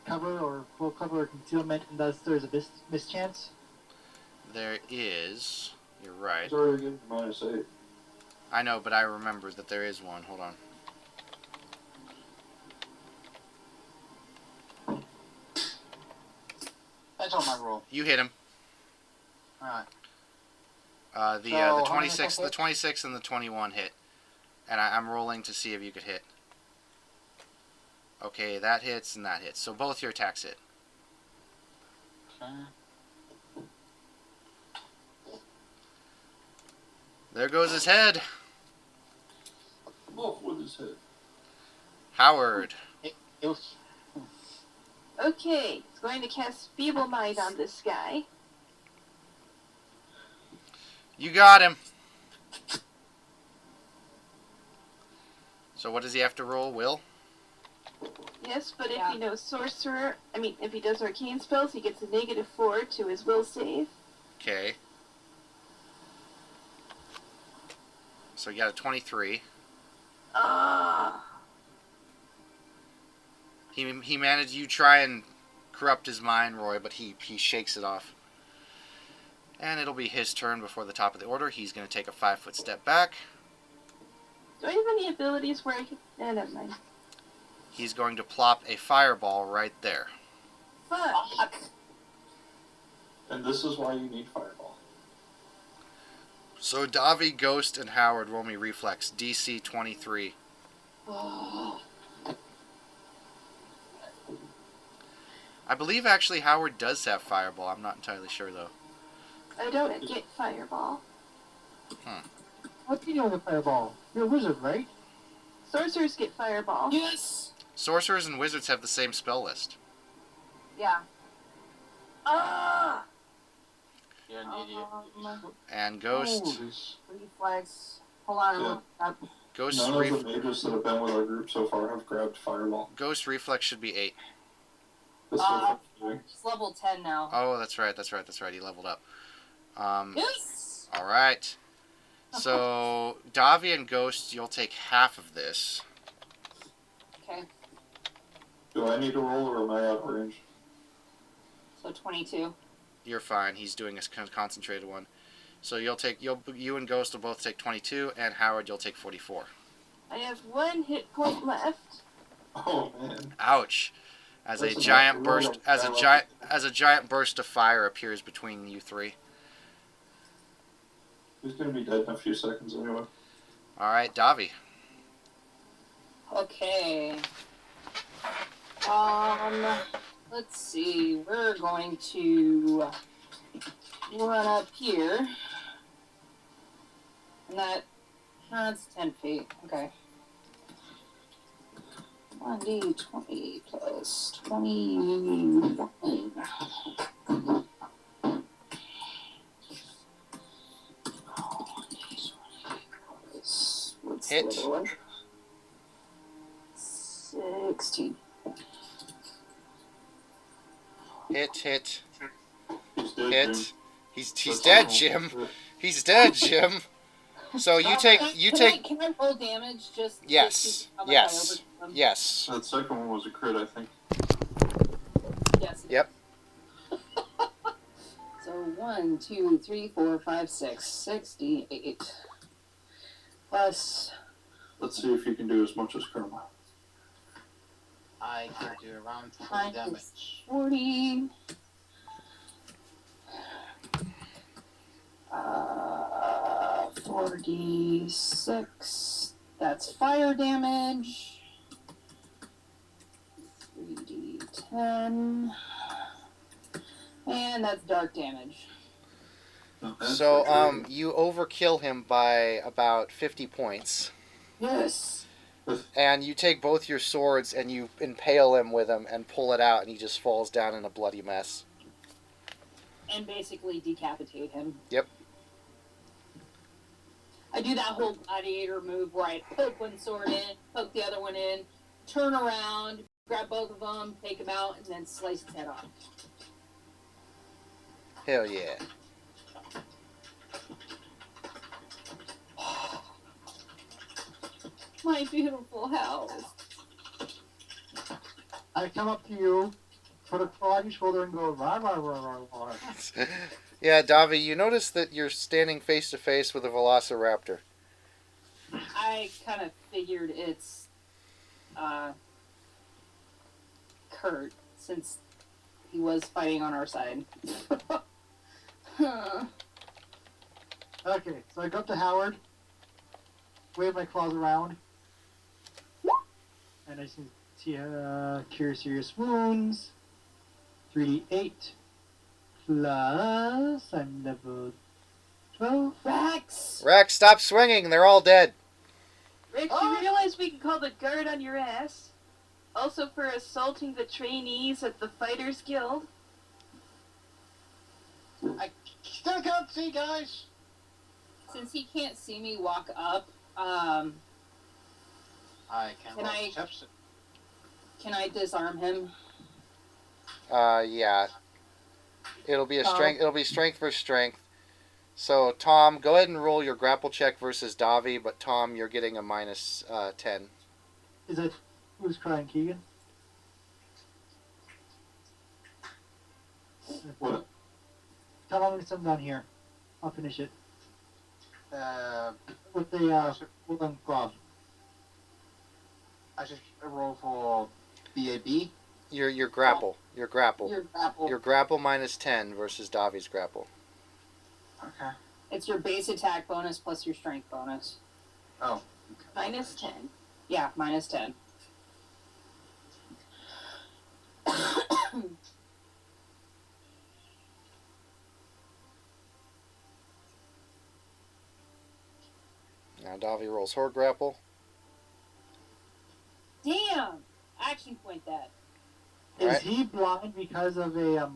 cover or full cover or concealment, and thus there's a mischance? There is. You're right. It's already given -8. I know, but I remember that there is one. Hold on. That's on my roll. You hit him. Alright. The So, how many 26, the hits? 26 and the 21 hit, and I'm rolling to see if you could hit. Okay, that hits and that hits. So both your attacks hit. Okay. There goes his head. Off with his head. Howard. Okay, it's going to cast Feeble Mind on this guy. You got him. So what does he have to roll? Will? Yes, but Yeah. if he knows Sorcerer, if he does Arcane spells, he gets a -4 to his will save. Okay. So you got a 23. Ah. He managed. You try and corrupt his mind, Roy, but he shakes it off. And it'll be his turn before the top of the order. He's going to take a 5-foot step back. Do I have any abilities where I can... never mind. He's going to plop a fireball right there. Fuck. And this is why you need Fireball. So Davi, Ghost, and Howard roll me reflex. DC 23. I believe actually Howard does have fireball. I'm not entirely sure though. I don't get Fireball. What's he doing with Fireball? You're a wizard, right? Sorcerers get Fireball. Yes. Sorcerers and wizards have the same spell list. Yeah. Ah! You're an idiot. And Ghost, Reflex. Hold on. Yeah. Ghost, None of the mages that have been with our group so far have grabbed Fireball. Ghost reflex should be 8. This is what I'm doing. It's level 10 now. Oh, that's right. He leveled up. Yes. All right. So Davi and Ghost, you'll take half of this. Okay. Do I need to roll or am I out of range? So 22. You're fine. He's doing a concentrated one. So you and Ghost will both take 22, and Howard, you'll take 44. I have 1 hit point left. Oh man. Ouch! As a Listen, giant I burst, rolled as a giant burst of fire appears between you three. He's gonna be dead in a few seconds anyway. All right, Davi. Okay. Let's see. We're going to run up here. And that's 10 feet. Okay. 1d20 plus 21. What's Hit. the other one? 16. Hit. He's dead, Jim. Hit. He's That's dead, all. Jim. He's dead, Jim. So you take. Can I roll damage just? Yes. to see how much Yes. I overcome? Yes. That second one was a crit, I think. Yes. Yep. So 1, 2, 3, 4, 5, 6, 68. Plus. Let's see if you can do as much as Karma. I can do around 20 damage. 40. 46. That's fire damage. 3d10. And that's dark damage. So you overkill him by about 50 points. Yes. And you take both your swords and you impale him with them and pull it out, and he just falls down in a bloody mess. And basically decapitate him. Yep. I do that whole gladiator move where I poke one sword in, poke the other one in, turn around, grab both of them, take them out, and then slice his head off. Hell yeah. My beautiful house. I come up to you, put a claw on your shoulder, and go rah rah rah rah rah. Yeah, Davi, you notice that you're standing face to face with a velociraptor. I kind of figured it's Kurt, since he was fighting on our side. Okay, so I go up to Howard, wave my claws around, and I see cure serious wounds. 3d8 plus I'm level 12. Rex! Rex, stop swinging. They're all dead. Rex, you realize we can call the guard on your ass? Also for assaulting the trainees at the Fighters Guild? I still can't see, guys. Since he can't see me walk up, I can Can roll I- perception. can I disarm him? Yeah. It'll be a Tom? strength. It'll be strength versus strength. So Tom, go ahead and roll your grapple check versus Davi. But Tom, you're getting a minus 10. Is that who's crying, Keegan? What? Tell me something down here. I'll finish it with the wooden glove. I should roll for BAB. Your grapple. Your grapple. Your grapple. Your grapple minus 10 versus Davi's grapple. Okay. It's your base attack bonus plus your strength bonus. Oh. Minus 10. Yeah, minus 10. Now Davi rolls her grapple. Damn! Action point that. Is Right. he blind because of a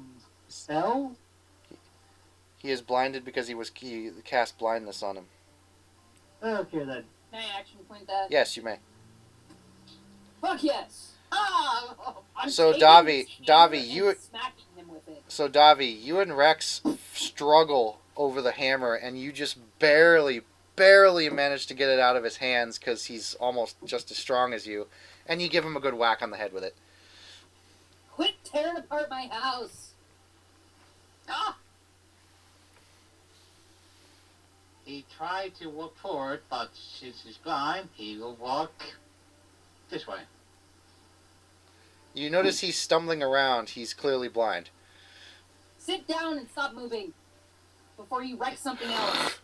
spell? He is blinded because he cast blindness on him. Okay then. Can I action point that? Yes, you may. Fuck yes! Ah! I'm So, taking Davi- his hammer Davi, and you- smacking him with it. So Davi, you and Rex struggle over the hammer, and you just barely manage to get it out of his hands because he's almost just as strong as you, and you give him a good whack on the head with it. Quit tearing apart my house! Ah! He tried to walk forward, but since he's blind, he will walk this way. You notice he's stumbling around. He's clearly blind. Sit down and stop moving before you wreck something else.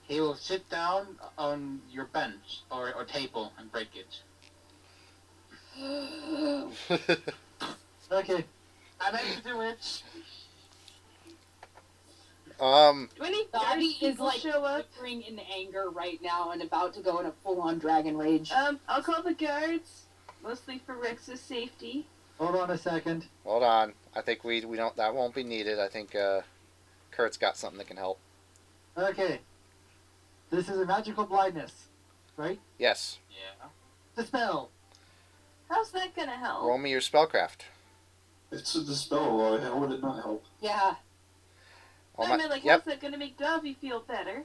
He will sit down on your bench or table and break it. Okay. I meant to do it. um, Do any Davi guards is people like show up? flickering in anger right now and about to go in a full-on dragon rage. I'll call the guards. Mostly for Rex's safety. Hold on a second. hold on. I think we don't. That won't be needed. I think Kurt's got something that can help. Okay. This is a magical blindness, right? Yes. Yeah. Dispel. How's that gonna help? Roll me your spellcraft. It's a dispel. How would it not help? Yeah. I mean, like, Yep. how's that gonna make Davi feel better?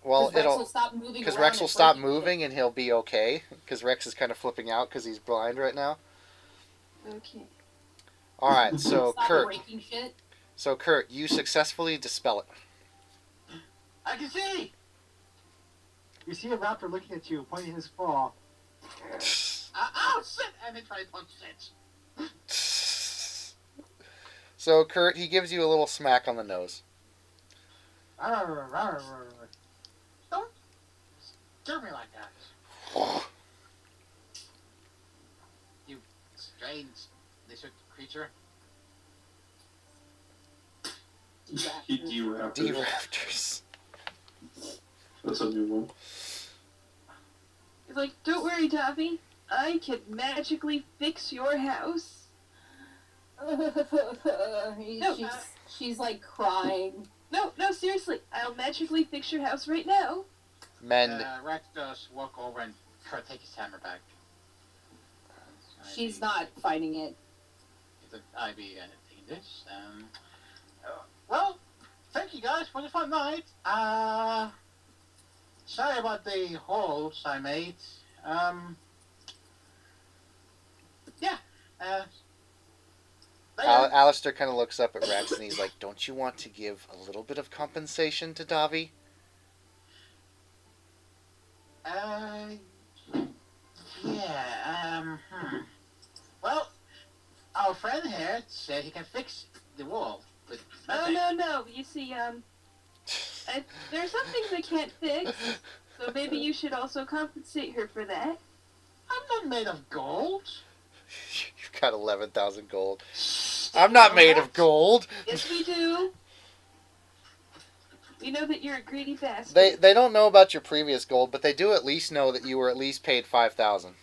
Well, Rex will it'll stop moving because around Rex and will stop breaking shit. moving and he'll be okay. Because Rex is kind of flipping out because he's blind right now. Okay. All right. So Stop Kurt. breaking shit. So Kurt, you successfully dispel it. I can see! You see a raptor looking at you, pointing his claw. Oh, shit! And he tried to punch it. So Kurt, he gives you a little smack on the nose. Arr, arr, arr. Do me like that. You strange lizard creature. D-Raptor. D-Raptors. That's a new one. He's like, don't worry, Davi. I can magically fix your house. She's like crying. No, seriously. I'll magically fix your house right now. Mend. Rex does walk over and try to take his hammer back. She's not fighting it. I be taking this. Well, thank you guys for the fun night. Sorry about the holes I made. Yeah. Later. Alistair kind of looks up at Rex and he's like, "Don't you want to give a little bit of compensation to Davi?" Yeah. Well, our friend here said he can fix the wall. But Oh, no. You see, there's some things I can't fix. So maybe you should also compensate her for that. I'm not made of gold. You've got 11,000 gold. I'm not made of gold. Yes, we do. We know that you're a greedy bastard. They don't know about your previous gold, but they do at least know that you were at least paid 5,000.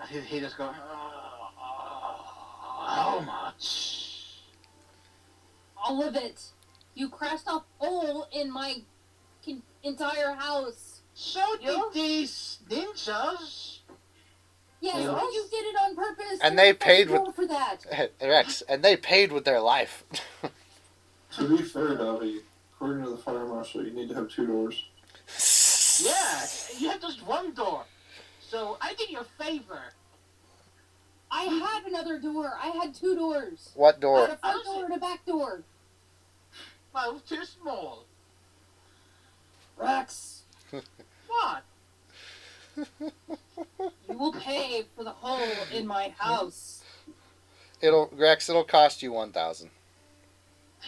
He just goes, how much? All of it. You crashed a hole in my entire house. So did these ninjas. Yes, Yeah. but you did it on purpose. And You're they a fucking paid with- troll for that. Rex, and they paid with their life. To be fair, Dobby, according to the fire marshal, you need to have 2 doors. Yeah, you had just one door. So I did you a favor. I had another door. I had 2 doors. What I had door? a front door and a back door. Well, too small. Rex, What? you will pay for the hole in my house. Rex, it'll cost you 1,000.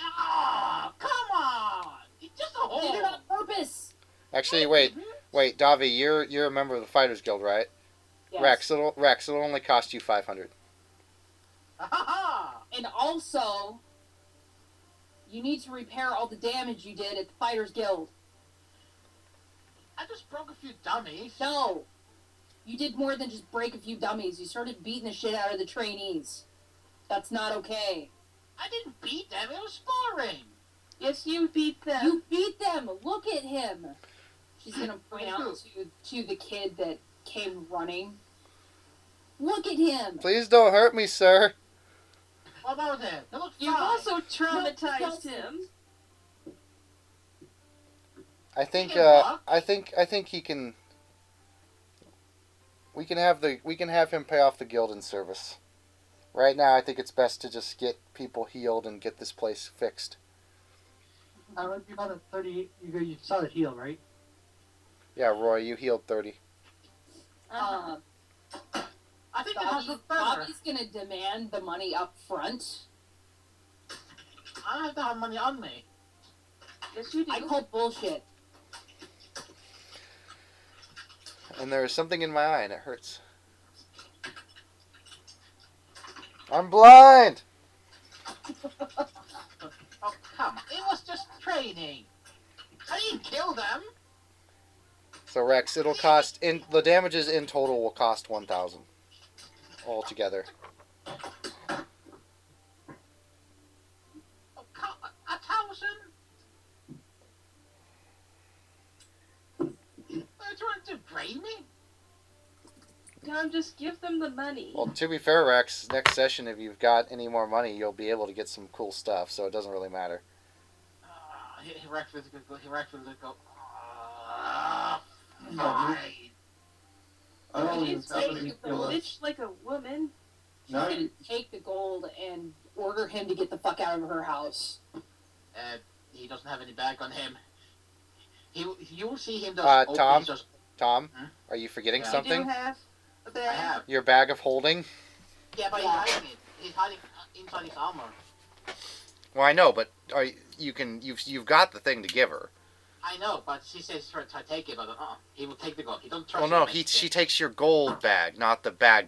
Ah, come on! It's just a I did it hole. on purpose. Actually, wait, Davi, you're a member of the Fighters Guild, right? Yes. Rex, it'll only cost you 500. And also, you need to repair all the damage you did at the Fighters Guild. I just broke a few dummies. No. You did more than just break a few dummies. You started beating the shit out of the trainees. That's not okay. I didn't beat them. It was sparring. Yes, you beat them. You beat them. Look at him. She's gonna point out to the kid that came running. Look at him. Please don't hurt me, sir. What about them? They look You fine. also traumatized No, him. I think Yeah. I think he can. We can have him pay off the guild in service. Right now, I think it's best to just get people healed and get this place fixed. You got a 30. You saw the heal, right? Yeah, Roy, you healed 30. Uh-huh. I think the house looks better. Bobby's gonna demand the money up front. I don't have to have money on me. Yes, you do. I call bullshit. And there is something in my eye and it hurts. I'm blind! Oh, come on. It was just training. I didn't kill them. So Rex, it'll cost the damages in total will cost 1,000 altogether. Oh, come on. 1,000? They're trying to drain me? Tom, just give them the money. Well, to be fair, Rex, next session, if you've got any more money, you'll be able to get some cool stuff, so it doesn't really matter. He Rex was good. He Rex was good. Fine. I don't You even have any take the heal left. bitch like a woman. She's Now gonna you, take the gold and order him to get the fuck out of her house. He doesn't have any bag on him. You will see him just open Tom? his just, Tom, Hmm? are you forgetting Yeah. You something? do have a I bag. have. Your bag of holding? Yeah, but he's hiding it. He's hiding inside his armor. Well, I know, but you've got the thing to give her. I know, but she says for to take it, but he will take the gold. He don't trust. Well, no, me. she takes your gold bag, not the bag.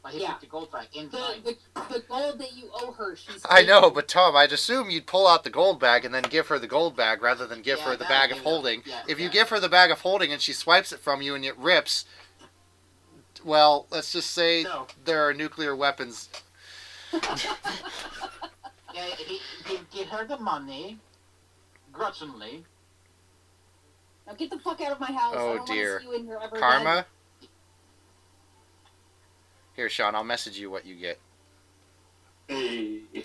But he Yeah. put the gold bag inside. The gold that you owe her, she's I know, but Tom, I'd assume you'd pull out the gold bag and then give her the gold bag rather than give Yeah, her the that bag I of do. holding. Yeah, If you yeah. give her the bag of holding and she swipes it from you and it rips, well, let's just say No. there are nuclear weapons. Yeah, he give her the money, grudgingly. Now get the fuck out of my house. Oh, I don't dear. want to see you in here ever again. Karma? Here, Sean, I'll message you what you get. hey, He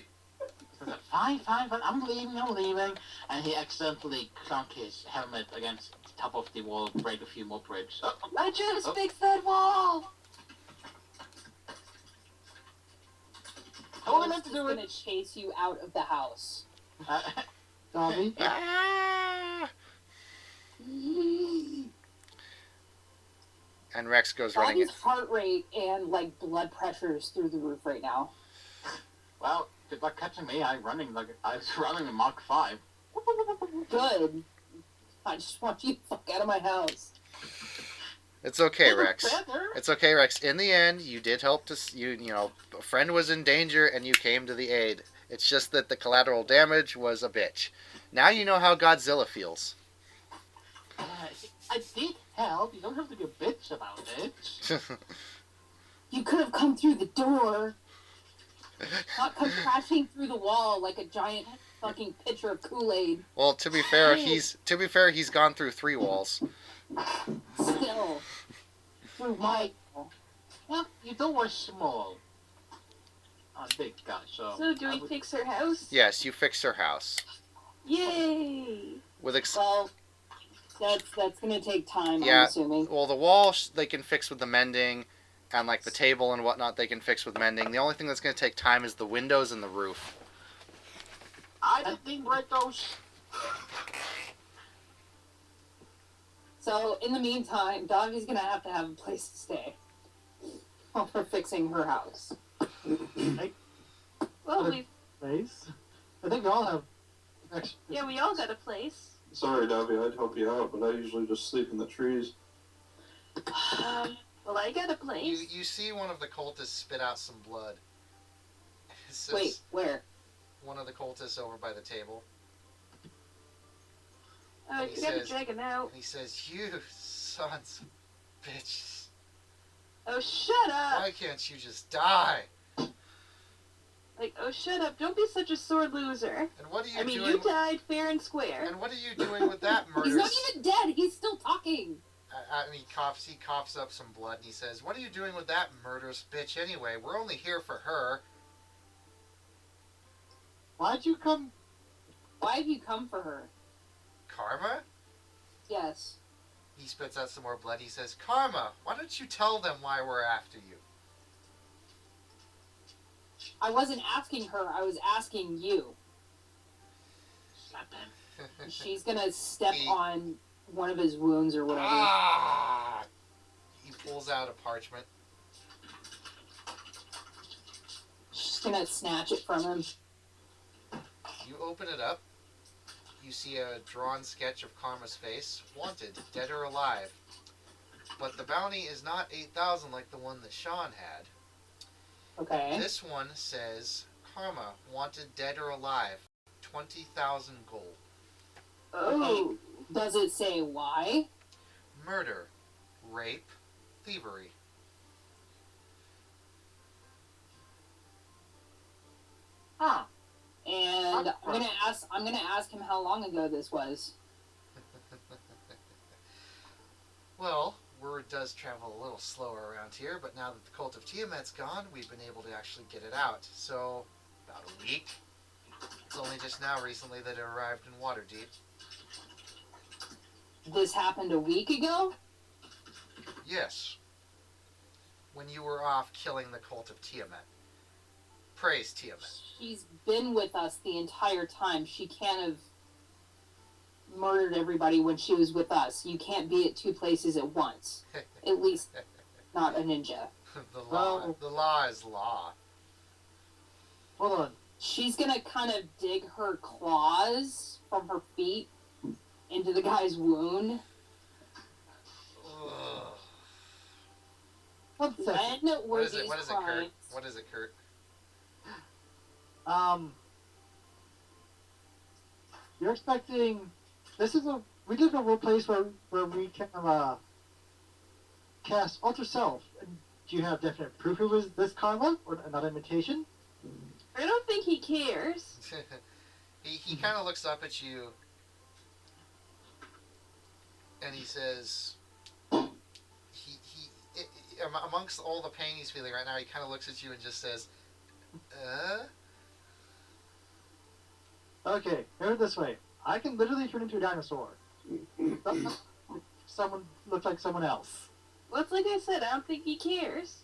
says, fine, I'm leaving. And he accidentally clunk his helmet against the top of the wall, break a few more bricks. I just Oh. fixed that wall. How am I meant to She's do gonna it? chase you out of the house. Dobby? Ah! And Rex goes running Bobby's heart rate and like blood pressure is through the roof right now. Well, good luck catching me. I was running in Mach 5. Good. I just want you the fuck out of my house. It's okay, Little Rex. feather. It's okay, Rex. In the end, you did help to you know a friend was in danger and you came to the aid. It's just that the collateral damage was a bitch. Now you know how Godzilla feels. I did help. You don't have to be a bitch about it. You could have come through the door. Not come crashing through the wall like a giant fucking pitcher of Kool-Aid. Well, to be fair, he's gone through 3 walls. Still. Through my... Well, you don't want small. I'm big guy, so... So, do we fix her house? Yes, you fixed her house. Yay! With Well, that's gonna take time, Yeah. I'm assuming. Well, the wall they can fix with the mending, and like the table and whatnot they can fix with mending. The only thing that's going to take time is the windows and the roof. I didn't write those. So, in the meantime, Doggy's gonna have a place to stay. While we're fixing her house. Well, we Place. I think we all have extra. yeah, we all got a place. Sorry, Davy, I'd help you out, but I usually just sleep in the trees. Well, I got a place. You see one of the cultists spit out some blood. It says, Wait, where? one of the cultists over by the table. Oh, And he you got the says- dragon out. And he says, "You sons of bitches. Oh, shut up! Why can't you just die? Like, oh, shut up! Don't be such a sore loser. And what are you I mean, doing? you died fair and square. And what are you doing with that murder?" He's not even dead, he's still talking! And he coughs up some blood, and he says, "What are you doing with that murderous bitch anyway? We're only here for her." Why'd you come? Why have you come for her? Karma? Yes. He spits out some more blood. He says, "Karma, why don't you tell them why we're after you?" I wasn't asking her, I was asking you. Slap him. She's gonna step He- on one of his wounds or whatever. Ah! He pulls out a parchment. She's gonna snatch it from him. You open it up. You see a drawn sketch of Karma's face. Wanted, dead or alive. But the bounty is not 8,000 like the one that Sean had. Okay. This one says, Karma, wanted, dead or alive. 20,000 gold. Oh. Does it say why? Murder, rape, thievery. Huh. And I'm gonna ask him how long ago this was. Well, word does travel a little slower around here, but now that the Cult of Tiamat's gone, we've been able to actually get it out. So, about a week. It's only just now recently that it arrived in Waterdeep. This happened a week ago? Yes. When you were off killing the Cult of Tiamat. Praise Tiamat. She's been with us the entire time. She can't have murdered everybody when she was with us. You can't be at two places at once. At least not a ninja. The law is law. Hold on. She's gonna kind of dig her claws from her feet into the guy's wound. Ugh. 1 second. When were What is these it, Kurt? crimes? What is it, Kurt? You're expecting. We live in a real place where we can cast Alter Self. Do you have definite proof it was this Karma or not imitation? I don't think he cares. he kind of looks up at you and he says, amongst all the pain he's feeling right now, he kind of looks at you and just says, Okay, hear it this way. I can literally turn into a dinosaur. Someone looks like someone else. Well, it's like I said, I don't think he cares.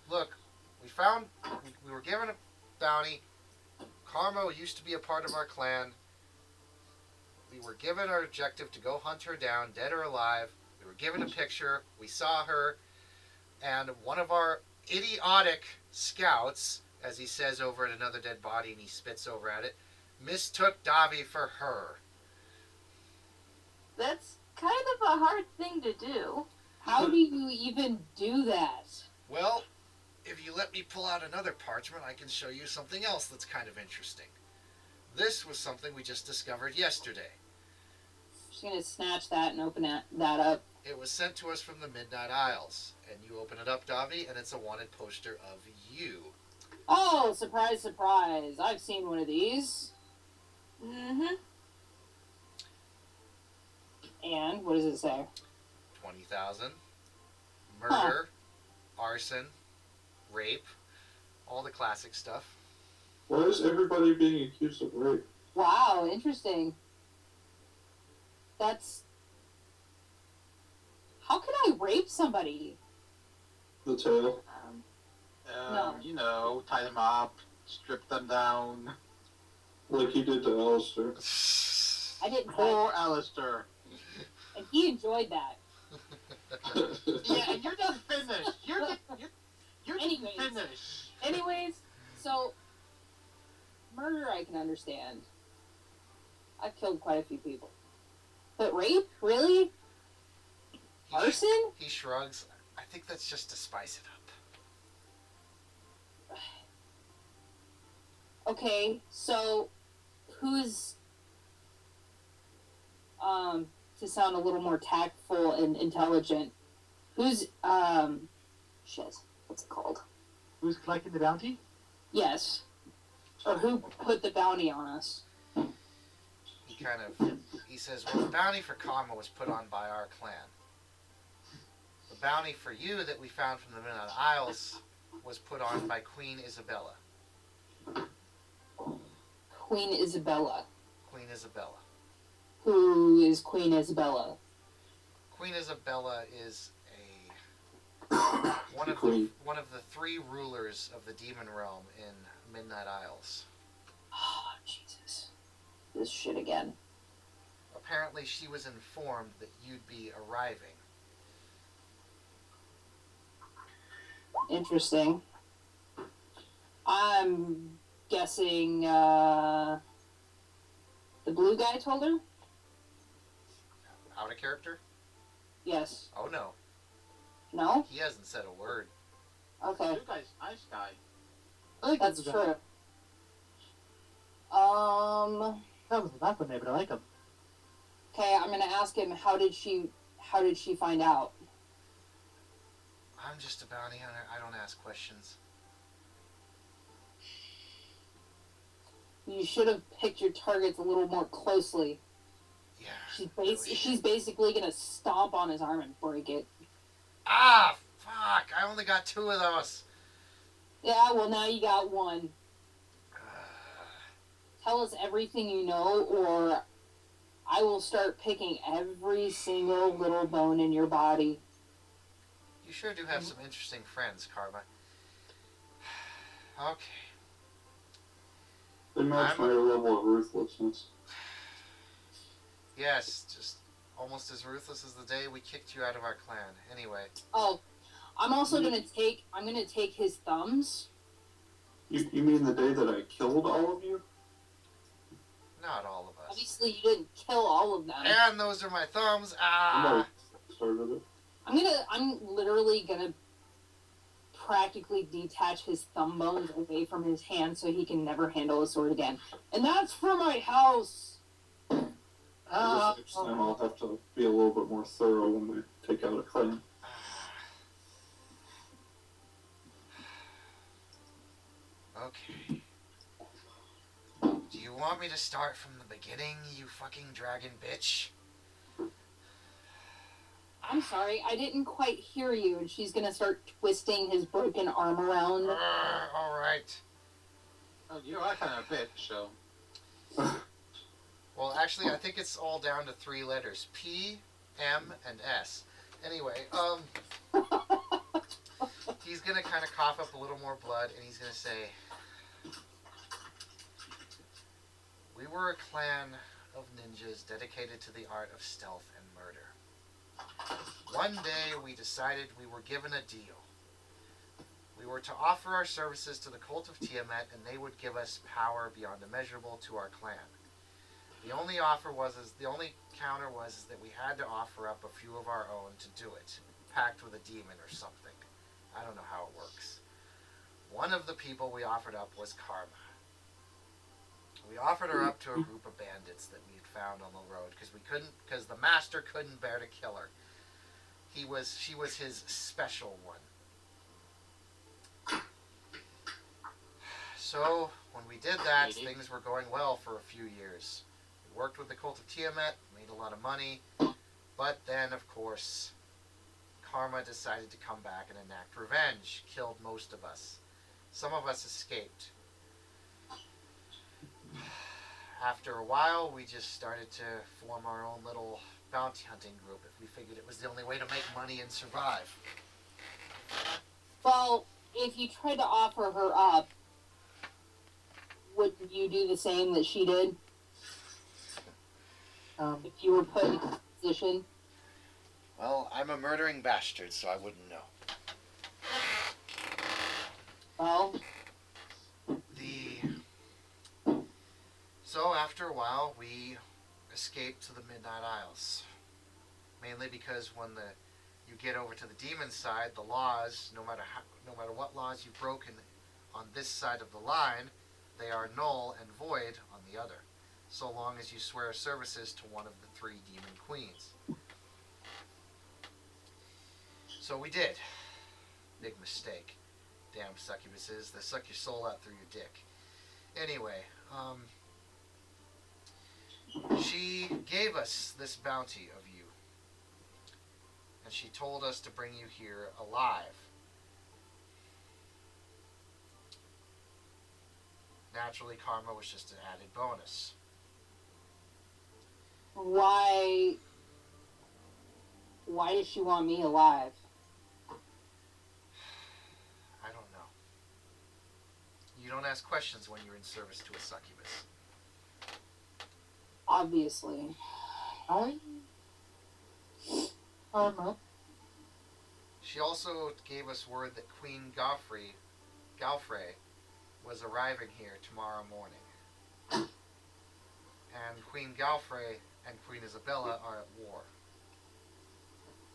Look, we were given a bounty. Karma used to be a part of our clan. We were given our objective to go hunt her down, dead or alive. We were given a picture. We saw her. And one of our idiotic scouts, as he says over at another dead body and he spits over at it, mistook Davi for her. That's kind of a hard thing to do. How do you even do that? Well, if you let me pull out another parchment, I can show you something else that's kind of interesting. This was something we just discovered yesterday. Just gonna snatch that and open that up. It was sent to us from the Midnight Isles. And you open it up, Davi, and it's a wanted poster of you. Oh, surprise, surprise. I've seen one of these. Mm-hmm. And what does it say? 20,000. Murder, arson, rape, all the classic stuff. Why is everybody being accused of rape? Wow, interesting. That's... How can I rape somebody? The tail. No. You know, tie them up, strip them down. Like you did to Alistair. I didn't. Poor Alistair. And he enjoyed that. Yeah, and you're not finished. You're Anyways. finished. Anyways, so murder I can understand. I've killed quite a few people. But rape? Really? Arson? He shrugs. I think that's just to spice it up. Okay, so who's to sound a little more tactful and intelligent, who's shit, what's it called? Who's collecting the bounty? Yes. Or who put the bounty on us? He says, well, the bounty for Karma was put on by our clan. The bounty for you that we found from the Midnight Isles was put on by Queen Isabella. Queen Isabella. Queen Isabella. Who is Queen Isabella? Queen Isabella is one of the three rulers of the demon realm in Midnight Isles. Oh, Jesus. This shit again. Apparently she was informed that you'd be arriving. Interesting. I'm guessing the blue guy told her? Out of character? Yes. Oh no. No? He hasn't said a word. Okay. You guys, nice guy. I think That's the true. That was the last one there, but I like him. Okay, I'm gonna ask him how did she find out? I'm just a bounty hunter. I don't ask questions. You should have picked your targets a little more closely. Yeah. She's basically gonna stomp on his arm and break it. Ah, fuck! I only got 2 of those. Yeah, well now you got one. Tell us everything you know, or I will start picking every single little bone in your body. You sure do have some interesting friends, Karma. Okay. They match my level of ruthlessness. Yes, just almost as ruthless as the day we kicked you out of our clan. Anyway. Oh, I'm also gonna take his thumbs. You mean the day that I killed all of you? Not all of us. Obviously, you didn't kill all of them. And those are my thumbs. Ah! Started it. I'm literally gonna practically detach his thumb bones away from his hand so he can never handle a sword again. And that's for my house. Next time I'll have to be a little bit more thorough when I take out a clan. Okay. Do you want me to start from the beginning, you fucking dragon bitch? I'm sorry, I didn't quite hear you. And she's gonna start twisting his broken arm around. Alright. Oh, you are kind of a bitch, so. Well, actually, I think it's all down to 3 letters. P, M, and S. Anyway, he's gonna kind of cough up a little more blood, and he's gonna say, we were a clan of ninjas dedicated to the art of stealth and murder. One day, we decided we were given a deal. We were to offer our services to the cult of Tiamat, and they would give us power beyond immeasurable to our clan. The only counter was that we had to offer up a few of our own to do it. pact with a demon or something. I don't know how it works. One of the people we offered up was Karma. We offered her up to a group of bandits that we had found on the road because the master couldn't bear to kill her. She was his special one. So when we did that, things were going well for a few years. We worked with the cult of Tiamat, made a lot of money, but then of course Karma decided to come back and enact revenge, killed most of us. Some of us escaped. After a while, we just started to form our own little bounty hunting group if we figured it was the only way to make money and survive. Well, if you tried to offer her up, would you do the same that she did? If you were put in a position? Well, I'm a murdering bastard, so I wouldn't know. Well, So after a while, we escaped to the Midnight Isles. Mainly because when you get over to the demon side, the laws, no matter what laws you've broken on this side of the line, they are null and void on the other, so long as you swear services to one of the 3 demon queens. So we did. Big mistake. Damn succubuses, they suck your soul out through your dick. Anyway, she gave us this bounty of you. And she told us to bring you here alive. Naturally, Karma was just an added bonus. why does she want me alive? I don't know. You don't ask questions when you're in service to a succubus. Obviously. Karma. She also gave us word that Queen Galfrey was arriving here tomorrow morning. And Queen Galfrey and Queen Isabella are at war.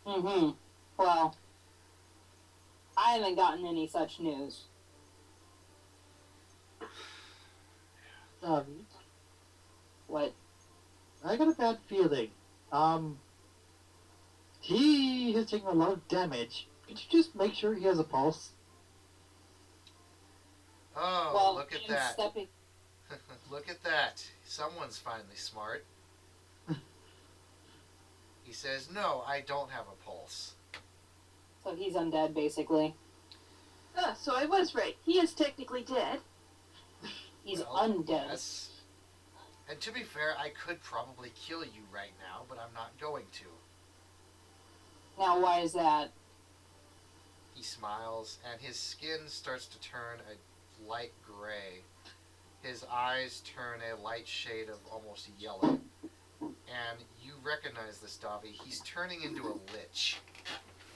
Mm-hmm. Well, I haven't gotten any such news. David, What? I got a bad feeling. He is taking a lot of damage. Could you just make sure he has a pulse? Oh, Well, look at I'm that. stepping. Look at that. Someone's finally smart. He says, no, I don't have a pulse. So he's undead, basically. Ah, so I was right. He is technically dead. He's Well, undead. yes. And to be fair, I could probably kill you right now, but I'm not going to. Now, why is that? He smiles, and his skin starts to turn a light gray. His eyes turn a light shade of almost yellow. And you recognize this, Davi. He's turning into a lich.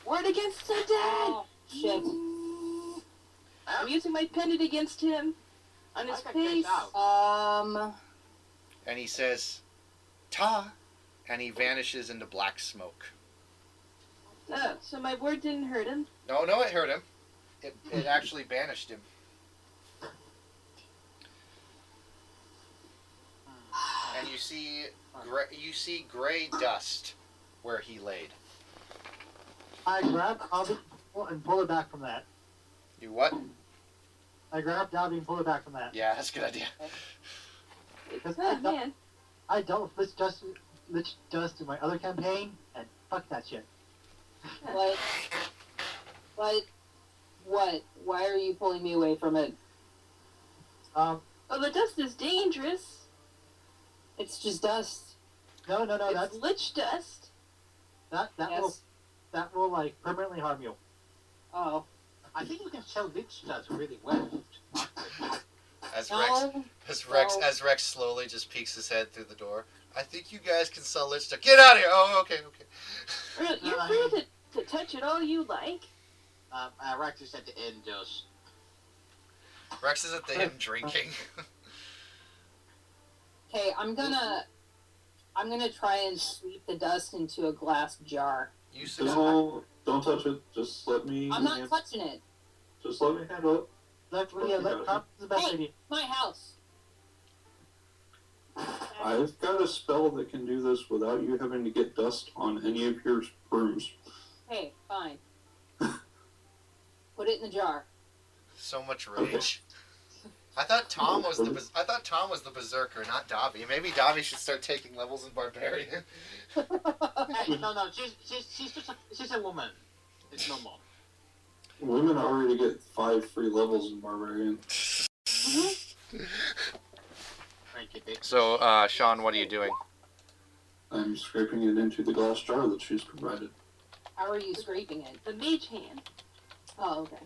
Word against the dead! Oh, shit. I'm using my pendant against him. On his face. And he says, Ta! And he vanishes into black smoke. Oh, so my word didn't hurt him. No, it hurt him. It actually banished him. And you see gray dust where he laid. I grab Dobby and pull it back from that. You what? I grab Dobby and pull it back from that. Yeah, that's a good idea. Because Oh, man. I dealt with Lich Dust in my other campaign, and fuck that shit. What? Why are you pulling me away from it? Oh, the dust is dangerous. It's just dust. No, It's that's lich dust. Yes. that will like permanently harm you. Oh. I think we can sell lich dust really well. As No. Rex slowly just peeks his head through the door. I think you guys can sell lich stuff. Get out of here! Oh, okay. You're free to touch it all you like. Rex is at the end just. Rex is at the end drinking. Okay, I'm gonna try and sweep the dust into a glass jar. You succeed. Don't touch it. Just let me. I'm not touching it. Just let me handle it. Let the best Hey. idea. My house. I've got a spell that can do this without you having to get dust on any of your brooms. Hey, fine. Put it in the jar. So much rage. I thought Tom was the berserker, not Davi. Maybe Davi should start taking levels in barbarian. Hey, no, she's a woman. It's no more. Women already get 5 free levels in barbarian. Thank you, bitch. So, Sean, what are you doing? I'm scraping it into the glass jar that she's provided. How are you scraping it? The mage hand. Oh, okay.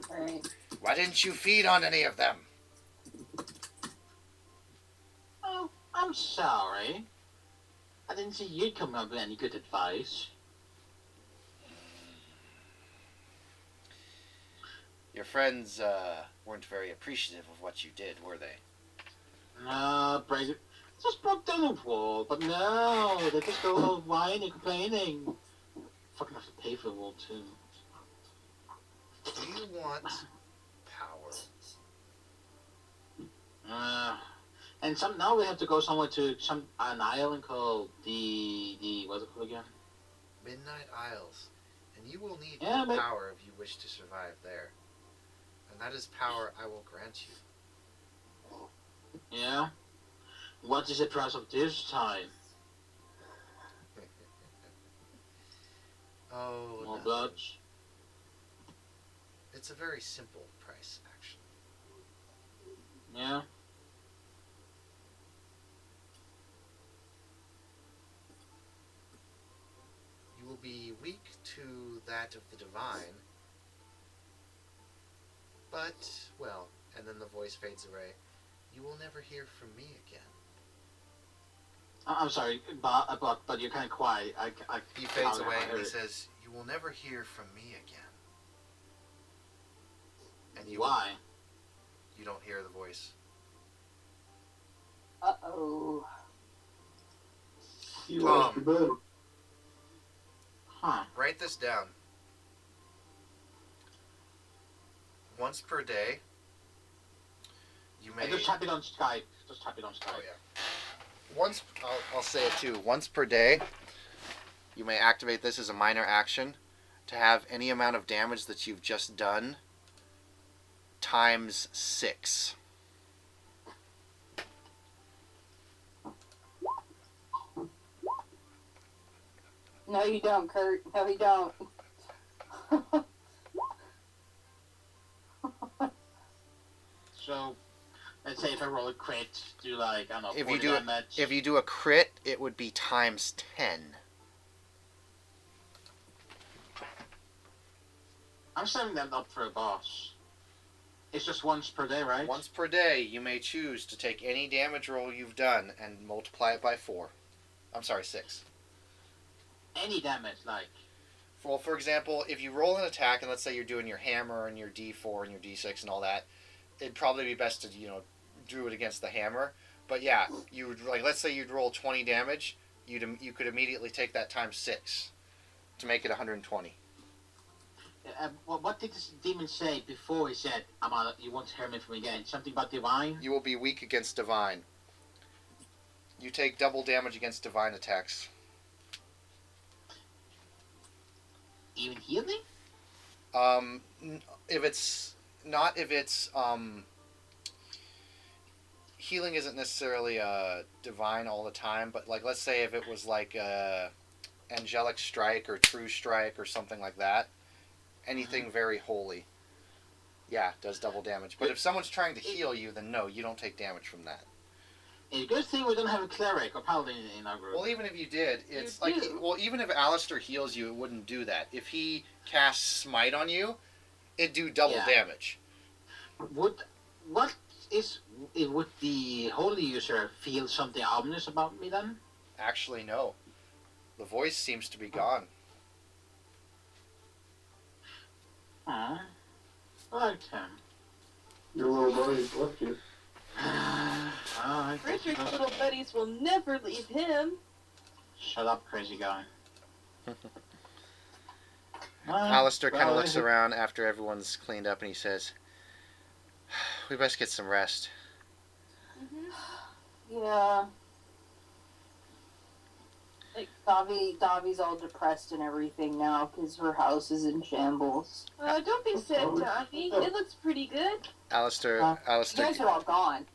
Alright. Why didn't you feed on any of them? Oh, I'm sorry. I didn't see you come up with any good advice. Your friends weren't very appreciative of what you did, were they? No, Brady just broke down a wall, but no, they just go all whining, complaining. Fucking have to pay for the wall too. Do you want power? And now we have to go somewhere to an island called the what's it called again? Midnight Isles. And you will need Yeah, but- power if you wish to survive there. And that is power I will grant you. Yeah. What is the price of this time? Oh, More nothing. bloods. It's a very simple price, actually. Yeah. You will be weak to that of the divine, but, well, and then the voice fades away. You will never hear from me again. I'm sorry, but you're kind of quiet. He fades I away and he heard it. says, "You will never hear from me again." And Why? You don't hear the voice. Uh-oh. You Tom. lost your bed. Huh. Write this down. Once per day, you may. Hey, just type it on Skype. Just type it on Skype. Oh yeah. Once I'll say it too. Once per day, you may activate this as a minor action to have any amount of damage that you've just done times 6. No, you don't, Kurt. No, you don't. So, let's say if I roll a crit, do like, I don't know, If you 40 do it- damage. If you do a crit, it would be times 10. I'm setting that up for a boss. It's just once per day, right? Once per day, you may choose to take any damage roll you've done and multiply it by 4. I'm sorry, 6. Any damage, like. Well, for example, if you roll an attack, and let's say you're doing your hammer and your D4 and your D6 and all that, it'd probably be best to, do it against the hammer. But yeah, you would, like, let's say you'd roll 20 damage, you could immediately take that times 6 to make it 120. What did this demon say before he said, you won't hear me from again? Something about divine? You will be weak against divine. You take double damage against divine attacks. Even healing? If it's healing isn't necessarily divine all the time, but like let's say if it was like angelic strike or true strike or something like that, anything very holy, yeah, does double damage. But if someone's trying to heal you, then no, you don't take damage from that. It's a good thing we don't have a cleric or paladin in our group. Well, even if you did, it's You like, do. well, even if Alistair heals you, it wouldn't do that. If he casts smite on you, it'd do double Yeah. damage. Would the holy user feel something ominous about me then? Actually, no. The voice seems to be gone. Aw. I liked him. Your little buddies left you. Alright. Richard's little buddies will never leave him. Shut up, crazy guy. Alistair kind of looks around after everyone's cleaned up and he says, "We best get some rest." Yeah. Like Davi's all depressed and everything now because her house is in shambles. Don't be sad, Dobby. It looks pretty good. Alistair You guys are all gone.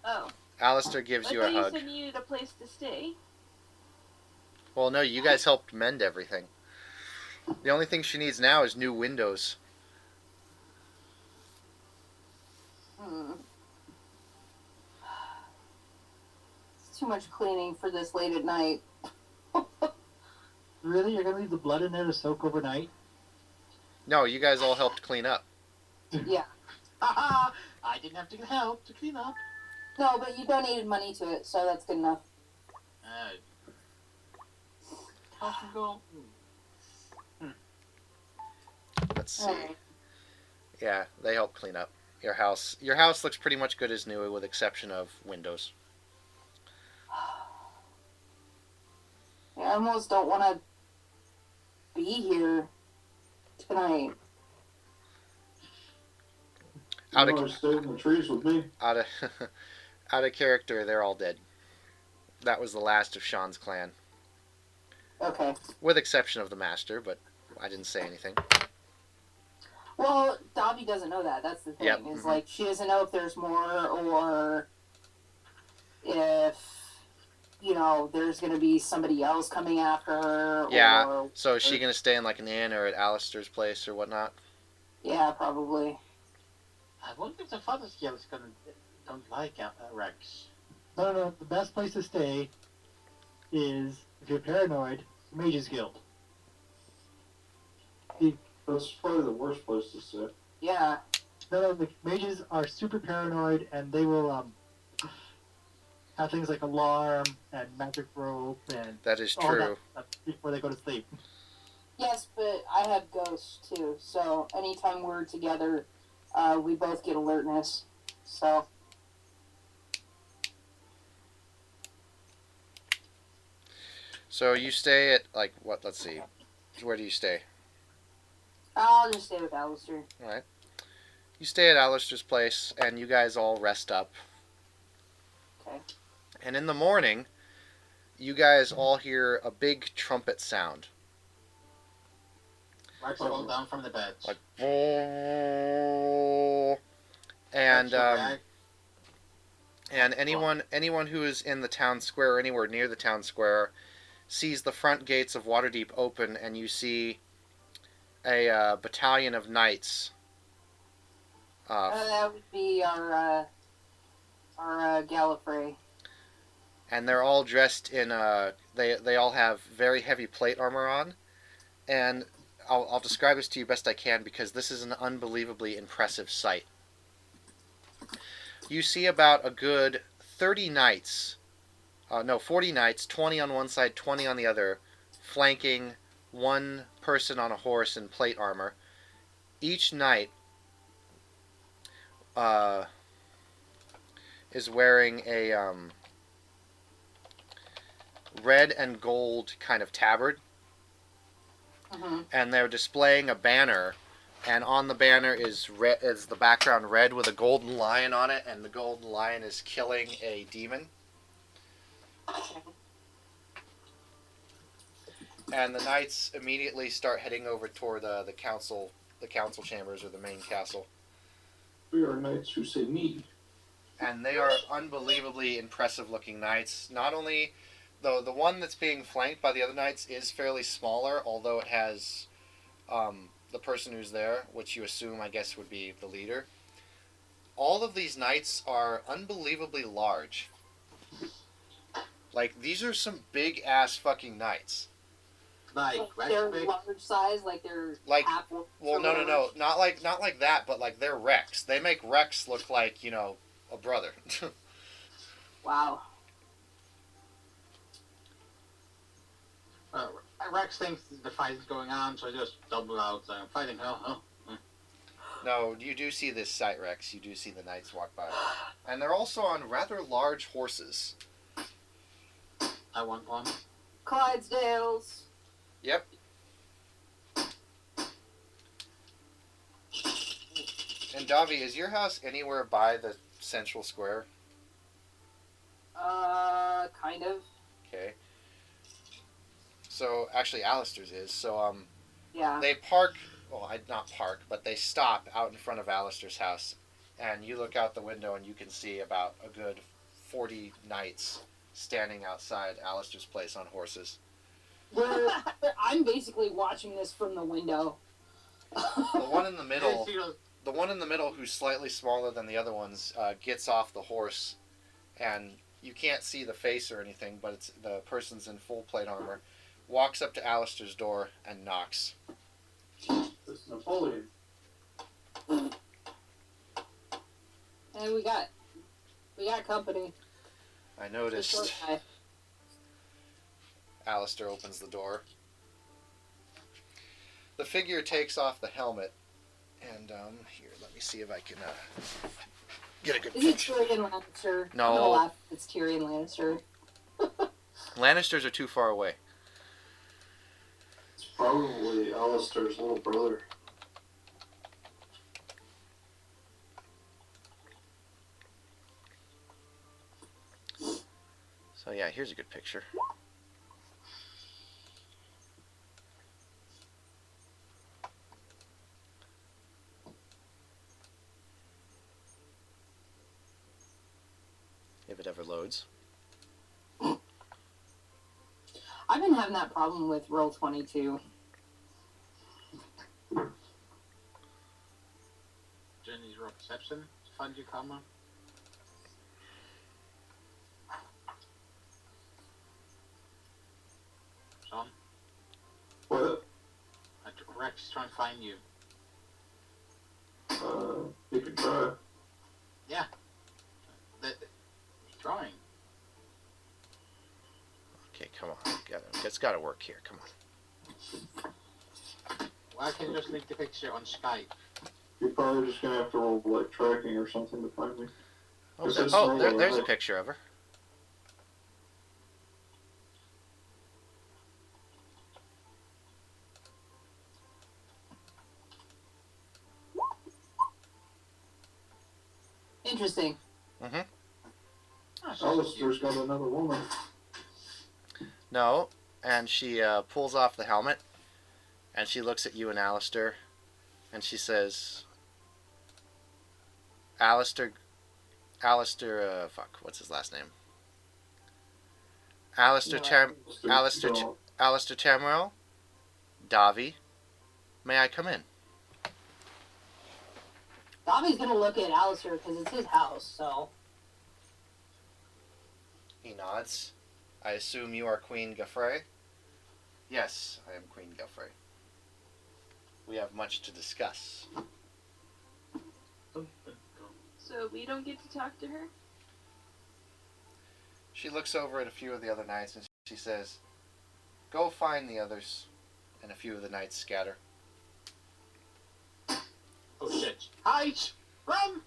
Oh. Alistair gives I you a thought you hug. said you needed a place to stay. Well, no, you guys helped mend everything. The only thing she needs now is new windows. It's too much cleaning for this late at night. Really? You're gonna leave the blood in there to soak overnight? No, you guys all helped clean up. Yeah. I didn't have to get help to clean up. No, but you donated money to it, so that's good enough. How's it go? Let's see. Alright. Yeah, they helped clean up. Your house looks pretty much good as new with exception of windows. I almost don't want to be here tonight. Out You of want to stay in the trees with me? out of out of character, they're all dead. That was the last of Sean's clan. Okay. With exception of the master, but I didn't say anything. Well, Dobby doesn't know that. That's the thing. Yep. Is like she doesn't know if there's more or if there's gonna be somebody else coming after her. Yeah. Or, So is she gonna stay in like an inn or at Alistair's place or whatnot? yeah, probably. I wonder if the father scale is don't like Rex. No. The best place to stay is, if you're paranoid, the Mages Guild. That's probably the worst place to stay. Yeah. No, the mages are super paranoid, and they will have things like alarm and magic rope and That is all true. that stuff before they go to sleep. Yes, but I have ghosts too. So anytime we're together, we both get alertness. So. So you stay at like what? Let's see. Where do you stay? I'll just stay with Alistair. All right. You stay at Alistair's place, and you guys all rest up. Okay. And in the morning, you guys all hear a big trumpet sound. Rex rolled down from the bed. Like, oh. And anyone who is in the town square or anywhere near the town square sees the front gates of Waterdeep open, and you see a battalion of knights. That would be our Gallifrey. And they're all dressed in they all have very heavy plate armor on, and I'll describe this to you best I can because this is an unbelievably impressive sight. You see about a good 40 knights, 20 on one side, 20 on the other, flanking one person on a horse in plate armor. Each knight is wearing a red and gold kind of tabard, and they're displaying a banner, and on the banner is the background red with a golden lion on it, and the golden lion is killing a demon. And the knights immediately start heading over toward the council chambers or the main castle. We are knights who say me. And they are unbelievably impressive looking knights. Not only the one that's being flanked by the other knights is fairly smaller, although it has the person who's there, which you assume I guess would be the leader. All of these knights are unbelievably large. Like, these are some big ass fucking knights. Like they're Rex big. large size, like they're Like, half. well, no, not like that, but like they're Rex. They make Rex look like a brother. Wow. Rex thinks the fight is going on, so I just double out fighting. No, you do see this sight, Rex. You do see the knights walk by. And they're also on rather large horses. I want one. Clydesdales. Yep. And Davi, is your house anywhere by the central square? Kind of. Okay. So, actually, Alistair's is. So, Yeah. they park, well, not park, but they stop out in front of Alistair's house. And you look out the window and you can see about a good 40 knights standing outside Alistair's place on horses. I'm basically watching this from the window. The one in the middle, who's slightly smaller than the other ones, gets off the horse, and you can't see the face or anything, but it's the person's in full plate armor, walks up to Alistair's door and knocks. It's Napoleon. And we got company. I The noticed. short guy. Alistair opens the door. The figure takes off the helmet, and here, let me see if I can get a good Is it picture. Tyrion Lannister? No. I'm gonna laugh. It's Tyrion Lannister. Lannisters are too far away. It's probably Alistair's little brother. So yeah, here's a good picture. If it ever loads. I've been having that problem with Roll20. Jenny's raw perception to find your camera. Son, What? Rex is trying to find you. You can try. He's trying. Okay, come on. It's got to work here. Come on. Why can't you just link the picture on Skype? You're probably just gonna have to roll like tracking or something to find me. Oh, It says there's a right. picture of her. Interesting. Mm-hmm. Alistair's got another woman. No, and she pulls off the helmet, and she looks at you and Alistair, and she says, Alistair, fuck, what's his last name? Alistair Tamriel, Davi, may I come in? Davi's gonna look at Alistair because it's his house, so. He nods. I assume you are Queen Gaffrey? Yes, I am Queen Gaffrey. We have much to discuss. So we don't get to talk to her? She looks over at a few of the other knights and she says, go find the others. And a few of the knights scatter. Oh shit. Hide! Run!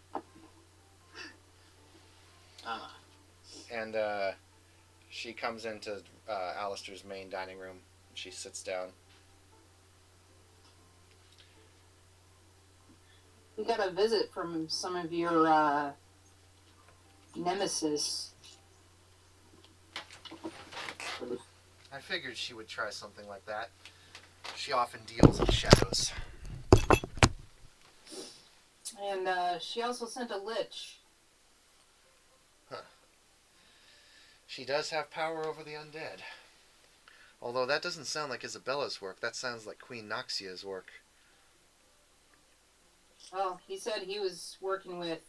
And she comes into Alistair's main dining room. She sits down. We got a visit from some of your nemesis. I figured she would try something like that. She often deals in shadows. And she also sent a lich. She does have power over the undead. Although that doesn't sound like Isabella's work. That sounds like Queen Noxia's work. Well, he said he was working with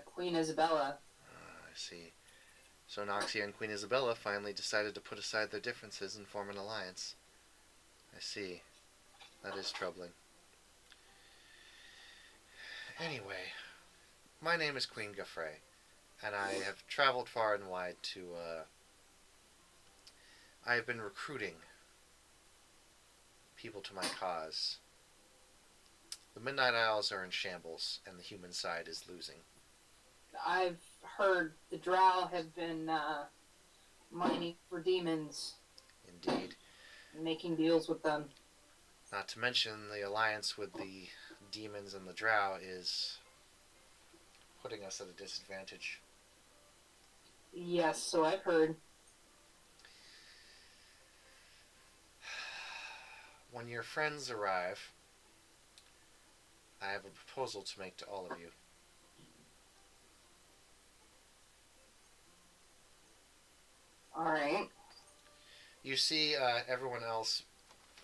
Queen Isabella. I see. So Noxia and Queen Isabella finally decided to put aside their differences and form an alliance. I see. That is troubling. Anyway, my name is Queen Gaffrey, and I have traveled far and wide to, I have been recruiting people to my cause. The The Midnight Isles are in shambles, and the human side is losing. I've heard the Drow have been mining for demons, Indeed. and making deals with them. Not to mention the alliance with the demons and the Drow is putting us at a disadvantage. Yes, so I've heard. When your friends arrive, I have a proposal to make to all of you. Alright. You see everyone else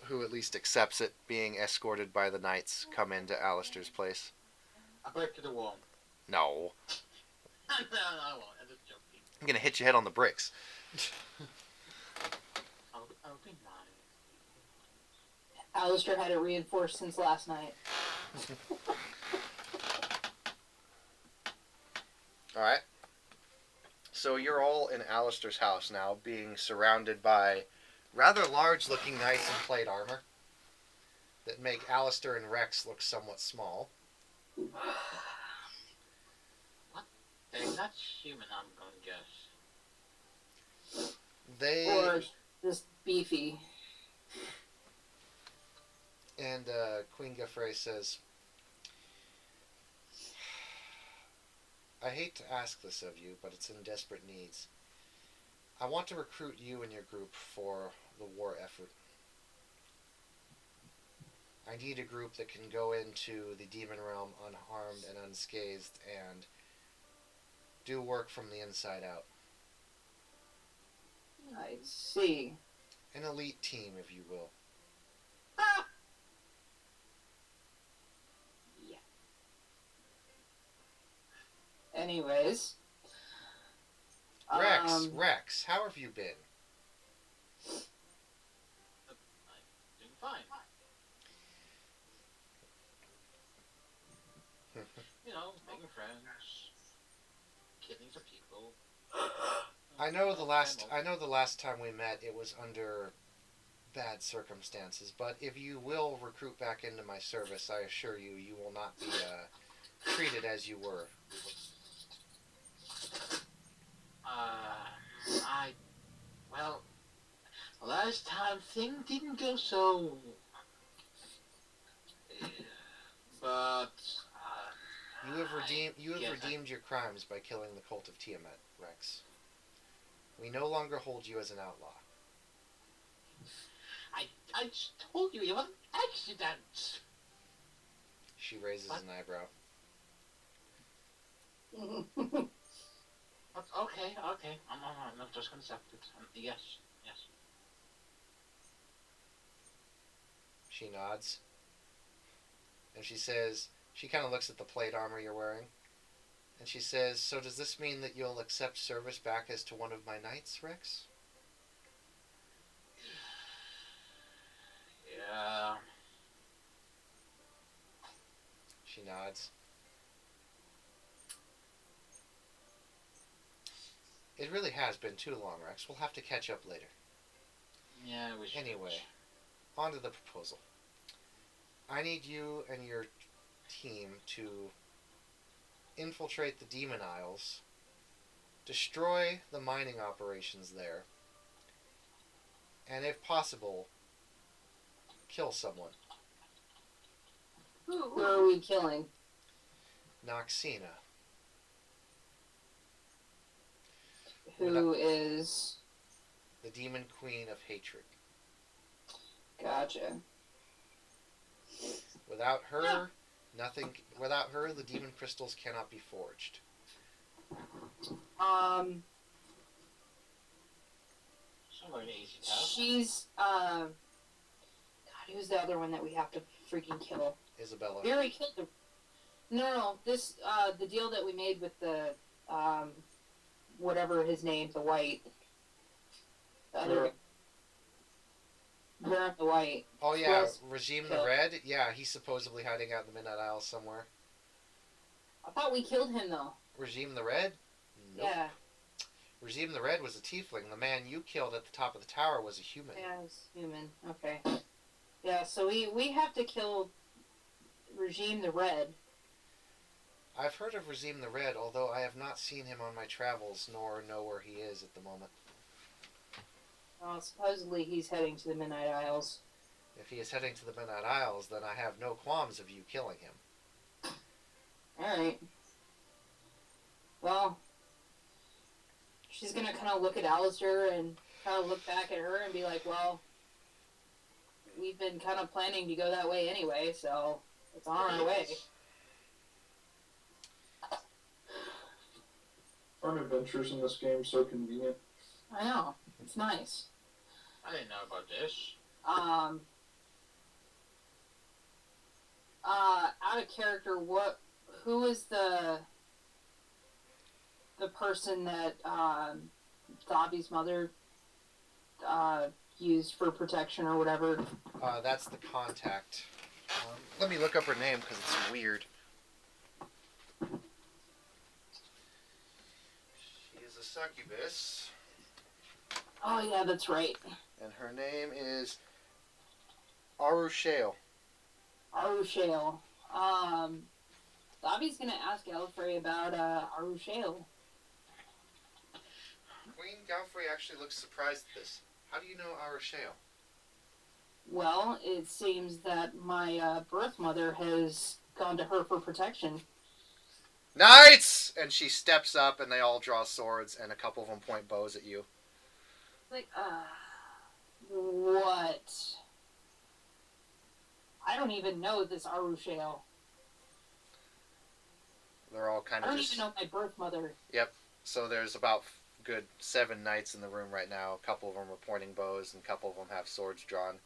who at least accepts it being escorted by the knights come into Alistair's place. I break to the wall. No. No, I won't. I'm just joking. I'm going to hit your head on the bricks. I'll be nice. Alistair had it reinforced since last night. Alright. So you're all in Alistair's house now, being surrounded by rather large-looking knights in plate armor that make Alistair and Rex look somewhat small. They're not human, I'm gonna guess. They... Or just beefy. And Queen Gaffrey says, I hate to ask this of you, but it's in desperate needs. I want to recruit you and your group for the war effort. I need a group that can go into the demon realm unharmed and unscathed and do work from the inside out. I see. An elite team, if you will. Yeah. Anyways. Rex, how have you been? Doing fine. You know, making friends, killing some people. I know the last time we met it was under bad circumstances, but if you will recruit back into my service, I assure you, you will not be treated as you were. Well, last time things didn't go so. But You have redeemed your crimes by killing the cult of Tiamat, Rex. We no longer hold you as an outlaw. I just told you it was an accident. She raises an eyebrow. Okay. I'm just gonna accept it. Yes. She nods. And she says, she kind of looks at the plate armor you're wearing. And she says, so does this mean that you'll accept service back as to one of my knights, Rex? Yeah. She nods. It really has been too long, Rex. We'll have to catch up later. Yeah, we should. Anyway, on to the proposal. I need you and your team to infiltrate the Demon Isles, destroy the mining operations there, and if possible, kill someone. Who are we killing? Noxina. Who is... The Demon Queen of Hatred. Gotcha. Without her, Without her, the demon crystals cannot be forged. Somewhere in easy task. She's, God, who's the other one that we have to freaking kill? Isabella. We already killed her. No, this, the deal that we made with the, whatever his name, the white. The other... We're the white. Oh yeah, Yes. Regime the Kill. Red? Yeah, he's supposedly hiding out in the Midnight Isles somewhere. I thought we killed him, though. Regime the Red? Nope. Yeah. Regime the Red was a tiefling. The man you killed at the top of the tower was a human. Yeah, it's human. Okay. Yeah, so we have to kill Regime the Red. I've heard of Regime the Red, although I have not seen him on my travels, nor know where he is at the moment. Well, supposedly he's heading to the Midnight Isles. If he is heading to the Midnight Isles, then I have no qualms of you killing him. Alright. Well, she's gonna kind of look at Alistair and kind of look back at her and be like, well, we've been kind of planning to go that way anyway, so it's on our way. Aren't adventures in this game so convenient? I know. It's nice. I didn't know about this. Out of character, who is the person that, Dobby's mother, used for protection or whatever? That's the contact. Let me look up her name, because it's weird. She is a succubus. Oh, yeah, that's right. And her name is Arushale. Arushale. Dobby's gonna ask Alfrey about, Arushale. Queen Galfrey actually looks surprised at this. How do you know Arushale? Well, it seems that my, birth mother has gone to her for protection. Knights! And she steps up, and they all draw swords, and a couple of them point bows at you. Like, what? I don't even know this Arushale. They're all kind I of don't just... even know my birth mother. So there's about good 7 knights in the room right now. A couple of them are pointing bows, and a couple of them have swords drawn.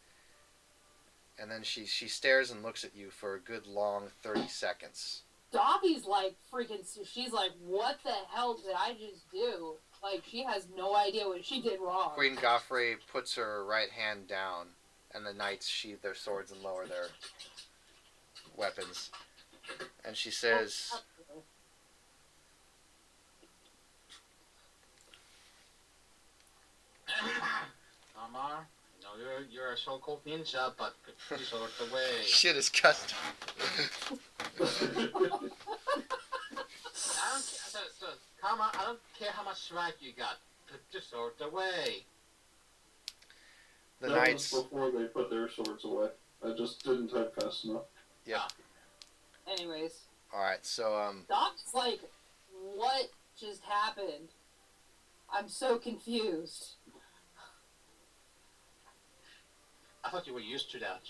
And then she stares and looks at you for a good long 30 seconds. Dobby's like freaking... She's like, what the hell did I just do? Like, she has no idea what she did wrong. Queen Galfrey puts her right hand down, and the knights sheathe their swords and lower their weapons. And she says... Amar, I know you're a so-called ninja, but could you sort the way? Shit is custom. I don't care how much swag you got. Could you sort the way? The that knights... was before they put their swords away. I just didn't type fast enough. Yep. Anyways. Alright, so, Doc's like, what just happened? I'm so confused. I thought you were used to that.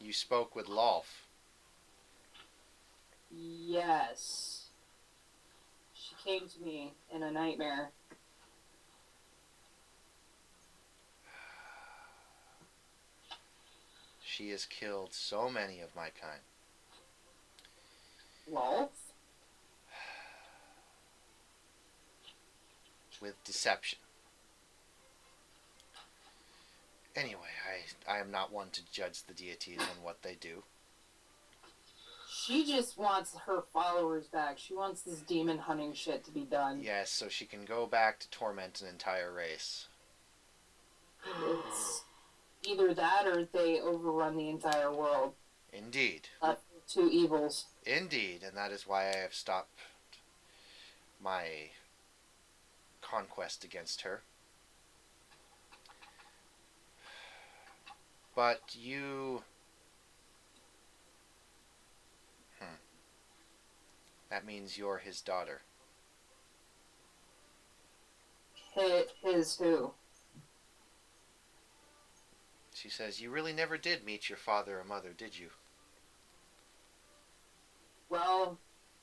you spoke with Lolf. Yes. She came to me in a nightmare. She has killed so many of my kind. Lolf? With deception. Anyway, I am not one to judge the deities on what they do. She just wants her followers back. She wants this demon hunting shit to be done. Yes, so she can go back to torment an entire race. It's either that or they overrun the entire world. Indeed. Two evils. Indeed, and that is why I have stopped my conquest against her. But you... That means you're his daughter. His who? She says, you really never did meet your father or mother, did you? Well,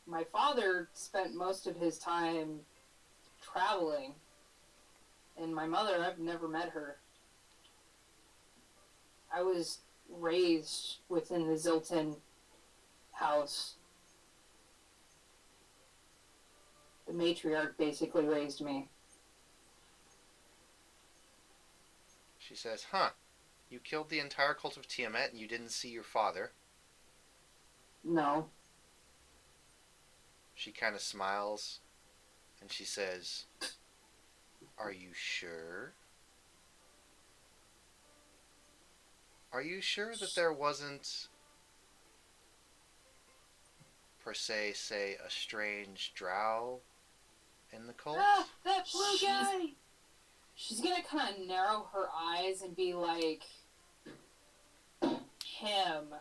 my father spent most of his time traveling. And my mother, I've never met her. I was raised within the Zilton house. The matriarch basically raised me. She says, you killed the entire cult of Tiamat and you didn't see your father. No. She kind of smiles and she says, are you sure? Are you sure that there wasn't per se say a strange drow in the cult. Ah, that blue She's- guy. She's gonna kind of narrow her eyes and be like, him.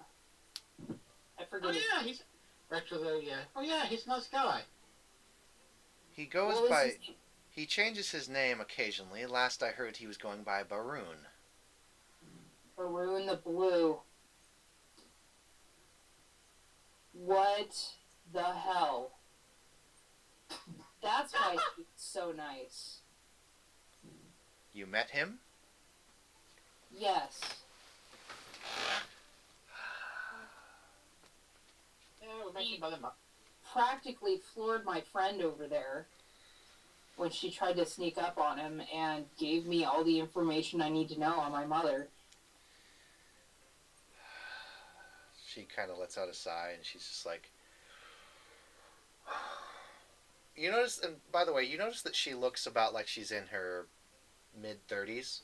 I forget. Oh his- yeah, he's Rex with a oh yeah, he's a nice guy. He goes what was by. his name? He changes his name occasionally. Last I heard, he was going by Baroon. Maroon the Blue. What the hell? That's why he's so nice. You met him? Yes. Yeah, we're making by the month. Practically floored my friend over there when she tried to sneak up on him and gave me all the information I need to know on my mother. She kind of lets out a sigh, and she's just like, you notice, and by the way, you notice that she looks about like she's in her mid-30s,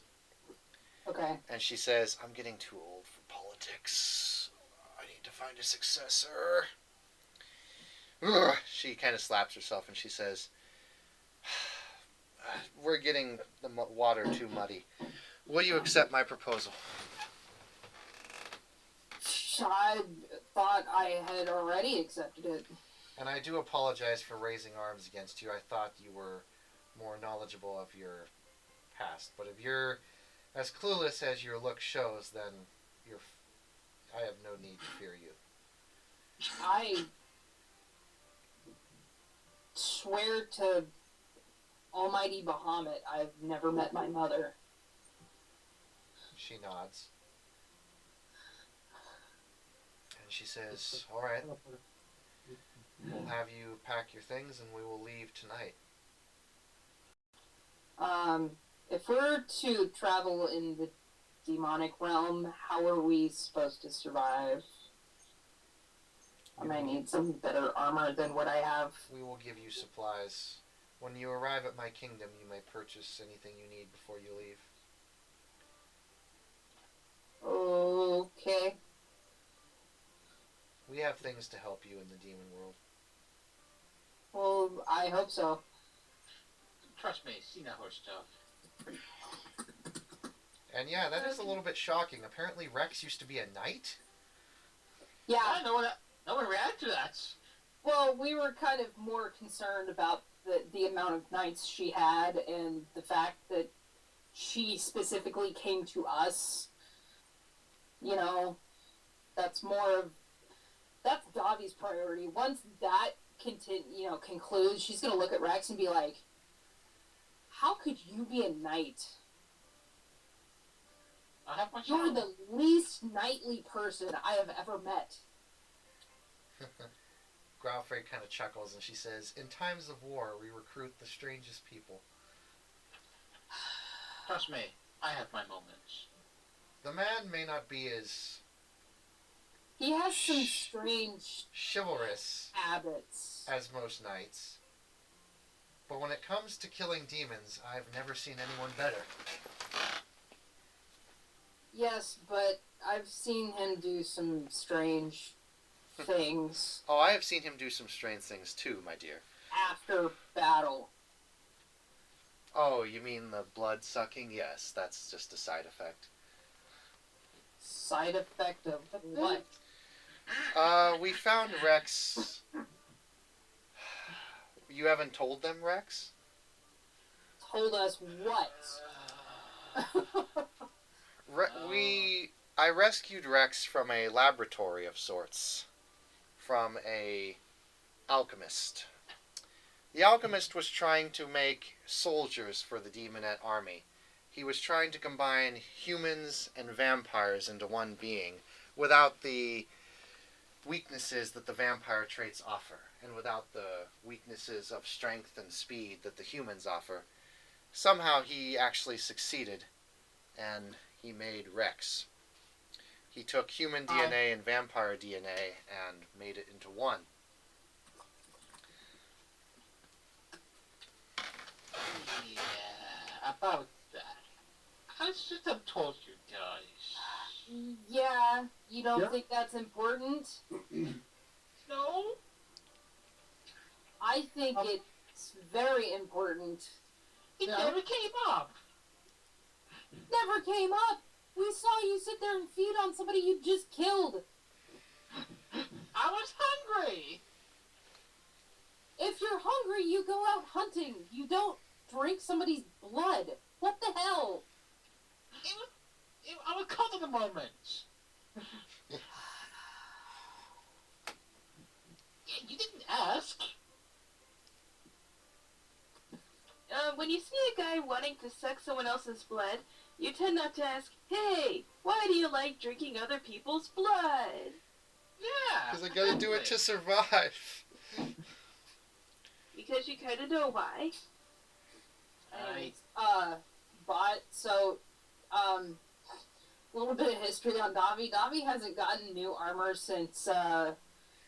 Okay. and she says, I'm getting too old for politics. I need to find a successor. Ugh. She kind of slaps herself, and she says, we're getting the water too muddy. Will you accept my proposal? I thought I had already accepted it. And I do apologize for raising arms against you. I thought you were more knowledgeable of your past. But if you're as clueless as your look shows, then I have no need to fear you. I swear to Almighty Bahamut, I've never met my mother. She nods. And she says, all right, we'll have you pack your things and we will leave tonight. If we're to travel in the demonic realm, how are we supposed to survive? I might need some better armor than what I have. We will give you supplies. When you arrive at my kingdom, you may purchase anything you need before you leave. Okay. We have things to help you in the demon world. Well, I hope so. Trust me, seen that horse stuff. And yeah, that is a little bit shocking. Apparently Rex used to be a knight? Yeah, No one reacted to that. well, we were kind of more concerned about the amount of nights she had and the fact that she specifically came to us. You know, that's Davi's priority. Once that concludes, she's gonna look at Rex and be like, how could you be a knight? I have my You're shot. the least knightly person I have ever met. Graufrey kind of chuckles and she says, in times of war, we recruit the strangest people. Trust me, I have my moments. The man may not be as He has some strange chivalrous habits. as most knights, but when it comes to killing demons, I've never seen anyone better. Yes, but I've seen him do some strange things Oh, I have seen him do some strange things too, my dear. after battle. Oh, you mean the blood sucking? Yes, that's just a side effect. Side effect of what? We found Rex. You haven't told them, Rex? Told us what? I rescued Rex from a laboratory of sorts. From a alchemist. The alchemist was trying to make soldiers for the demonette army. He was trying to combine humans and vampires into one being without the weaknesses that the vampire traits offer and without the weaknesses of strength and speed that the humans offer. Somehow he actually succeeded and he made Rex. He took human DNA and vampire DNA and made it into one. Yeah, about that. I should have told you guys. Yeah, you don't Yeah. think that's important? No? I think it's very important. It Yeah. never came up. Never came up. We saw you sit there and feed on somebody you just killed. I was hungry. If you're hungry, you go out hunting. You don't drink somebody's blood. What the hell? I was caught at the moment. You didn't ask. When you see a guy wanting to suck someone else's blood, you tend not to ask, "Hey, why do you like drinking other people's blood?" Yeah. Because I gotta do it to survive. Because you kind of know why. Anyways, a little bit of history on Davi. Davi hasn't gotten new armor since,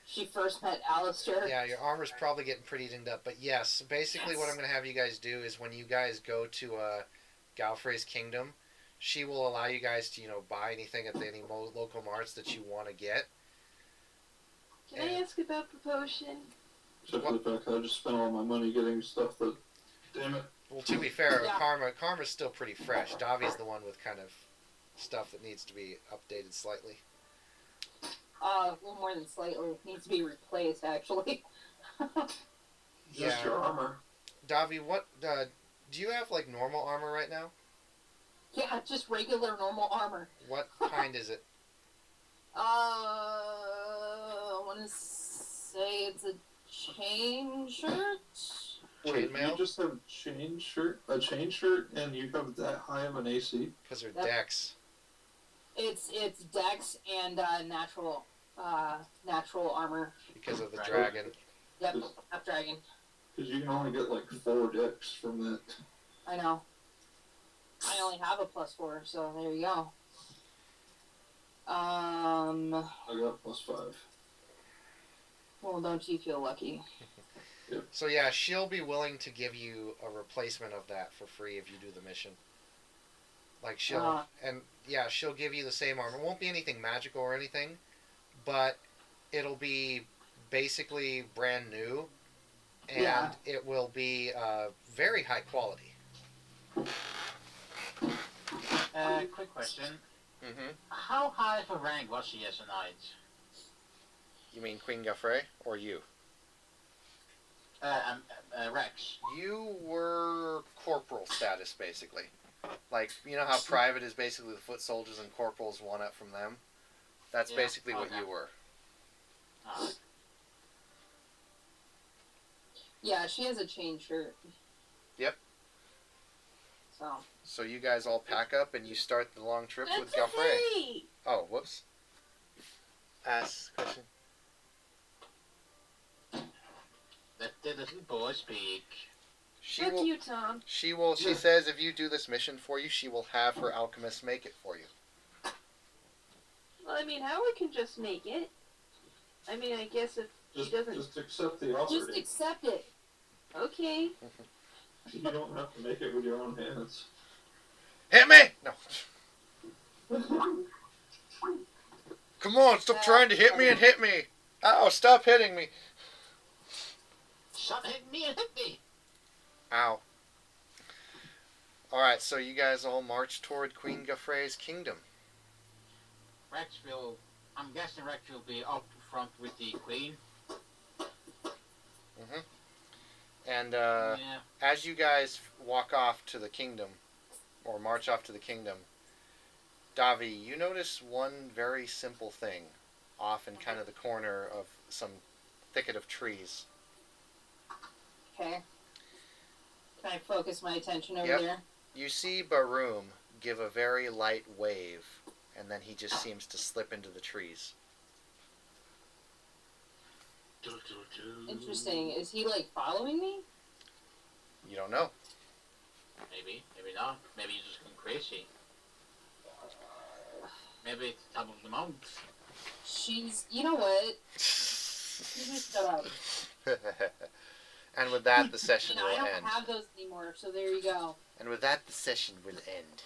she first met Alistair. Yeah, your armor's probably getting pretty dinged up. But yes, basically what I'm going to have you guys do is when you guys go to Galfrey's kingdom, she will allow you guys to, buy anything at any local marts that you want to get. Can I ask about the potion? Except for the fact that I just spent all my money getting stuff that, damn it. Well, to be fair, Yeah. Karma's still pretty fresh. Davi's the one with kind of stuff that needs to be updated slightly. A little more than slightly. It needs to be replaced, actually. Just your armor. Davi, what do you have like normal armor right now? Yeah, just regular normal armor. What kind is it? I want to say it's a chain shirt. Wait, Chainmail? you just have a chain shirt, and you have that high of an AC? Because they're Yep. dex. It's dex and natural armor. Because of the Right. dragon. Yep, half dragon. Because you can only get like 4 decks from that. I know. I only have a +4, so there you go. I got +5. Well, don't you feel lucky? So yeah, she'll be willing to give you a replacement of that for free if you do the mission. Like she'll she'll give you the same armor. It won't be anything magical or anything, but it'll be basically brand new, and Yeah. it will be very high quality. Quick question. Mm-hmm. How high of a rank was she as a knight? You mean Queen Gaffrey or you? Rex. You were corporal status basically. Like, you know how private is basically the foot soldiers and corporals one up from them? That's Yeah, basically what okay. you were. Yeah, she has a chain shirt. Yep. So. So you guys all pack up and you start the long trip with That's Gaffrey. okay. Oh, whoops. Ask question. Let the little boy speak. She Fuck will. you, Tom. She will. She says if you do this mission for you, she will have her alchemist make it for you. Well, I mean, Howard can just make it. I mean, I guess if Just, he doesn't... just accept the offer. Just accept it. Okay. You don't have to make it with your own hands. Hit me! No. Come on! Stop trying to hit me and hit me! Ow! Stop hitting me! Stop hitting me and hit me! Ow. Alright, so you guys all march toward Queen Gaffrey's kingdom. I'm guessing Rex will be up front with the queen. Mm-hmm. And Yeah. as you guys walk off to the kingdom, or march off to the kingdom, Davi, you notice one very simple thing off in kind of the corner of some thicket of trees. Okay. Can I focus my attention over Yep. there? You see Baroom give a very light wave, and then he just seems to slip into the trees. Interesting. Is he, like, following me? You don't know. Maybe, maybe not. Maybe he's just going crazy. Maybe it's top of the mountain. You know what? You just shut up. And with that, the session You know, I will don't end. have those anymore, so there you go. And with that, the session will end.